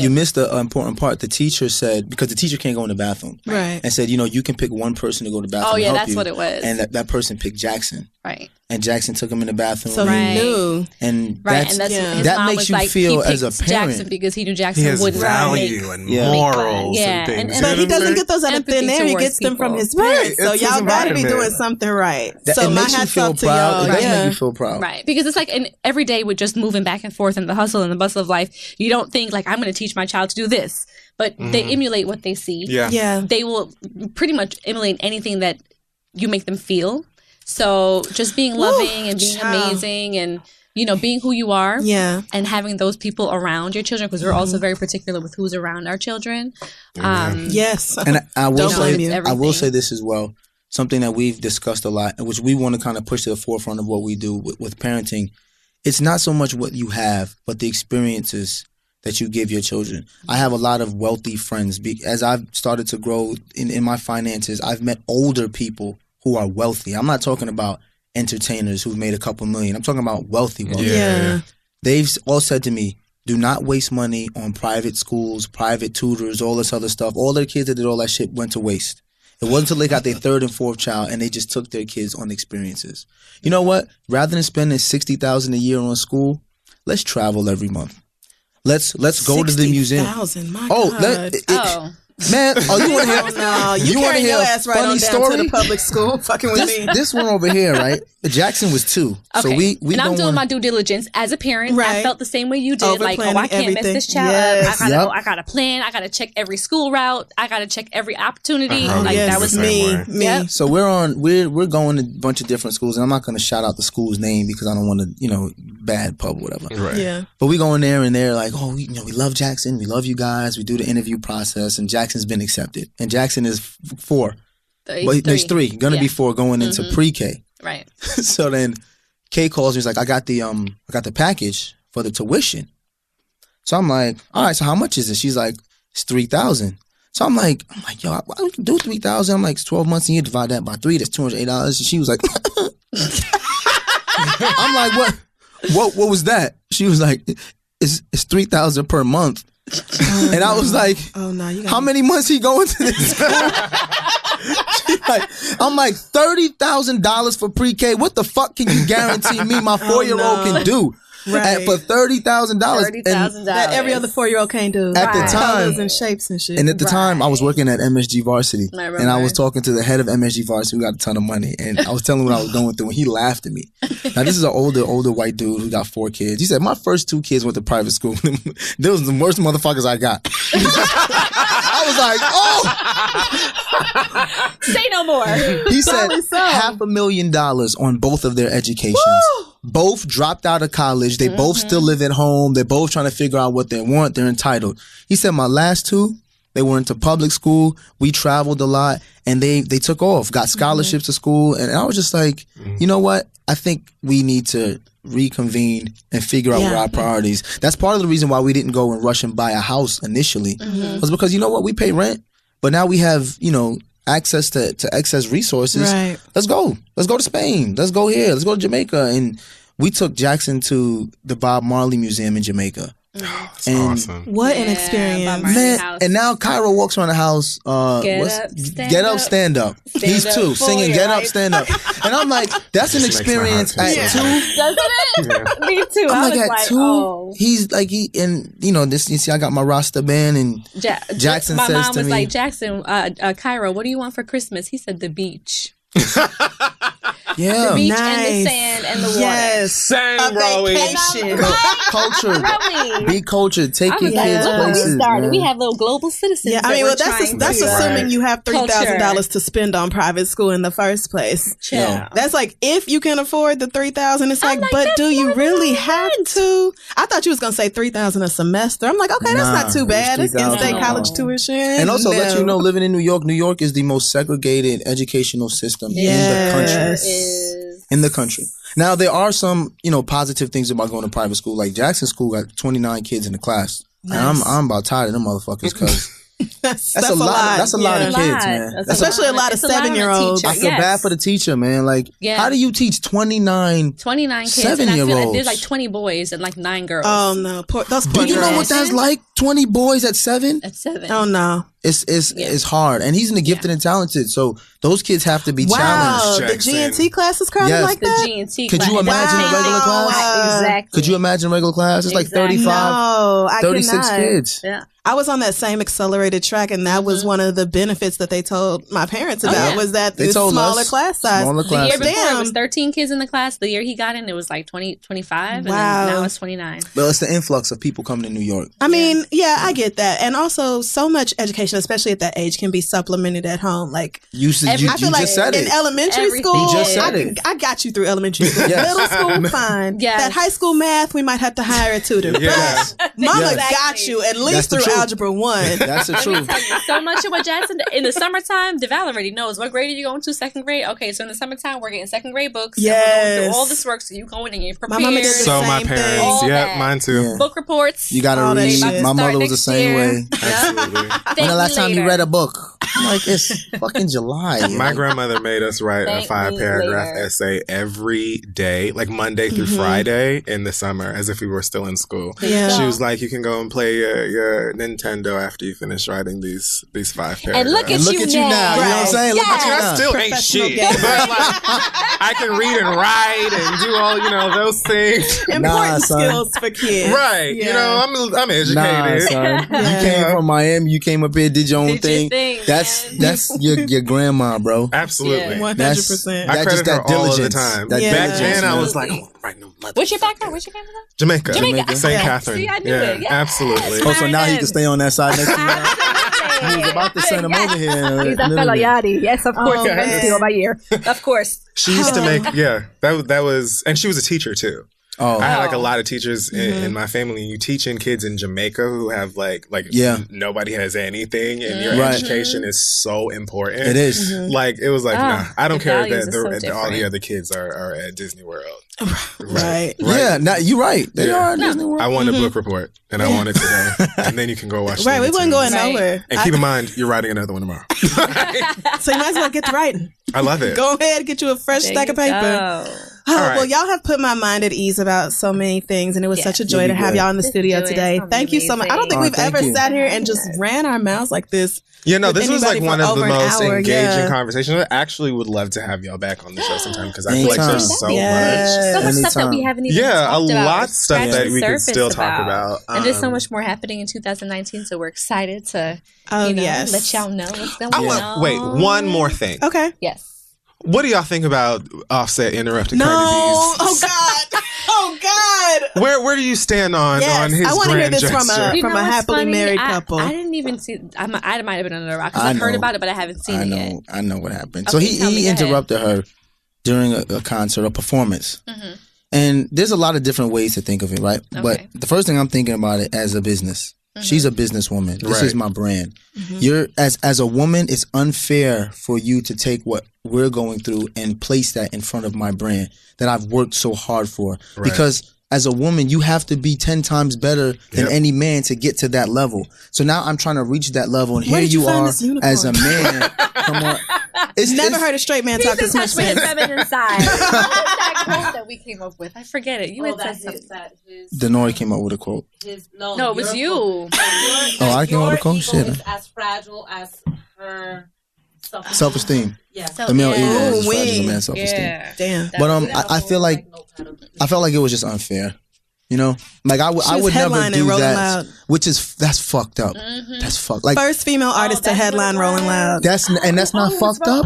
missed the important part. The teacher said, because the teacher can't go in the bathroom, right? And said, you can pick one person to go to the bathroom. Oh yeah, and help that's you. what it was. And that person picked Jackson, right? And Jackson took him in the bathroom. So he knew, and his that mom makes was you like, feel he as a picked parent Jackson because he knew Jackson he has wouldn't value and morals and things. But he doesn't get those out of thin air. He gets them from his parents. So y'all gotta be doing something right. So my hats off to y'all. It does make you feel proud, right? Because it's like every day with just moving back and forth and the hustle and the bustle of life, you don't think like I'm going to teach my child to do this, but they emulate what they see. Yeah. They will pretty much emulate anything that you make them feel. So just being loving and being amazing and, being who you are. Yeah. And having those people around your children, because we're also very particular with who's around our children. Yes. And I will say this as well. Something that we've discussed a lot, which we want to kind of push to the forefront of what we do with parenting. It's not so much what you have, but the experiences that you give your children. I have a lot of wealthy friends. As I've started to grow in my finances, I've met older people who are wealthy. I'm not talking about entertainers who've made a couple million. I'm talking about wealthy. Yeah. They've all said to me, do not waste money on private schools, private tutors, all this other stuff. All their kids that did all that shit went to waste. It wasn't until they got their third and fourth child and they just took their kids on experiences. You know what? Rather than spending $60,000 a year on school, let's travel every month. Let's go to the museum. $60,000, my God. Man, you want to hear? No, you want to hear your ass right funny on down story? to the public school, fucking with me. This one over here, right? Jackson was 2, so we and I'm doing my due diligence as a parent. Right. I felt the same way you did. Like, I can't miss this child. Yes. I gotta plan. I gotta check every school route. I gotta check every opportunity. That was me. Yep. So we're going to a bunch of different schools, and I'm not going to shout out the school's name because I don't want to, bad pub or whatever. Right. Yeah. But we go in there and they're like, oh, we love Jackson. We love you guys. We do the interview process, and Jackson's been accepted. And Jackson is 4. He's 3. Gonna be 4 going into pre-K. Right. So then Kay calls me. He's like, I got the package for the tuition. So I'm like, all right, so how much is it? She's like, it's $3,000. So I'm like, yo, why we can do $3,000? I'm like, it's 12 months a year, divide that by 3, that's $208. And she was like, I'm like, what was that? She was like, it's $3,000 per month. And I was like, oh no, how many months he going to this school? I'm like, $30,000 for pre-K. What the fuck can you guarantee me my 4-year-old can do? Right. For $30,000. $30,000. That every other 4-year-old can't do. At the time. Colors and shapes and shit. And at the time, I was working at MSG Varsity. And I was talking to the head of MSG Varsity who got a ton of money. And I was telling him what I was going through. And he laughed at me. Now, this is an older white dude who got 4 kids. He said, my first 2 kids went to private school. They was the worst motherfuckers I got. I was like, oh! Say no more. He said $500,000 on both of their educations. Woo! Both dropped out of college. They both still live at home. They're both trying to figure out what they want. They're entitled. He said my last 2, they went into public school. We traveled a lot and they took off, got scholarships to school. And I was just like, you know what? I think we need to reconvene and figure out what our priorities. That's part of the reason why we didn't go and rush and buy a house initially was because, you know what? We pay rent, but now we have, access to excess resources. Right. Let's go to Spain. Let's go here. Let's go to Jamaica. And we took Jackson to the Bob Marley Museum in Jamaica. That's awesome. What an experience. Man, and now Cairo walks around the house. Get up, stand up. He's 2, singing Get Up, Stand Up. And I'm like, that's an experience at 2. Doesn't it? Me too. I'm like, at 2, oh. He's like, this, you see, I got my Rasta band and Jackson says to me. My mom was like, Jackson, Cairo, what do you want for Christmas? He said the beach. Yeah. The beach and the sand and the water. Yes. Same, vacation. Culture. Be cultured. Take your kids places. We have little global citizens. Yeah, I mean, that's assuming you have $3,000 to spend on private school in the first place. Yeah. That's like, if you can afford the $3,000, it's like, but do you really have to? I thought you was going to say $3,000 a semester. I'm like, okay, that's not too bad. It's in-state college tuition. And also let you know, living in New York is the most segregated educational system in the country. In the country. Now, there are some, positive things about going to private school. Like Jackson School got 29 kids in the class. Nice. And I'm about tired of them motherfuckers because That's a lot. That's a lot of kids, man. Especially a lot of 7-year-olds. I feel bad for the teacher, man. Like, how do you teach 29 kids? 7-year-olds? And I feel like there's like 20 boys and like 9 girls. Oh no, those poor Do you know what that's like? 20 boys at 7? At 7. Oh no, it's hard, and he's in the gifted and talented, so those kids have to be challenged. The GNT class is crowded like that. The GNT Could you imagine a regular class? Exactly. Could you imagine a regular class? It's like 35, 36 kids. Yeah. I was on that same accelerated track, and that was one of the benefits that they told my parents about was that the smaller class size. The year before, it was 13 kids in the class. The year he got in, it was like 20, 25, and then now it's 29. Well, it's the influx of people coming to New York. I mean, I get that. And also, so much education, especially at that age, can be supplemented at home. Like, you just said it. In elementary school, you just said it. I got you through elementary school. Middle school, fine. That high school math, we might have to hire a tutor. But Mama got you at least through Algebra 1. That's the truth. So much of what Jackson, in the summertime, Devale already knows. What grade are you going to? 2nd grade? Okay, so in the summertime, we're getting 2nd grade books. Yes. And we're going through all this work, so you go in and you're prepared. My mama did the same my parents. thing. Yep, mine too. Yeah. Book reports. You got to read. My mother was the same way. Absolutely. When the last time you read a book? I'm like, it's fucking July. My grandmother made us write a 5-paragraph essay every day, like Monday through Friday in the summer, as if we were still in school. Yeah. She was like, you can go and play your Nintendo after you finish writing these 5 paragraphs. And look at you now. You know what I'm saying? Look at you now. I still ain't shit. But like, I can read and write and do all, those things. Important skills for kids. Right. Yeah. I'm educated. Son. You came from Miami. You came up here, did your own thing. That's your grandma, bro. Absolutely. 100%. I credit her all of the time. Back then, I was like, right, no mother. What's your background? What's your family? Jamaica. Yeah. St. Catherine. See, I knew it. Yes. Absolutely. Oh, so now he can stay on that side next to you. He was about to send him over here. He's a fellow yachty. Yes, of course. Over here. Of course. She used to make, that was, and she was a teacher too. I had like a lot of teachers in my family. You teaching kids in Jamaica who have like nobody has anything, and your education is so important. It is. Like it was like, nah, I don't care that all the other kids are at Disney World. Right. Yeah, you're right. They are at Disney World. I want a book report, and I want it today, and then you can go watch. Right, we wasn't going nowhere. And keep in mind, you're writing another one tomorrow. So you might as well get to writing. I love it. Go ahead, get you a fresh stack of paper. Well, y'all have put my mind at ease about so many things, and it was such a joy to have y'all in the studio today. Thank you so much. I don't think we've ever sat here and just ran our mouths like this. Yeah, no, this was like one of the most engaging conversations. I actually would love to have y'all back on the show sometime because I feel like there's so much. So much stuff that we haven't even talked about. Yeah, a lot of stuff that we could still talk about. And there's so much more happening in 2019, so we're excited to let y'all know what's going on. Wait, one more thing. Okay. Yes. What do y'all think about Offset interrupting Cardi B's? Oh God! Oh God! Where do you stand on his grand gesture? I want to hear this from a happily married couple. I didn't even see. I might have been under the rock because I've heard about it, but I haven't seen it yet. I know what happened. So he interrupted her during a concert, a performance. Mm-hmm. And there's a lot of different ways to think of it, right? Okay. But the first thing I'm thinking about it as a business. Mm-hmm. She's a businesswoman. This is my brand. Mm-hmm. You're as a woman, it's unfair for you to take what we're going through and place that in front of my brand that I've worked so hard for. Right. Because as a woman, you have to be 10 times better than any man to get to that level. So now I'm trying to reach that level, and here you are as a man. Come on. Never heard a straight man talk this much sense. He's in touch with his feminine side. What was that quote that we came up with? I forget it. You had said something. Denori came up with a quote. No, it was you. I came up with a quote? Shit. Is as fragile as her self-esteem. Yeah. The male ego is as fragile as a man's self-esteem. Yeah. Damn. But I feel like it was just unfair. You know, like I would never do that, that's fucked up. Mm-hmm. That's fucked. Like first female artist to headline Rolling Loud. That's not fucked up.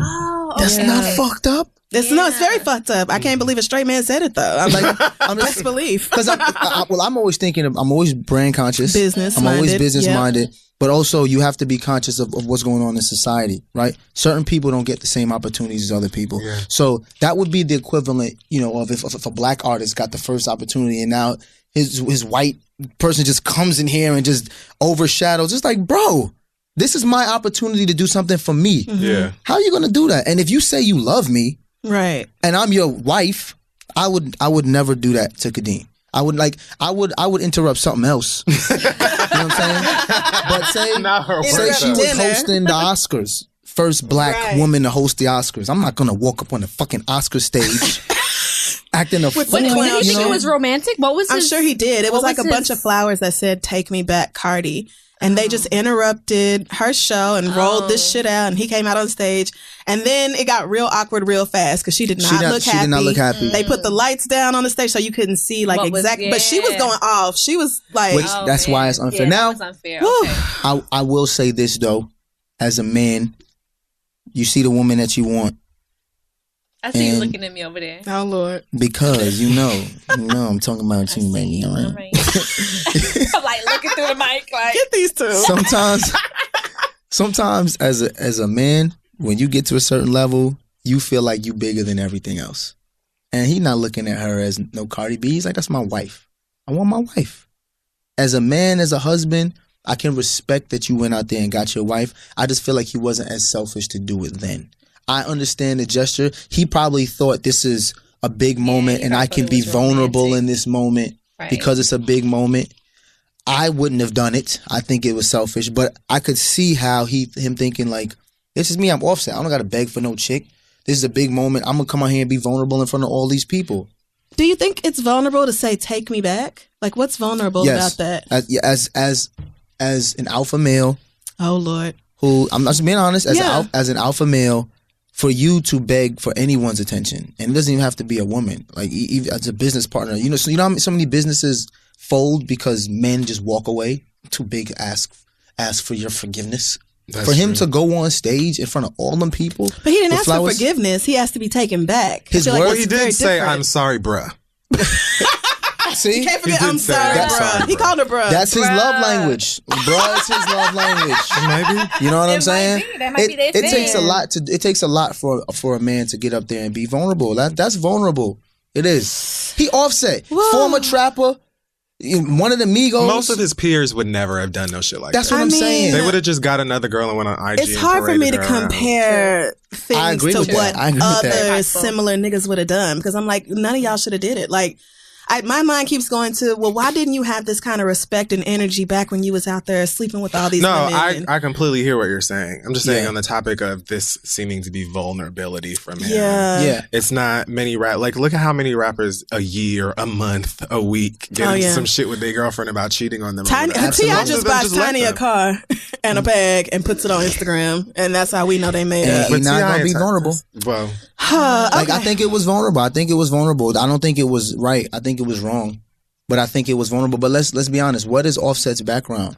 That's not fucked up. No, it's very fucked up. I can't believe a straight man said it though. I'm like, I'm disbelief. Because I'm always thinking I'm always brand conscious. I'm always business minded. But also, you have to be conscious of what's going on in society, right? Certain people don't get the same opportunities as other people. Yeah. So that would be the equivalent, of if a black artist got the first opportunity and now his white person just comes in here and just overshadows. It's like, bro, this is my opportunity to do something for me. Mm-hmm. Yeah. How are you going to do that? And if you say you love me, right, and I'm your wife, I would never do that to Khadeen. I would interrupt something else. You know what I'm saying? But say she was hosting the Oscars. First black woman to host the Oscars. I'm not gonna walk up on the fucking Oscar stage acting a fool. Did he think it was romantic? What was I'm sure he did. It was like a bunch of flowers that said, "Take me back, Cardi." And they just interrupted her show and rolled this shit out. And he came out on stage. And then it got real awkward real fast because she did not look happy. She did not look happy. They put the lights down on the stage so you couldn't see exactly. But she was going off. She was like... That's why it's unfair. Now, unfair. Okay. I will say this, though. As a man, you see the woman that you want. I see you looking at me over there. Oh, Lord. Because, you know I'm talking about you, man. You know, right? I'm like looking through the mic, like, get these two. Sometimes as a man, when you get to a certain level, you feel like you bigger than everything else. And he's not looking at her as no Cardi B. He's like, that's my wife. I want my wife. As a man, as a husband, I can respect that you went out there and got your wife. I just feel like he wasn't as selfish to do it then. I understand the gesture. He probably thought this is a big moment and I can be vulnerable in this moment because it's a big moment. I wouldn't have done it. I think it was selfish, but I could see how him thinking like, this is me, I'm Offset. I don't got to beg for no chick. This is a big moment. I'm going to come out here and be vulnerable in front of all these people. Do you think it's vulnerable to say, take me back? Like, what's vulnerable about that? As an alpha male. Oh, Lord. Who, I'm just being honest, as an alpha male, for you to beg for anyone's attention, and it doesn't even have to be a woman, like even as a business partner, so you know how so many businesses fold because men just walk away. Too big ask for your forgiveness. That's for him true. To go on stage in front of all them people. But he didn't ask for forgiveness. He asked to be taken back. His word, he did say, "I'm sorry, bruh." See? You can't forget, I'm sorry, bruh. He called her bruh. That's his love language. Bruh is his love language. Maybe. You know what I'm saying? That might be their thing. It takes a lot for a man to get up there and be vulnerable. That's vulnerable. It is. He Offset. Whoa. Former trapper. One of the Migos. Most of his peers would never have done no shit like that. That's what I'm saying. They would have just got another girl and went on IG. It's hard for me to compare things to what other similar niggas would have done because I'm like, none of y'all should have did it. Like, my mind keeps going to, well, why didn't you have this kind of respect and energy back when you was out there sleeping with all these women? No, I completely hear what you're saying. I'm just saying on the topic of this seeming to be vulnerability from him. Yeah. It's not many like, look at how many rappers a year, a month, a week get into some shit with their girlfriend about cheating on them. T.I. just buys Tiny a car and a bag and puts it on Instagram, and that's how we know they made it. He's not going to be vulnerable. Well, I think it was vulnerable. I don't think it was right. I think it was wrong, but I think it was vulnerable. But let's be honest. What is Offset's background?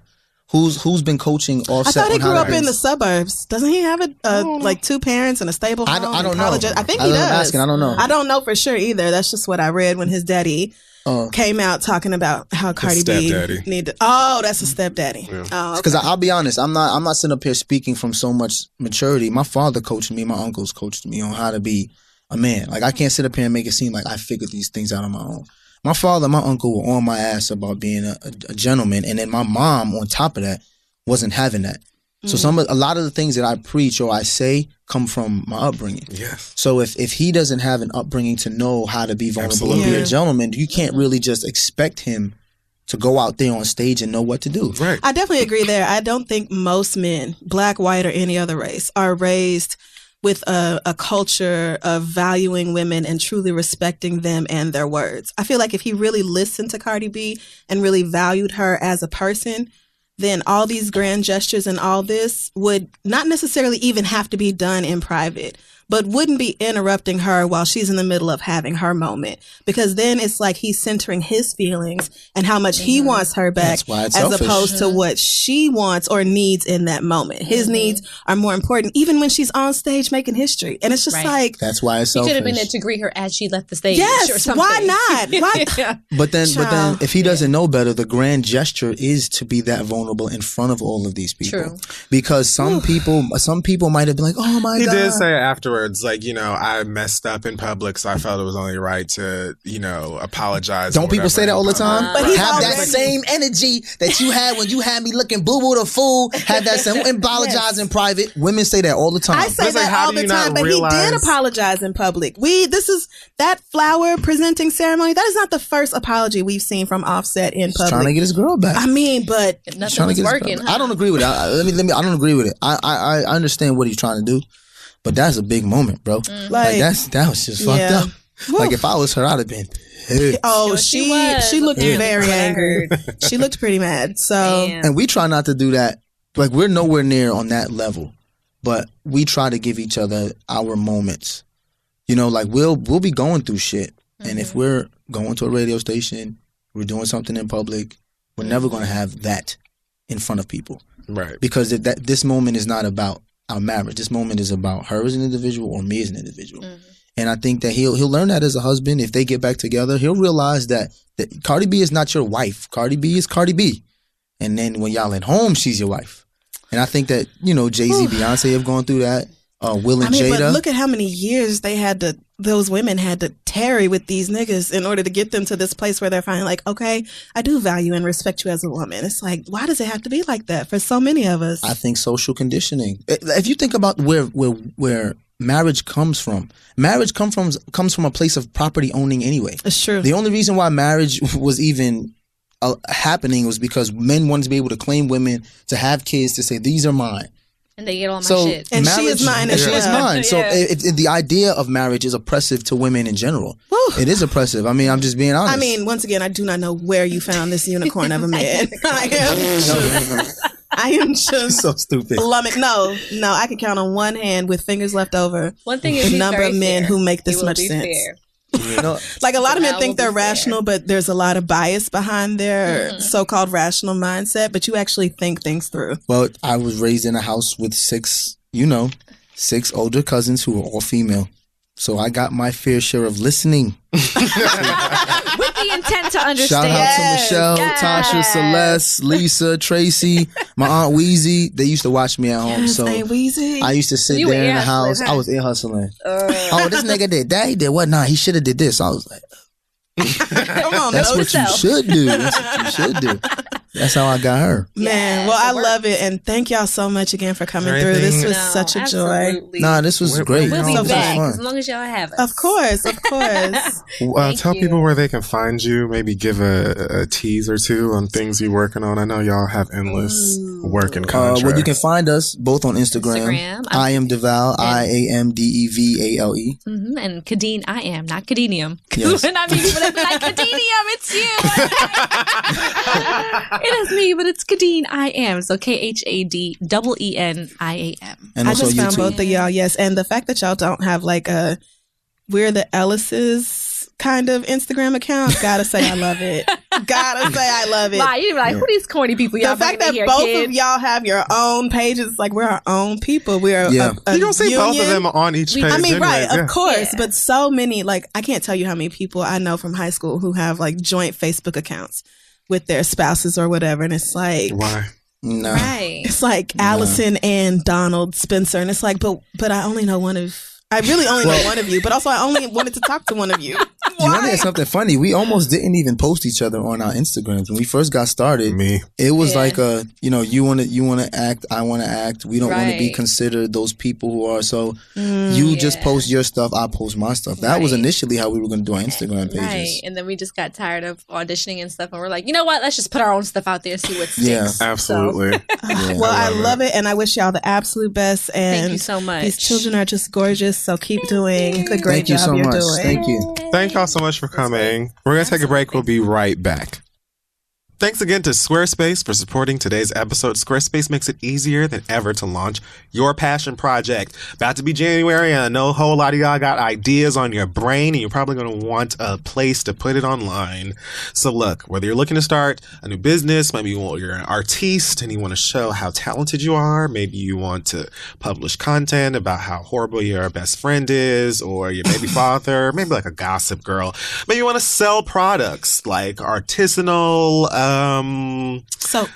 Who's been coaching Offset? I thought he grew up in the suburbs. Doesn't he have like two parents and a stable home? I don't know. I think he does. I'm asking. I don't know. I don't know for sure either. That's just what I read when his daddy came out talking about how Cardi B needed. Oh, that's a stepdaddy. Yeah. Oh, because I'll be honest. I'm not sitting up here speaking from so much maturity. My father coached me. My uncles coached me on how to be a man. Like, I can't sit up here and make it seem like I figured these things out on my own. My father and my uncle were on my ass about being a gentleman, and then my mom, on top of that, wasn't having that. So a lot of the things that I preach or I say come from my upbringing. Yes. So if he doesn't have an upbringing to know how to be vulnerable and be a gentleman, you can't really just expect him to go out there on stage and know what to do. Right. I definitely agree there. I don't think most men, black, white, or any other race, are raised with a culture of valuing women and truly respecting them and their words. I feel like if he really listened to Cardi B and really valued her as a person, then all these grand gestures and all this would not necessarily even have to be done in private, but wouldn't be interrupting her while she's in the middle of having her moment. Because then it's like he's centering his feelings and how much he wants her back as opposed to what she wants or needs in that moment. His needs are more important, even when she's on stage making history. And it's just like... That's why it's selfish. He should have been there to greet her as she left the stage. Yes, or something. why not? Why? But then if he doesn't know better, the grand gesture is to be that vulnerable in front of all of these people. True. Because some people might have been like, oh my God. He did say afterwards, afterwards, like, you know, I messed up in public, so I felt it was only right to, you know, apologize. Don't people say that all the time? But he's have that already- same energy that you had when you had me looking boo-boo the fool. Have that same apologize in private. Women say that all the time. I say It's like, that how all do the you time, not but he did realize- apologize in public. This is that flower presenting ceremony. That is not the first apology we've seen from Offset in He's trying to public. get his girl back. I mean, but Nothing Trying to was get his working. girl back. I don't agree with it. I don't agree with it. I understand what he's trying to do, but that's a big moment, bro. Like that was just fucked Yeah. up. Like if I was her, I'd have been pissed. oh, She she was. looked Yeah. very What I angry. She looked pretty mad. So Damn. And we try not to do that. Like we're nowhere near on that level, but we try to give each other our moments. You know, like we'll be going through shit, and if we're going to a radio station, we're doing something in public, we're never going to have that in front of people, Right. because this moment is not about our marriage. This moment is about her as an individual or me as an individual. And I think that he'll learn that as a husband. If they get back together, he'll realize that Cardi B is not your wife. Cardi B is Cardi B. And then when y'all at home, she's your wife. And I think that, you know, Jay-Z, Beyonce have gone through that. Will and Jada. but look at how many years those women had to tarry with these niggas in order to get them to this place where they're finally like, okay, I do value and respect you as a woman. It's like, why does it have to be like that for so many of us? I think social conditioning. If you think about where marriage comes from comes from a place of property owning anyway. It's true. The only reason why marriage was even happening was because men wanted to be able to claim women, to have kids, to say these are mine. And they get all my So shit. And she is mine as She is well. mine. So Yeah. if the idea of marriage is oppressive to women in general. It is oppressive. I mean, I'm just being honest. I mean, once again, I do not know where you found this unicorn of a man. I am just so stupid. flummoxed. No, I can count on one hand with fingers left over One thing is the he's number very of men fair. who make He this will much be sense. fair. You know, Like a lot of men I think will they're be fair. rational, but there's a lot of bias behind their so-called rational mindset. But you actually think things through. well, I was raised in a house with six older cousins who were all female. So I got my fair share of listening. With the intent to Shout understand. out to Michelle, Yes. Tasha, Celeste, Lisa, Tracy, my Aunt Weezy. They used to watch me at home. So Hey, Weezy. I used to sit You were there in ear the house. hustling, huh? I was ear hustling. Oh, this nigga did that. He did what? Nah, he should have did this. I was like, Come on, that's note what to you self. should do. That's what you should do. That's how I got her. Man, well, I love it, and thank y'all so much again for coming through. This was such a joy. Absolutely. Nah, this was great. We'll be This was back fun. as long as y'all have us. Of course. Tell you. people where they can find you. Maybe give a tease or two on things you're working on. I know y'all have endless work and contracts. Well, you can find us both on Instagram. Instagram. I am Devale, IAMDEVALE. And Khadeen, I am, not Khadenium. Yes. When I meet people, they be like, Khadenium, it's you. It is me, but it's Khadeen, I am. So KHADEENIAM. And I also just found YouTube. both of y'all, yes. And the fact that y'all don't have like a We're the Ellises kind of Instagram account, gotta say I love it. Gotta say I love it. Why? You'd be like, who these corny people y'all The fact that bringing in both here, kid? of y'all have your own pages, it's like we're our own people. We're Yeah. a You don't see both of union. them on each page. I mean, right, anyways, yeah. of course, Yeah. but so many, like, I can't tell you how many people I know from high school who have like joint Facebook accounts with their spouses or whatever, and it's like, Why? No. Right. it's like Allison and Donald Spencer, and it's like, but I only know one of. I really only know one of you, but also I only wanted to talk to one of you. You want to hear something funny? We almost didn't even post each other on our Instagrams when we first got started. Me. It was Yeah. like you want to act, I want to act. We don't want to be Right. considered those people who are so. You just Yeah. post your stuff, I post my stuff. That was Right. initially how we were going to do our Instagram pages. Right. And then we just got tired of auditioning and stuff, and we're like, you know what? Let's just put our own stuff out there and see what sticks. Yeah. Absolutely. Yeah. Well, I love it, and I wish y'all the absolute best. And Thank you so much. These children are just gorgeous, so keep doing the great Thank you job so you're much. doing. Thank you. Thank y'all so much for coming. We're going to take a break. We'll be right back. Thanks again to Squarespace for supporting today's episode. Squarespace makes it easier than ever to launch your passion project. About to be January, and I know a whole lot of y'all got ideas on your brain, and you're probably going to want a place to put it online. So look, whether you're looking to start a new business, maybe you're an artiste and you want to show how talented you are, maybe you want to publish content about how horrible your best friend is, or your baby father, maybe like a gossip girl. Maybe you want to sell products like artisanal, Soap.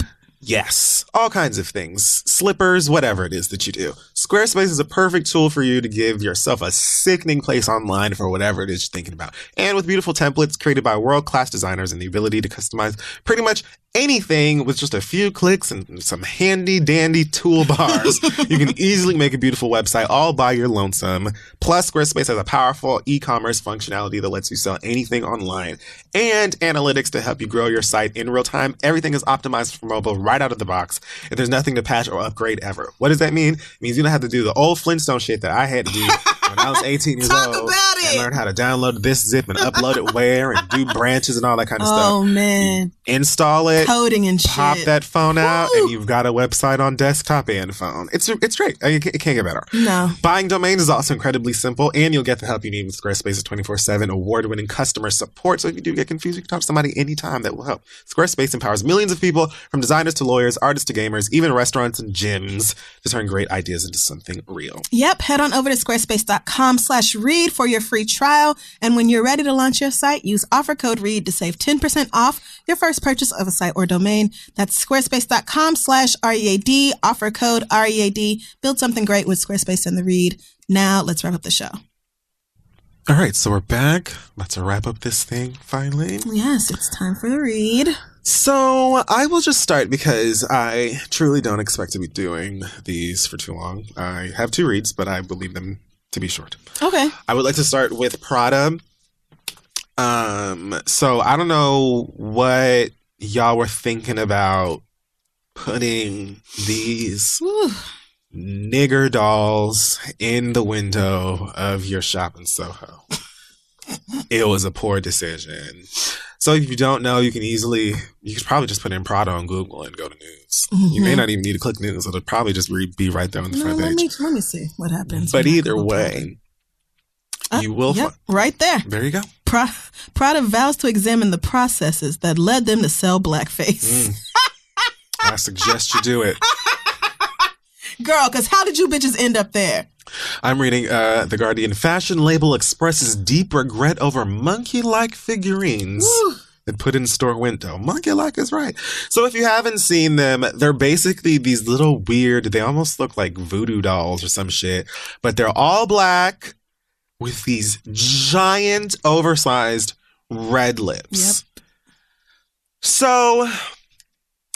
Yes, all kinds of things. Slippers, whatever it is that you do. Squarespace is a perfect tool for you to give yourself a sickening place online for whatever it is you're thinking about. And with beautiful templates created by world-class designers and the ability to customize pretty much anything with just a few clicks and some handy-dandy toolbars, you can easily make a beautiful website all by your lonesome. Plus, Squarespace has a powerful e-commerce functionality that lets you sell anything online and analytics to help you grow your site in real time. Everything is optimized for mobile right out of the box, and there's nothing to patch or upgrade ever. What does that mean? It means you don't have to do the old Flintstone shit that I had to do when I was 18 years old and learn how to download this zip and upload it where and do branches and all that kind of stuff. Oh, man. Install it. Coding and shit. Pop that phone out, and you've got a website on desktop and phone. It's great. It can't get better. No. Buying domains is also incredibly simple, and you'll get the help you need with Squarespace's 24/7 award-winning customer support. So if you do get confused, you can talk to somebody anytime that will help. Squarespace empowers millions of people, from designers to lawyers, artists to gamers, even restaurants and gyms, to turn great ideas into something real. Yep. Head on over to squarespace.com/read for your free trial. And when you're ready to launch your site, use offer code READ to save 10% off your first purchase of a site or domain. That's squarespace.com/READ, offer code READ. Build something great with Squarespace and the Read. Now let's wrap up the show. All right, so we're back. About to wrap up this thing finally. Yes, it's time for the read. So I will just start because I truly don't expect to be doing these for too long. I have 2 reads, but I believe them to be short. Okay. I would like to start with Prada. So I don't know what y'all were thinking about putting these nigger dolls in the window of your shop in Soho. It was a poor decision. So if you don't know, you could probably just put in Prada on Google and go to news. Mm-hmm. You may not even need to click news. It'll probably just be right there on the front page. Let me see what happens. But either way, you will find. Right there. There you go. Prada vows to examine the processes that led them to sell blackface. I suggest you do it. Girl, because how did you bitches end up there? I'm reading The Guardian. Fashion label expresses deep regret over monkey-like figurines that put in store window. Monkey-like is right. So if you haven't seen them, they're basically these little weird, they almost look like voodoo dolls or some shit, but they're all black with these giant, oversized red lips. Yep. So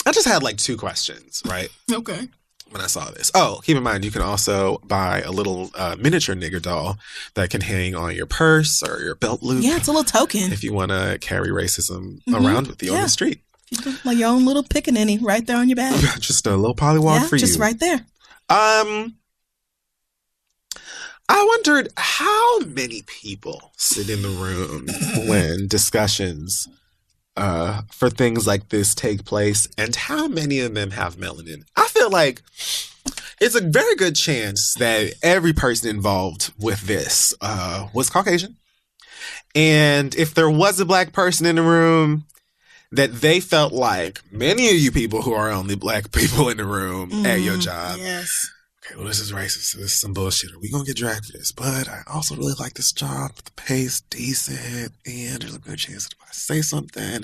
I just had like 2 questions, right? Okay. When I saw this. Oh, keep in mind, you can also buy a little miniature nigger doll that can hang on your purse or your belt loop. Yeah, it's a little token. If you want to carry racism around with you on the street. Like your own little pickaninny right there on your back. Just a little polywog for you. Just right there. I wondered how many people sit in the room when discussions for things like this take place, and how many of them have melanin. I feel like it's a very good chance that every person involved with this was Caucasian. And if there was a black person in the room, that they felt like many of you people who are only black people in the room at your job. Yes. Okay, well, this is racist. This is some bullshit. We gonna get dragged for this. But I also really like this job. The pay's decent, and there's a good chance that if I say something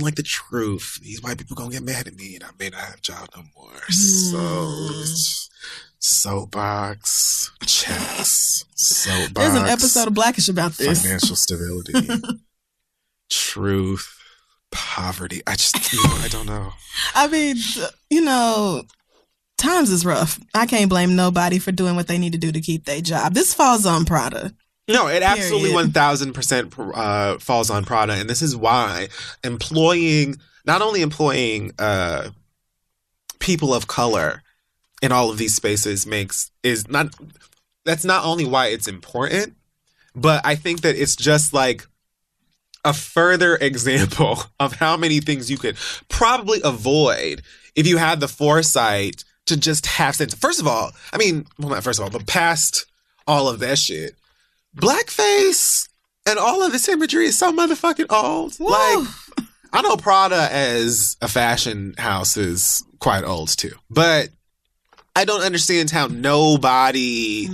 like the truth, these white people gonna get mad at me, and I may not have a job no more. So, soapbox, checks, soapbox. There's an episode of Blackish about this. Financial stability, truth, poverty. I don't know. I mean, times is rough. I can't blame nobody for doing what they need to do to keep their job. This falls on Prada. No, it absolutely 1,000% falls on Prada. And this is why not only employing people of color in all of these spaces that's not only why it's important, but I think that it's just like a further example of how many things you could probably avoid if you had the foresight to just have sense. First of all, not first of all, but past all of that shit, blackface and all of this imagery is so motherfucking old. Woo. Like, I know Prada as a fashion house is quite old too, but I don't understand how nobody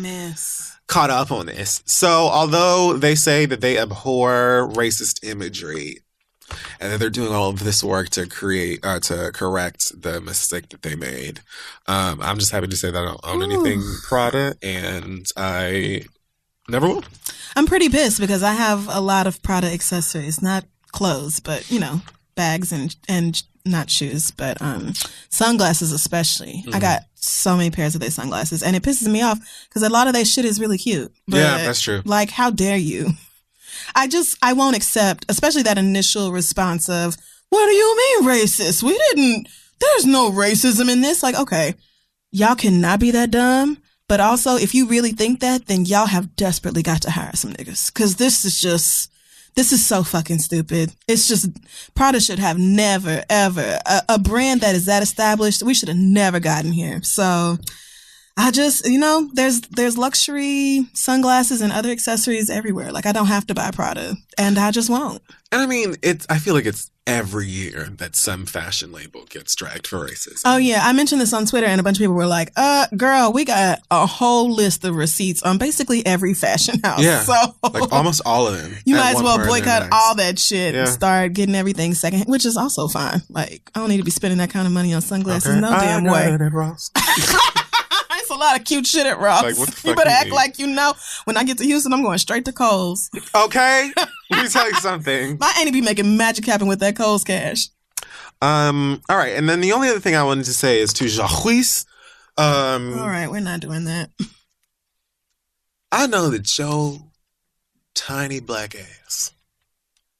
caught up on this. So although they say that they abhor racist imagery, and that they're doing all of this work to correct the mistake that they made. I'm just happy to say that I don't own anything Prada, and I never will. I'm pretty pissed because I have a lot of Prada accessories, not clothes, but bags and not shoes, but sunglasses especially. I got so many pairs of their sunglasses, and it pisses me off because a lot of their shit is really cute. But, yeah, that's true. Like, how dare you? I won't accept, especially that initial response of, what do you mean racist? There's no racism in this. Like, okay, y'all cannot be that dumb. But also, if you really think that, then y'all have desperately got to hire some niggas. Because this is so fucking stupid. It's just, Prada should have never, ever, a brand that is that established, we should have never gotten here. So, I just, there's luxury sunglasses and other accessories everywhere. Like, I don't have to buy Prada, and I just won't. And I mean, I feel like it's every year that some fashion label gets dragged for racism. Oh, yeah. I mentioned this on Twitter, and a bunch of people were like, girl, we got a whole list of receipts on basically every fashion house. Yeah, so, like almost all of them. You might as well boycott all that shit and start getting everything secondhand, which is also fine. Like, I don't need to be spending that kind of money on sunglasses. No damn way. It's a lot of cute shit at Ross. Like, what the fuck you better act like you know. When I get to Houston, I'm going straight to Kohl's. Okay? Let me tell you something. My auntie be making magic happen with that Kohl's cash. All right. And then the only other thing I wanted to say is to Juelz. All right. We're not doing that. I know that your tiny black ass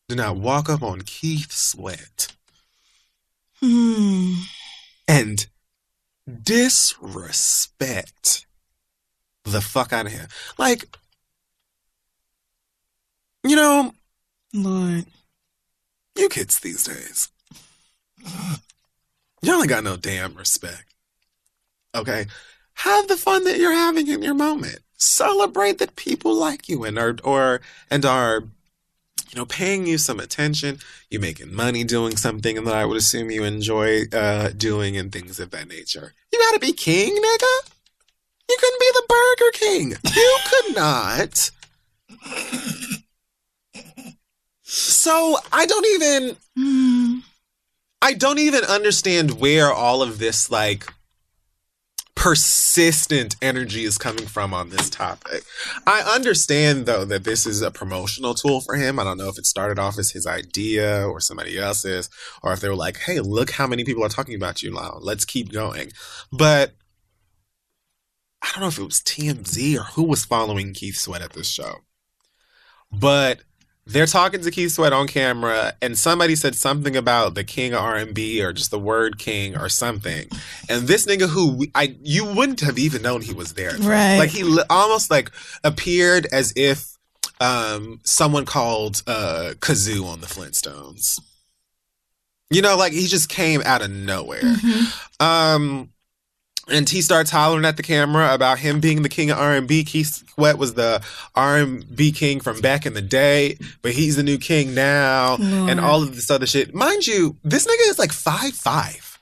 did not walk up on Keith Sweat and disrespect the fuck out of him. Like, Lord, you kids these days, y'all ain't got no damn respect. Okay? Have the fun that you're having in your moment. Celebrate that people like you and are paying you some attention. You're making money doing something that I would assume you enjoy doing and things of that nature. You gotta be king, nigga. You couldn't be the Burger King. You could not. So I don't even understand where all of this like persistent energy is coming from on this topic. I understand, though, that this is a promotional tool for him. I don't know if it started off as his idea or somebody else's, or if they were like, hey, look how many people are talking about you now. Let's keep going. But I don't know if it was TMZ or who was following Keith Sweat at this show. But they're talking to Keith Sweat on camera, and somebody said something about the king of R&B or just the word king or something. And this nigga who you wouldn't have even known he was there. Right. Like, he almost like appeared as if someone called Kazoo on the Flintstones. Like he just came out of nowhere. Mm-hmm. And he starts hollering at the camera about him being the king of R&B. Keith Sweat was the R&B king from back in the day, but he's the new king now, and all of this other shit. Mind you, this nigga is like 5'5".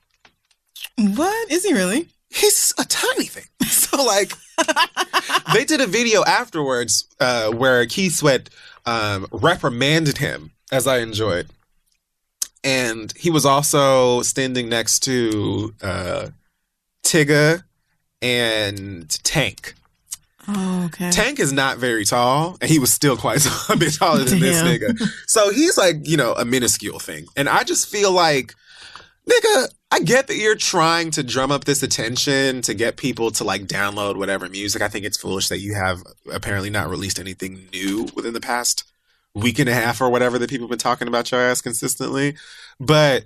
What? Is he really? He's a tiny thing. So, like, they did a video afterwards where Keith Sweat reprimanded him, as I enjoyed. And he was also standing next to Tigga and Tank. Oh, okay. Tank is not very tall, and he was still quite a bit taller than this nigga. So he's like, a minuscule thing. And I just feel like, nigga, I get that you're trying to drum up this attention to get people to like download whatever music. I think it's foolish that you have apparently not released anything new within the past week and a half or whatever that people have been talking about your ass consistently. But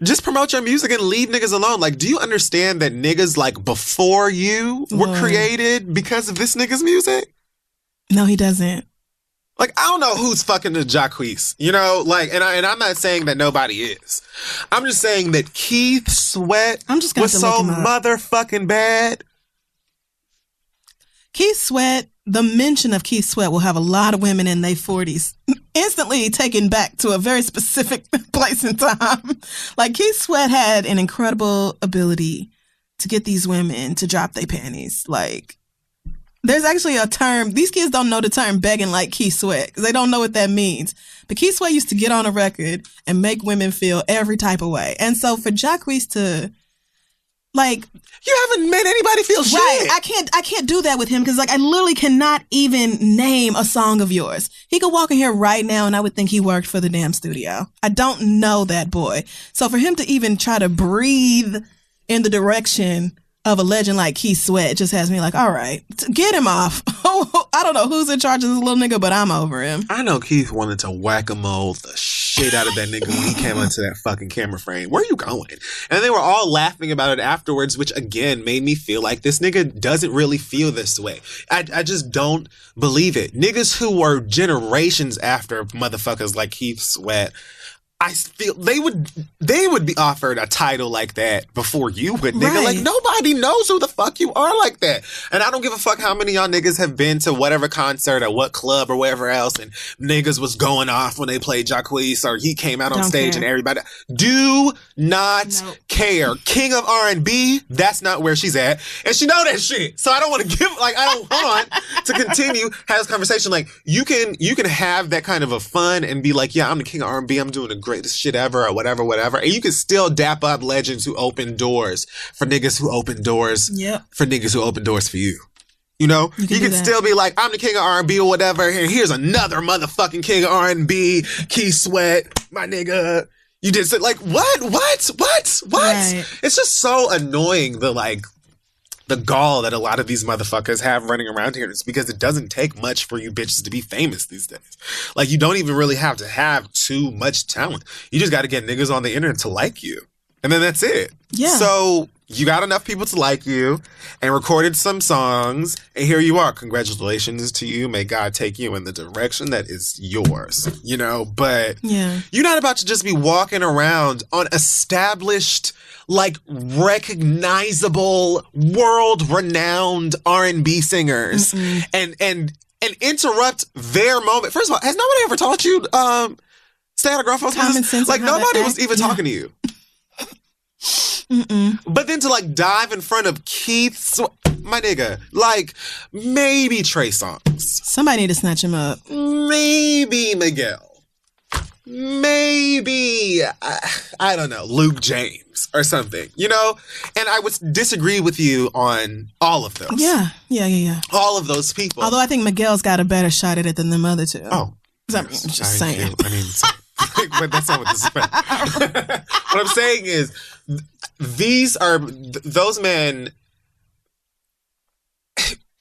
just promote your music and leave niggas alone. Like, do you understand that niggas like before you were created because of this nigga's music? No, he doesn't. Like, I don't know who's fucking the Jacquees, like, and I'm not saying that nobody is. I'm just saying that Keith Sweat was so motherfucking bad. Keith Sweat, the mention of Keith Sweat will have a lot of women in their 40s instantly taken back to a very specific place in time. Like, Keith Sweat had an incredible ability to get these women to drop their panties. Like, There's actually a term. These kids don't know the term begging like Keith Sweat because they don't know what that means. But Keith Sweat used to get on a record and make women feel every type of way. And so for Jacquees to, like... You haven't made anybody feel shit. Right. I can't do that with him because, like, I literally cannot even name a song of yours. He could walk in here right now and I would think he worked for the damn studio. I don't know that boy. So for him to even try to breathe in the direction of a legend like Keith Sweat just has me like, all right, get him off. I don't know who's in charge of this little nigga, but I'm over him. I know Keith wanted to whack-a-mole the shit out of that nigga when he came onto that fucking camera frame. Where are you going? And they were all laughing about it afterwards, which again made me feel like this nigga doesn't really feel this way. I just don't believe it. Niggas who were generations after motherfuckers like Keith Sweat, I feel they would be offered a title like that before you would, nigga. Right. Like, nobody knows who the fuck you are like that. And I don't give a fuck how many of y'all niggas have been to whatever concert or what club or whatever else, and niggas was going off when they played Jacquees or he came out on Don't stage care. and everybody do not care. King of R&B, that's not where she's at. And she know that shit. So I don't want to give, like, I don't want to continue have this conversation. Like, you can have that kind of a fun and be like, yeah, I'm the king of R&B. I'm doing the greatest shit ever or whatever. And you can still dap up legends who open doors for niggas who open doors for niggas who open doors for you. You know? You can still be like, I'm the king of R&B or whatever, and here's another motherfucking king of R&B, Keith Sweat, my nigga. You did say, like, what? Right. It's just so annoying, the gall that a lot of these motherfuckers have running around here. It's because it doesn't take much for you bitches to be famous these days. Like, you don't even really have to have too much talent. You just got to get niggas on the internet to like you. And then that's it. Yeah. So you got enough people to like you and recorded some songs. And here you are. Congratulations to you. May God take you in the direction that is yours. You know, but you're not about to just be walking around on established, like, recognizable, world-renowned R&B singers and interrupt their moment. First of all, has nobody ever taught you stay out of grown folks' business? Like, nobody was even talking to you. But then to, like, dive in front of Keith, my nigga, like, maybe Trey Songz. Somebody need to snatch him up. Maybe Miguel. Maybe, I don't know, Luke James or something, you know? And I would disagree with you on all of those. Yeah. All of those people. Although I think Miguel's got a better shot at it than them other two. Oh. Just saying. But that's not what this is about. What I'm saying is, those men,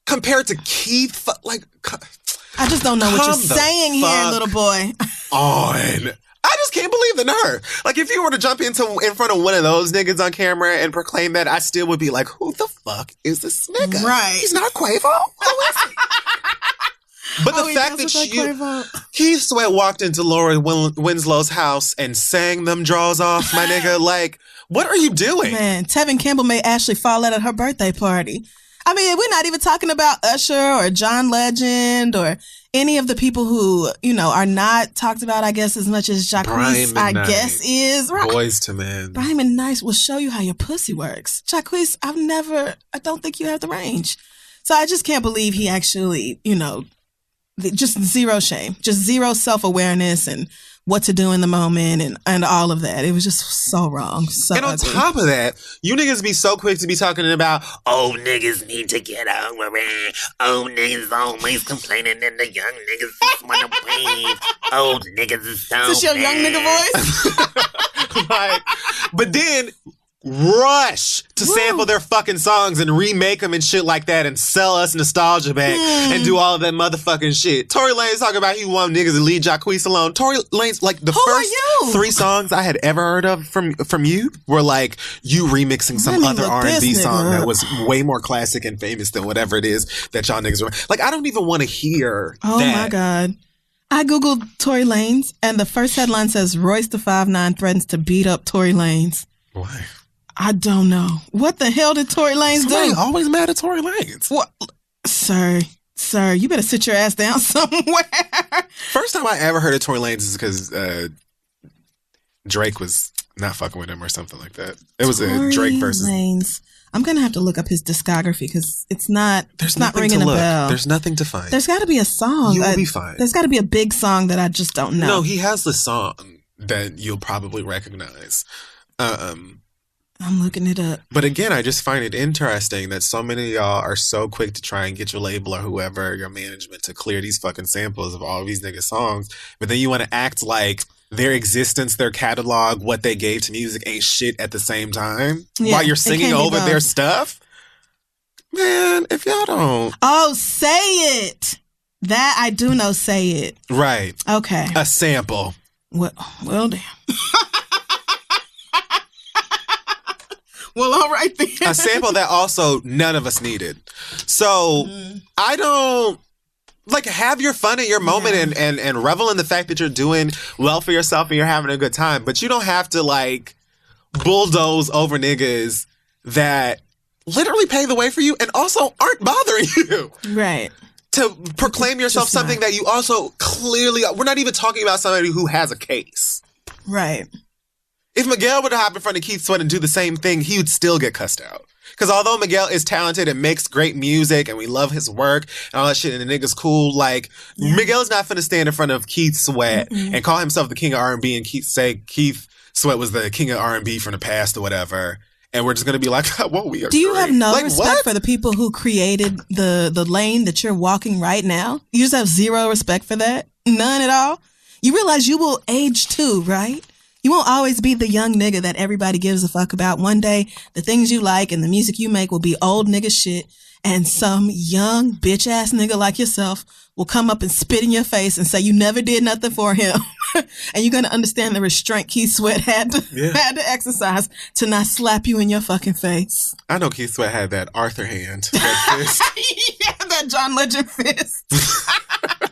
compared to Keith, like... I just don't know what you're saying here, little boy. I just can't believe the nerve. Like, if you were to jump in front of one of those niggas on camera and proclaim that, I still would be like, who the fuck is this nigga? Right. He's not Quavo. Who is he? But the fact that Keith Sweat walked into Laura Winslow's house and sang them draws off, my nigga, like, what are you doing? Man, Tevin Campbell made Ashley fall out at her birthday party. I mean, we're not even talking about Usher or John Legend or any of the people who, you know, are not talked about, I guess, as much as Jacquees, I guess, is. Right. Boys to Men. Brian McKnight will show you how your pussy works. Jacquees, I don't think you have the range. So I just can't believe he actually, you know, just zero shame, just zero self-awareness and what to do in the moment and all of that. It was just so wrong. So and on top of that, you niggas be so quick to be talking about, old niggas need to get over it. Old niggas always complaining and the young niggas just want to wave. Old niggas is so Is this your young nigga voice? Like, but then rush to sample their fucking songs and remake them and shit like that and sell us nostalgia back and do all of that motherfucking shit. Tory Lanez talking about he want niggas to leave Jacquees alone. Tory Lanez, like, the first 3 songs I had ever heard of from you were like you remixing some other R&B song that was way more classic and famous than whatever it is that y'all niggas were. Like, I don't even want to hear that. Oh my God. I Googled Tory Lanez and the first headline says Royce the 5'9" threatens to beat up Tory Lanez. Why? I don't know. What the hell did Tory Lanez do? Always mad at Tory Lanez. What? Sir, you better sit your ass down somewhere. First time I ever heard of Tory Lanez is because Drake was not fucking with him or something like that. It was a Drake versus Lanez. I'm gonna have to look up his discography because it's not. There's not nothing ringing to a look. bell. There's nothing to find. There's got to be a song. You'll be fine. There's got to be a big song that I just don't know. No, he has the song that you'll probably recognize. I'm looking it up. But again, I just find it interesting that so many of y'all are so quick to try and get your label or whoever, your management, to clear these fucking samples of all these niggas' songs. But then you want to act like their existence, their catalog, what they gave to music ain't shit at the same time while you're singing over their stuff. Man, if y'all don't. Oh, Say It. That I do know, Say It. Right. Okay. A sample. Well damn. Well, all right then. A sample that also none of us needed. So I don't have your fun at your moment and revel in the fact that you're doing well for yourself and you're having a good time. But you don't have to bulldoze over niggas that literally pave the way for you and also aren't bothering you. Right. To proclaim yourself something that you also clearly, we're not even talking about somebody who has a case. Right. If Miguel were to hop in front of Keith Sweat and do the same thing, he would still get cussed out. Because although Miguel is talented and makes great music and we love his work and all that shit and the nigga's cool, Miguel's not finna stand in front of Keith Sweat and call himself the king of R&B and say Keith Sweat was the king of R&B from the past or whatever. And we're just going to be like, whoa, we are Do you great. have no respect for the people who created the lane that you're walking right now? You just have zero respect for that? None at all? You realize you will age too, right? You won't always be the young nigga that everybody gives a fuck about. One day, the things you like and the music you make will be old nigga shit. And some young bitch ass nigga like yourself will come up and spit in your face and say you never did nothing for him. And you're going to understand the restraint Keith Sweat had to exercise to not slap you in your fucking face. I know Keith Sweat had that Arthur hand. That fist. Yeah, that John Legend fist.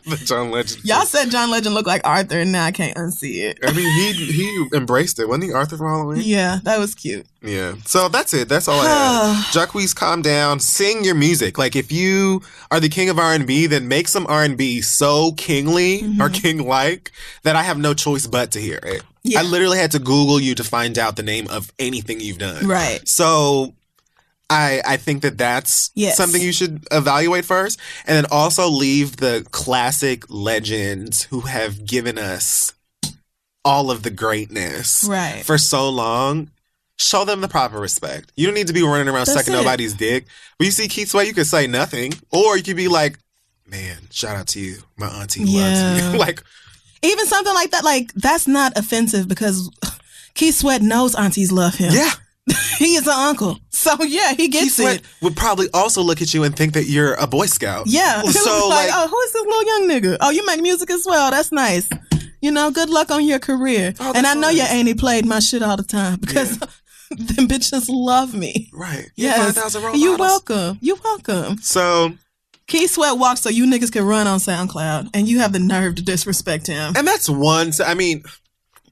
The John Legend. Y'all said John Legend looked like Arthur, and now I can't unsee it. I mean, he embraced it. Wasn't he Arthur from Halloween? Yeah, that was cute. Yeah. So that's it. That's all I had. Jacquees, calm down. Sing your music. If you are the king of R&B, then make some R&B so kingly or king-like that I have no choice but to hear it. Yeah. I literally had to Google you to find out the name of anything you've done. Right. So I think that's something you should evaluate first. And then also leave the classic legends who have given us all of the greatness for so long. Show them the proper respect. You don't need to be running around sucking nobody's dick. When you see Keith Sweat, you could say nothing. Or you could be like, man, shout out to you. My auntie loves you. Even something like that, that's not offensive because Keith Sweat knows aunties love him. Yeah. He is an uncle. So, yeah, he gets Keith Sweat would probably also look at you and think that you're a Boy Scout. Yeah. So, oh, who is this little young nigga? Oh, you make music as well. That's nice. Good luck on your career. Oh, and I know your auntie played my shit all the time because them bitches love me. Right. Yes. You're welcome. You're welcome. So Keith Sweat walks so you niggas can run on SoundCloud and you have the nerve to disrespect him. And that's one, let me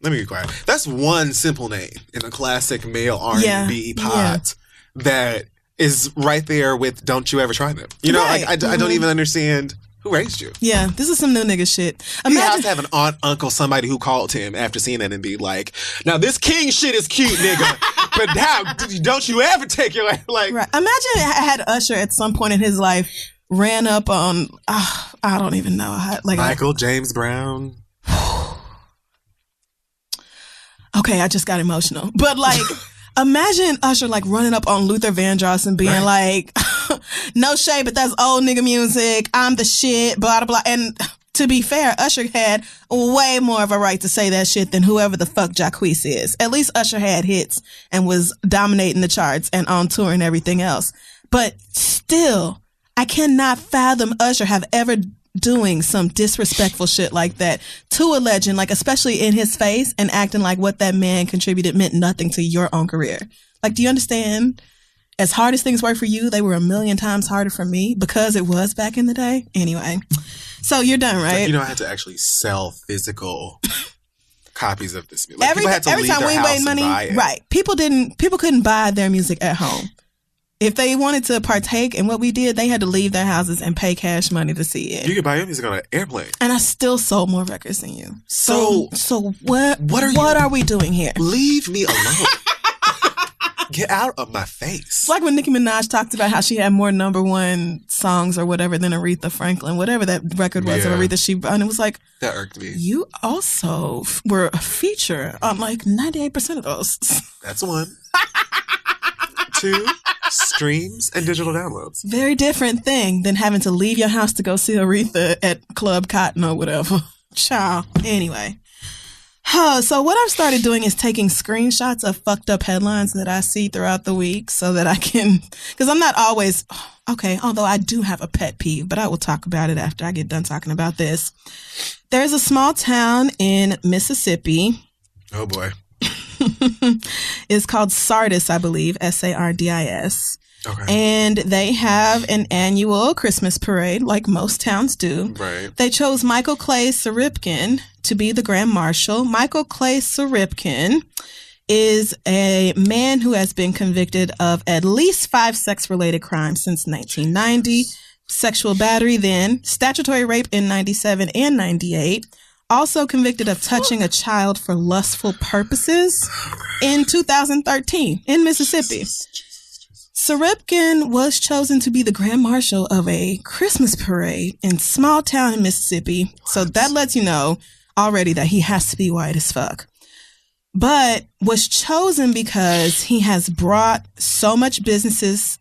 be quiet. That's one simple name in a classic male R&B pot that is right there with Don't You Ever Try Them. I don't even understand who raised you. Yeah, this is some new nigga shit. He has to have an aunt, uncle, somebody who called him after seeing that and be like, now this king shit is cute, nigga. But how don't you ever take your life? Right. Imagine I had Usher at some point in his life ran up on, I don't even know. Michael James Brown. Okay, I just got emotional. But imagine Usher running up on Luther Vandross and being like, no shade, but that's old nigga music. I'm the shit, blah, blah, blah. And to be fair, Usher had way more of a right to say that shit than whoever the fuck Jacquees is. At least Usher had hits and was dominating the charts and on tour and everything else. But still, I cannot fathom Usher have ever doing some disrespectful shit like that to a legend, especially in his face and acting like what that man contributed meant nothing to your own career. Do you understand? As hard as things were for you, they were a million times harder for me because it was back in the day. Anyway, so you're done, right? I had to actually sell physical copies of this music. Every time we made money, right? People couldn't buy their music at home. If they wanted to partake in what we did, they had to leave their houses and pay cash money to see it. You could buy your music on an airplane. And I still sold more records than you. So what are we doing here? Leave me alone. Get out of my face. It's like when Nicki Minaj talked about how she had more #1 songs or whatever than Aretha Franklin, whatever that record was of Aretha. And it was like, that irked me. You also were a feature on like 98% of those. That's one. 2, streams and digital downloads. Very different thing than having to leave your house to go see Aretha at Club Cotton or whatever. Ciao. Anyway. So what I've started doing is taking screenshots of fucked up headlines that I see throughout the week so that I can, because I'm not always, although I do have a pet peeve, but I will talk about it after I get done talking about this. There's a small town in Mississippi. Oh boy. It's called Sardis, I believe, Sardis. Okay. And they have an annual Christmas parade, like most towns do. Right. They chose Michael Clay Saripkin to be the Grand Marshal. Michael Clay Saripkin is a man who has been convicted of at least 5 sex-related crimes since 1990. Sexual battery then, statutory rape in 97 and 98. Also convicted of touching a child for lustful purposes in 2013 in Mississippi. Saripkin was chosen to be the Grand Marshal of a Christmas parade in small town in Mississippi. So that lets you know already that he has to be white as fuck. But was chosen because he has brought so much businesses.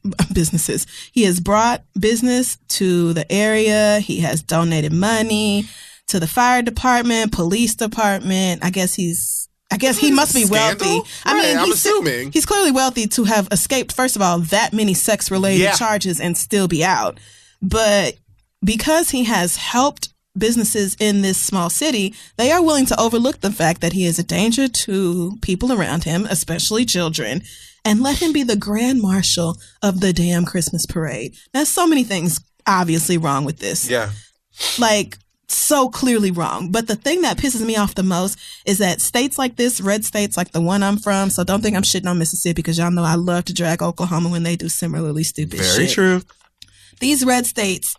He has brought business to the area. He has donated money to the fire department, police department. I guess he must be wealthy. Right, I'm assuming. He's clearly wealthy to have escaped, first of all, that many sex-related charges and still be out. But because he has helped businesses in this small city, they are willing to overlook the fact that he is a danger to people around him, especially children, and let him be the Grand Marshal of the damn Christmas parade. There's so many things obviously wrong with this. Yeah. Like, so clearly wrong. But the thing that pisses me off the most is that states like this, red states like the one I'm from, so don't think I'm shitting on Mississippi because y'all know I love to drag Oklahoma when they do similarly stupid shit. Very true. These red states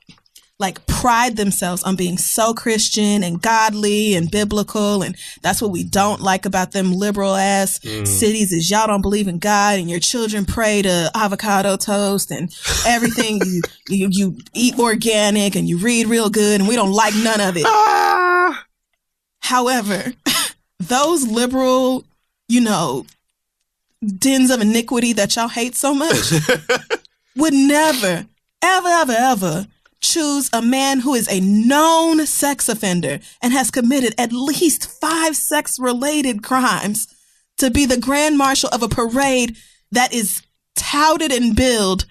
like pride themselves on being so Christian and godly and biblical, and that's what we don't like about them liberal ass cities is y'all don't believe in God and your children pray to avocado toast and everything. you eat organic and you read real good and we don't like none of it. However, those liberal, dens of iniquity that y'all hate so much would never, ever choose a man who is a known sex offender and has committed at least 5 sex-related crimes to be the Grand Marshal of a parade that is touted and builded.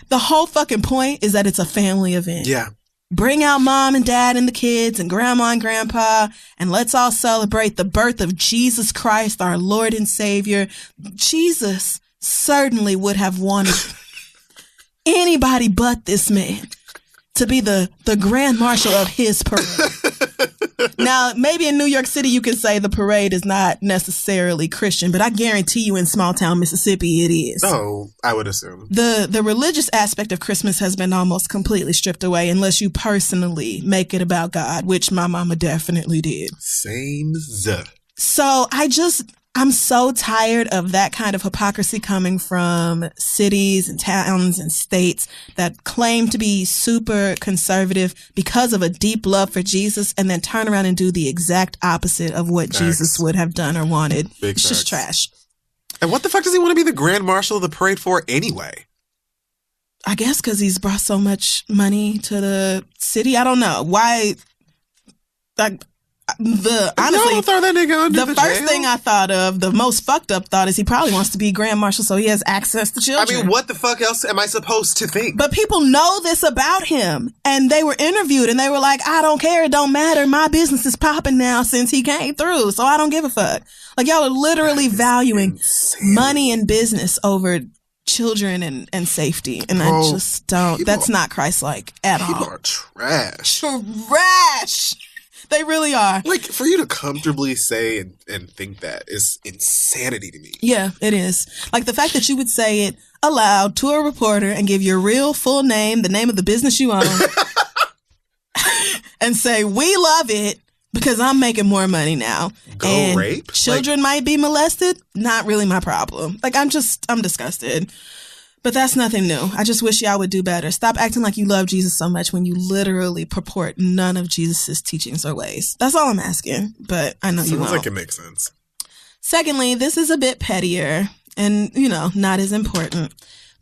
The whole fucking point is that it's a family event. Yeah. Bring out mom and dad and the kids and grandma and grandpa, and let's all celebrate the birth of Jesus Christ, our Lord and Savior. Jesus certainly would have wanted anybody but this man to be the Grand Marshal of his parade. Now, maybe in New York City you can say the parade is not necessarily Christian, but I guarantee you in small town Mississippi it is. Oh, I would assume. The religious aspect of Christmas has been almost completely stripped away unless you personally make it about God, which my mama definitely did. Same. So I'm so tired of that kind of hypocrisy coming from cities and towns and states that claim to be super conservative because of a deep love for Jesus and then turn around and do the exact opposite of what Jesus would have done or wanted. It's just trash. And what the fuck does he want to be the Grand Marshal of the parade for anyway? I guess because he's brought so much money to the city. I don't know. Why? Honestly, throw that nigga under the first thing I thought of, the most fucked up thought, is he probably wants to be Grand Marshal so he has access to children. I mean, what the fuck else am I supposed to think? But people know this about him, and they were interviewed, and they were like, I don't care, it don't matter, my business is popping now since he came through, so I don't give a fuck. Like, y'all are literally valuing money and business over children and safety, and I just don't, that's not Christ-like at all. People are trash. Trash! They really are. Like, for you to comfortably say and think that is insanity to me. Yeah, it is. Like, the fact that you would say it aloud to a reporter and give your real full name, the name of the business you own, and say, we love it because I'm making more money now. Go rape? Children might be molested. Not really my problem. Like, I'm disgusted. But that's nothing new. I just wish y'all would do better. Stop acting like you love Jesus so much when you literally purport none of Jesus's teachings or ways. That's all I'm asking, but I know you won't. Sounds like it makes sense. Secondly, this is a bit pettier and, not as important.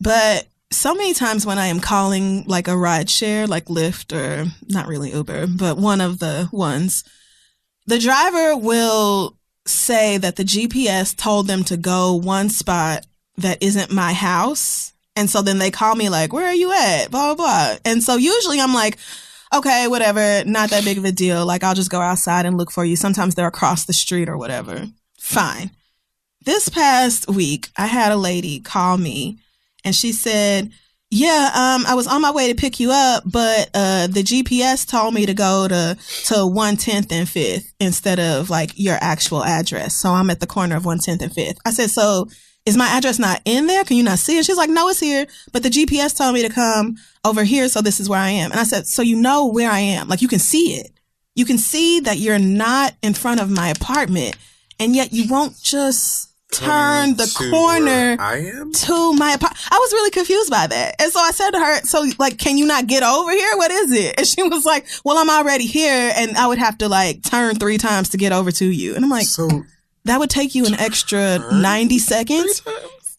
But so many times when I am calling like a ride share, like Lyft or not really Uber, but one of the ones, the driver will say that the GPS told them to go one spot that isn't my house. And so then they call me like, where are you at? Blah, blah, blah. And so usually I'm like, okay, whatever. Not that big of a deal. Like, I'll just go outside and look for you. Sometimes they're across the street or whatever. Fine. This past week, I had a lady call me and she said, yeah, I was on my way to pick you up, but the GPS told me to go to 110th and 5th instead of like your actual address. So I'm at the corner of 110th and 5th. I said, so is my address not in there? Can you not see it? She's like, no, it's here. But the GPS told me to come over here. So this is where I am. And I said, so you know where I am. Like, you can see it. You can see that you're not in front of my apartment. And yet you won't just turn the corner to my apartment. I was really confused by that. And so I said to her, so like, can you not get over here? What is it? And she was like, well, I'm already here. And I would have to like turn 3 times to get over to you. And I'm like, that would take you an extra 90 seconds.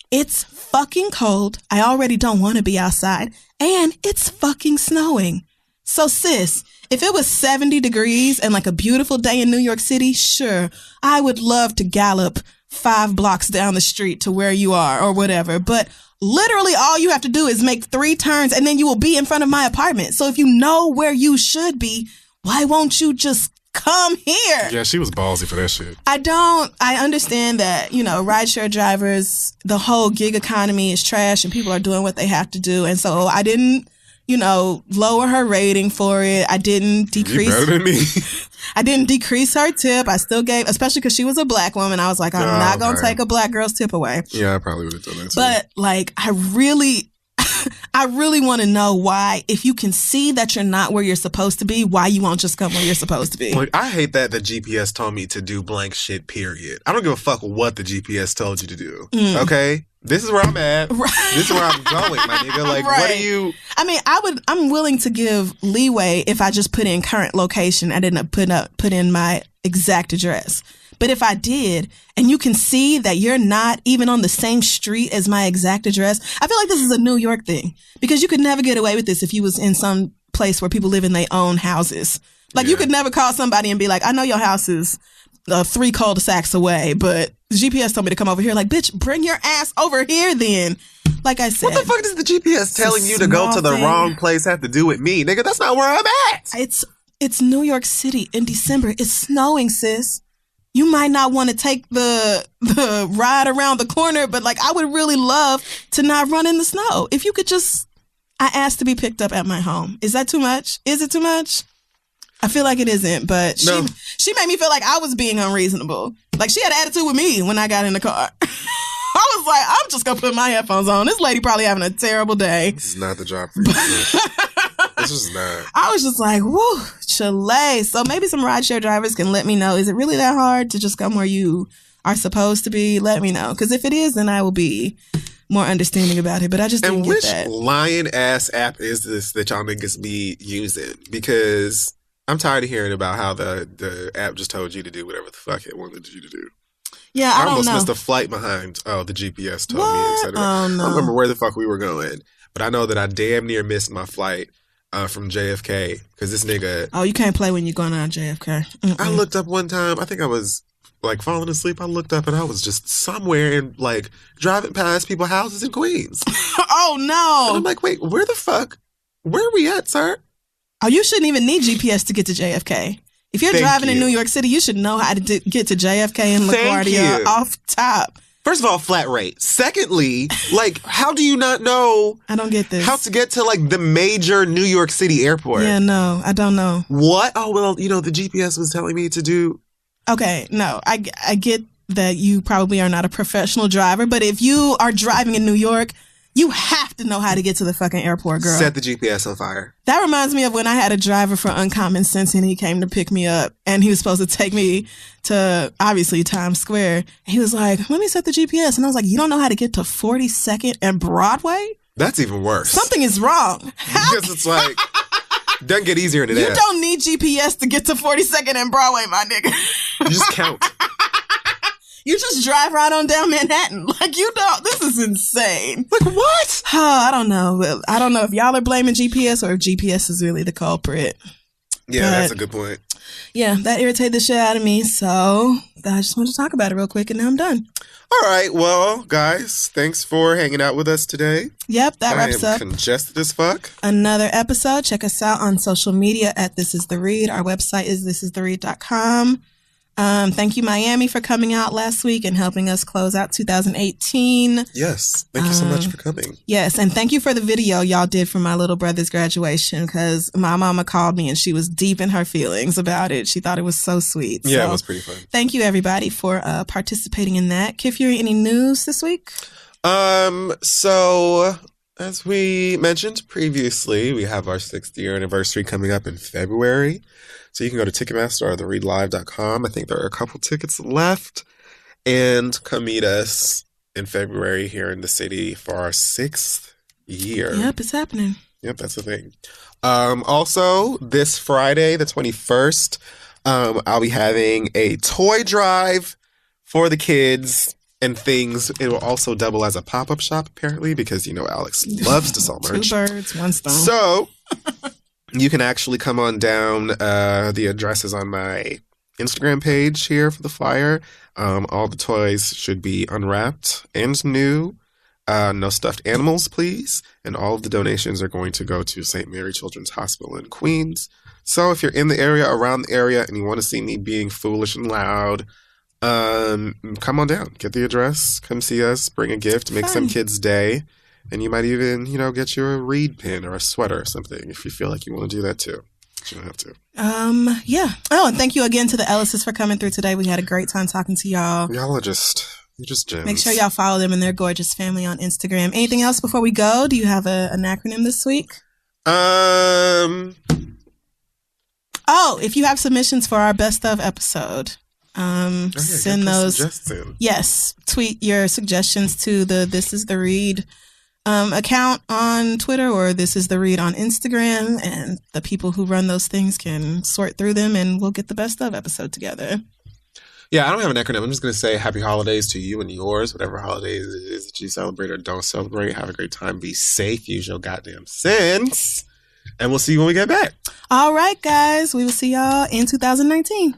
It's fucking cold. I already don't want to be outside. And it's fucking snowing. So sis, if it was 70 degrees and like a beautiful day in New York City, sure, I would love to gallop 5 blocks down the street to where you are or whatever. But literally all you have to do is make 3 turns and then you will be in front of my apartment. So if you know where you should be, why won't you just come here? Yeah, she was ballsy for that shit. I understand that, rideshare drivers, the whole gig economy is trash and people are doing what they have to do. And so I didn't, lower her rating for it. I didn't decrease. You better than me. I didn't decrease her tip. I still gave, especially because she was a black woman. I was like, I'm not going to take a black girl's tip away. Yeah, I probably would have done that too. But like, I really want to know why, if you can see that you're not where you're supposed to be, why you won't just come where you're supposed to be. Like, I hate that the GPS told me to do blank shit, period. I don't give a fuck what the GPS told you to do. Okay? This is where I'm at. Right. This is where I'm going, my nigga. Like, right. What do you... I mean, I'm willing to give leeway if I just put in current location. I didn't put in my exact address. But if I did, and you can see that you're not even on the same street as my exact address, I feel like this is a New York thing. Because you could never get away with this if you was in some place where people live in their own houses. Like, you could never call somebody and be like, I know your house is 3 cul-de-sacs away, but the GPS told me to come over here. Like, bitch, bring your ass over here then. Like I said. What the fuck does the GPS telling you to go to the wrong place have to do with me? Nigga, that's not where I'm at. It's New York City in December. It's snowing, sis. You might not want to take the ride around the corner, but like, I would really love to not run in the snow. If you could just, I asked to be picked up at my home. Is that too much? Is it too much? I feel like it isn't, but she made me feel like I was being unreasonable. Like, she had an attitude with me when I got in the car. I was like, I'm just going to put my headphones on. This lady probably having a terrible day. This is not the job for you. This is not. I was just like, whoo, Chile. So maybe some rideshare drivers can let me know. Is it really that hard to just come where you are supposed to be? Let me know. Because if it is, then I will be more understanding about it. But I just didn't get that. And which lying-ass app is this that y'all niggas be using? Because I'm tired of hearing about how the app just told you to do whatever the fuck it wanted you to do. Yeah, I almost don't know. missed a flight behind, the GPS told me, etc. Oh, no. I don't remember where the fuck we were going. But I know that I damn near missed my flight from JFK because this nigga... Oh, you can't play when you're going on JFK. I looked up one time. I think I was like falling asleep. I looked up and I was just somewhere in like driving past people's houses in Queens. Oh, no. And I'm like, wait, where are we at, sir? Oh, you shouldn't even need GPS to get to JFK. If you're driving in New York City, you should know how to get to JFK and LaGuardia off top. First of all, flat rate. Secondly, like, how do you not know? I don't get this. How to get to, like, the major New York City airport? Yeah, no, I don't know. What? Oh, well, you know, the GPS was telling me to do. Okay, no, I get that you probably are not a professional driver, but if you are driving in New York, you have to know how to get to the fucking airport, girl. Set the GPS on fire. That reminds me of when I had a driver for Uncommon Sense and he came to pick me up and he was supposed to take me to, obviously, Times Square. And he was like, let me set the GPS. And I was like, you don't know how to get to 42nd and Broadway? That's even worse. Something is wrong. Because it's like, doesn't get easier than that. You don't need GPS to get to 42nd and Broadway, my nigga. You just count. You just drive right on down Manhattan. Like, you don't. This is insane. Like, what? I don't know. I don't know if y'all are blaming GPS or if GPS is really the culprit. Yeah, that's a good point. Yeah, that irritated the shit out of me. So I just wanted to talk about it real quick and now I'm done. All right. Well, guys, thanks for hanging out with us today. Yep, that wraps up. Congested as fuck. Another episode. Check us out on social media at This Is The Read. Our website is thisistheread.com. Thank you, Miami, for coming out last week and helping us close out 2018. Yes. Thank you so much for coming. Yes. And thank you for the video y'all did for my little brother's graduation because my mama called me and she was deep in her feelings about it. She thought it was so sweet. Yeah, so, it was pretty fun. Thank you, everybody, for participating in that. Kid Fury, any news this week? So as we mentioned previously, we have our 6th year anniversary coming up in February. So you can go to Ticketmaster or thereadlive.com. I think there are a couple tickets left. And come meet us in February here in the city for our 6th year. Yep, it's happening. Yep, that's the thing. Also, this Friday, the 21st, I'll be having a toy drive for the kids and things. It will also double as a pop-up shop, apparently, because, you know, Alex loves to sell merch. 2 birds, 1 stone. So you can actually come on down. The address is on my Instagram page here for the flyer. All the toys should be unwrapped and new. No stuffed animals, please. And all of the donations are going to go to St. Mary Children's Hospital in Queens. So if you're in the area, around the area, and you want to see me being foolish and loud, come on down. Get the address. Come see us. Bring a gift. Make some kid's day. And you might even, you know, get you a reed pin or a sweater or something if you feel like you want to do that too. But you don't have to. Yeah. Oh, and thank you again to the Ellises for coming through today. We had a great time talking to y'all. Y'all are just gems. Make sure y'all follow them and their gorgeous family on Instagram. Anything else before we go? Do you have an acronym this week? Oh, if you have submissions for our best of episode, send those. Yes, tweet your suggestions to the This Is The Read account on Twitter or This Is The Read on Instagram, and the people who run those things can sort through them and we'll get the best of episode together. Yeah, I don't have an acronym. I'm just going to say happy holidays to you and yours, whatever holidays it is that you celebrate or don't celebrate. Have a great time. Be safe. Use your goddamn sense. And we'll see you when we get back. All right, guys. We will see y'all in 2019.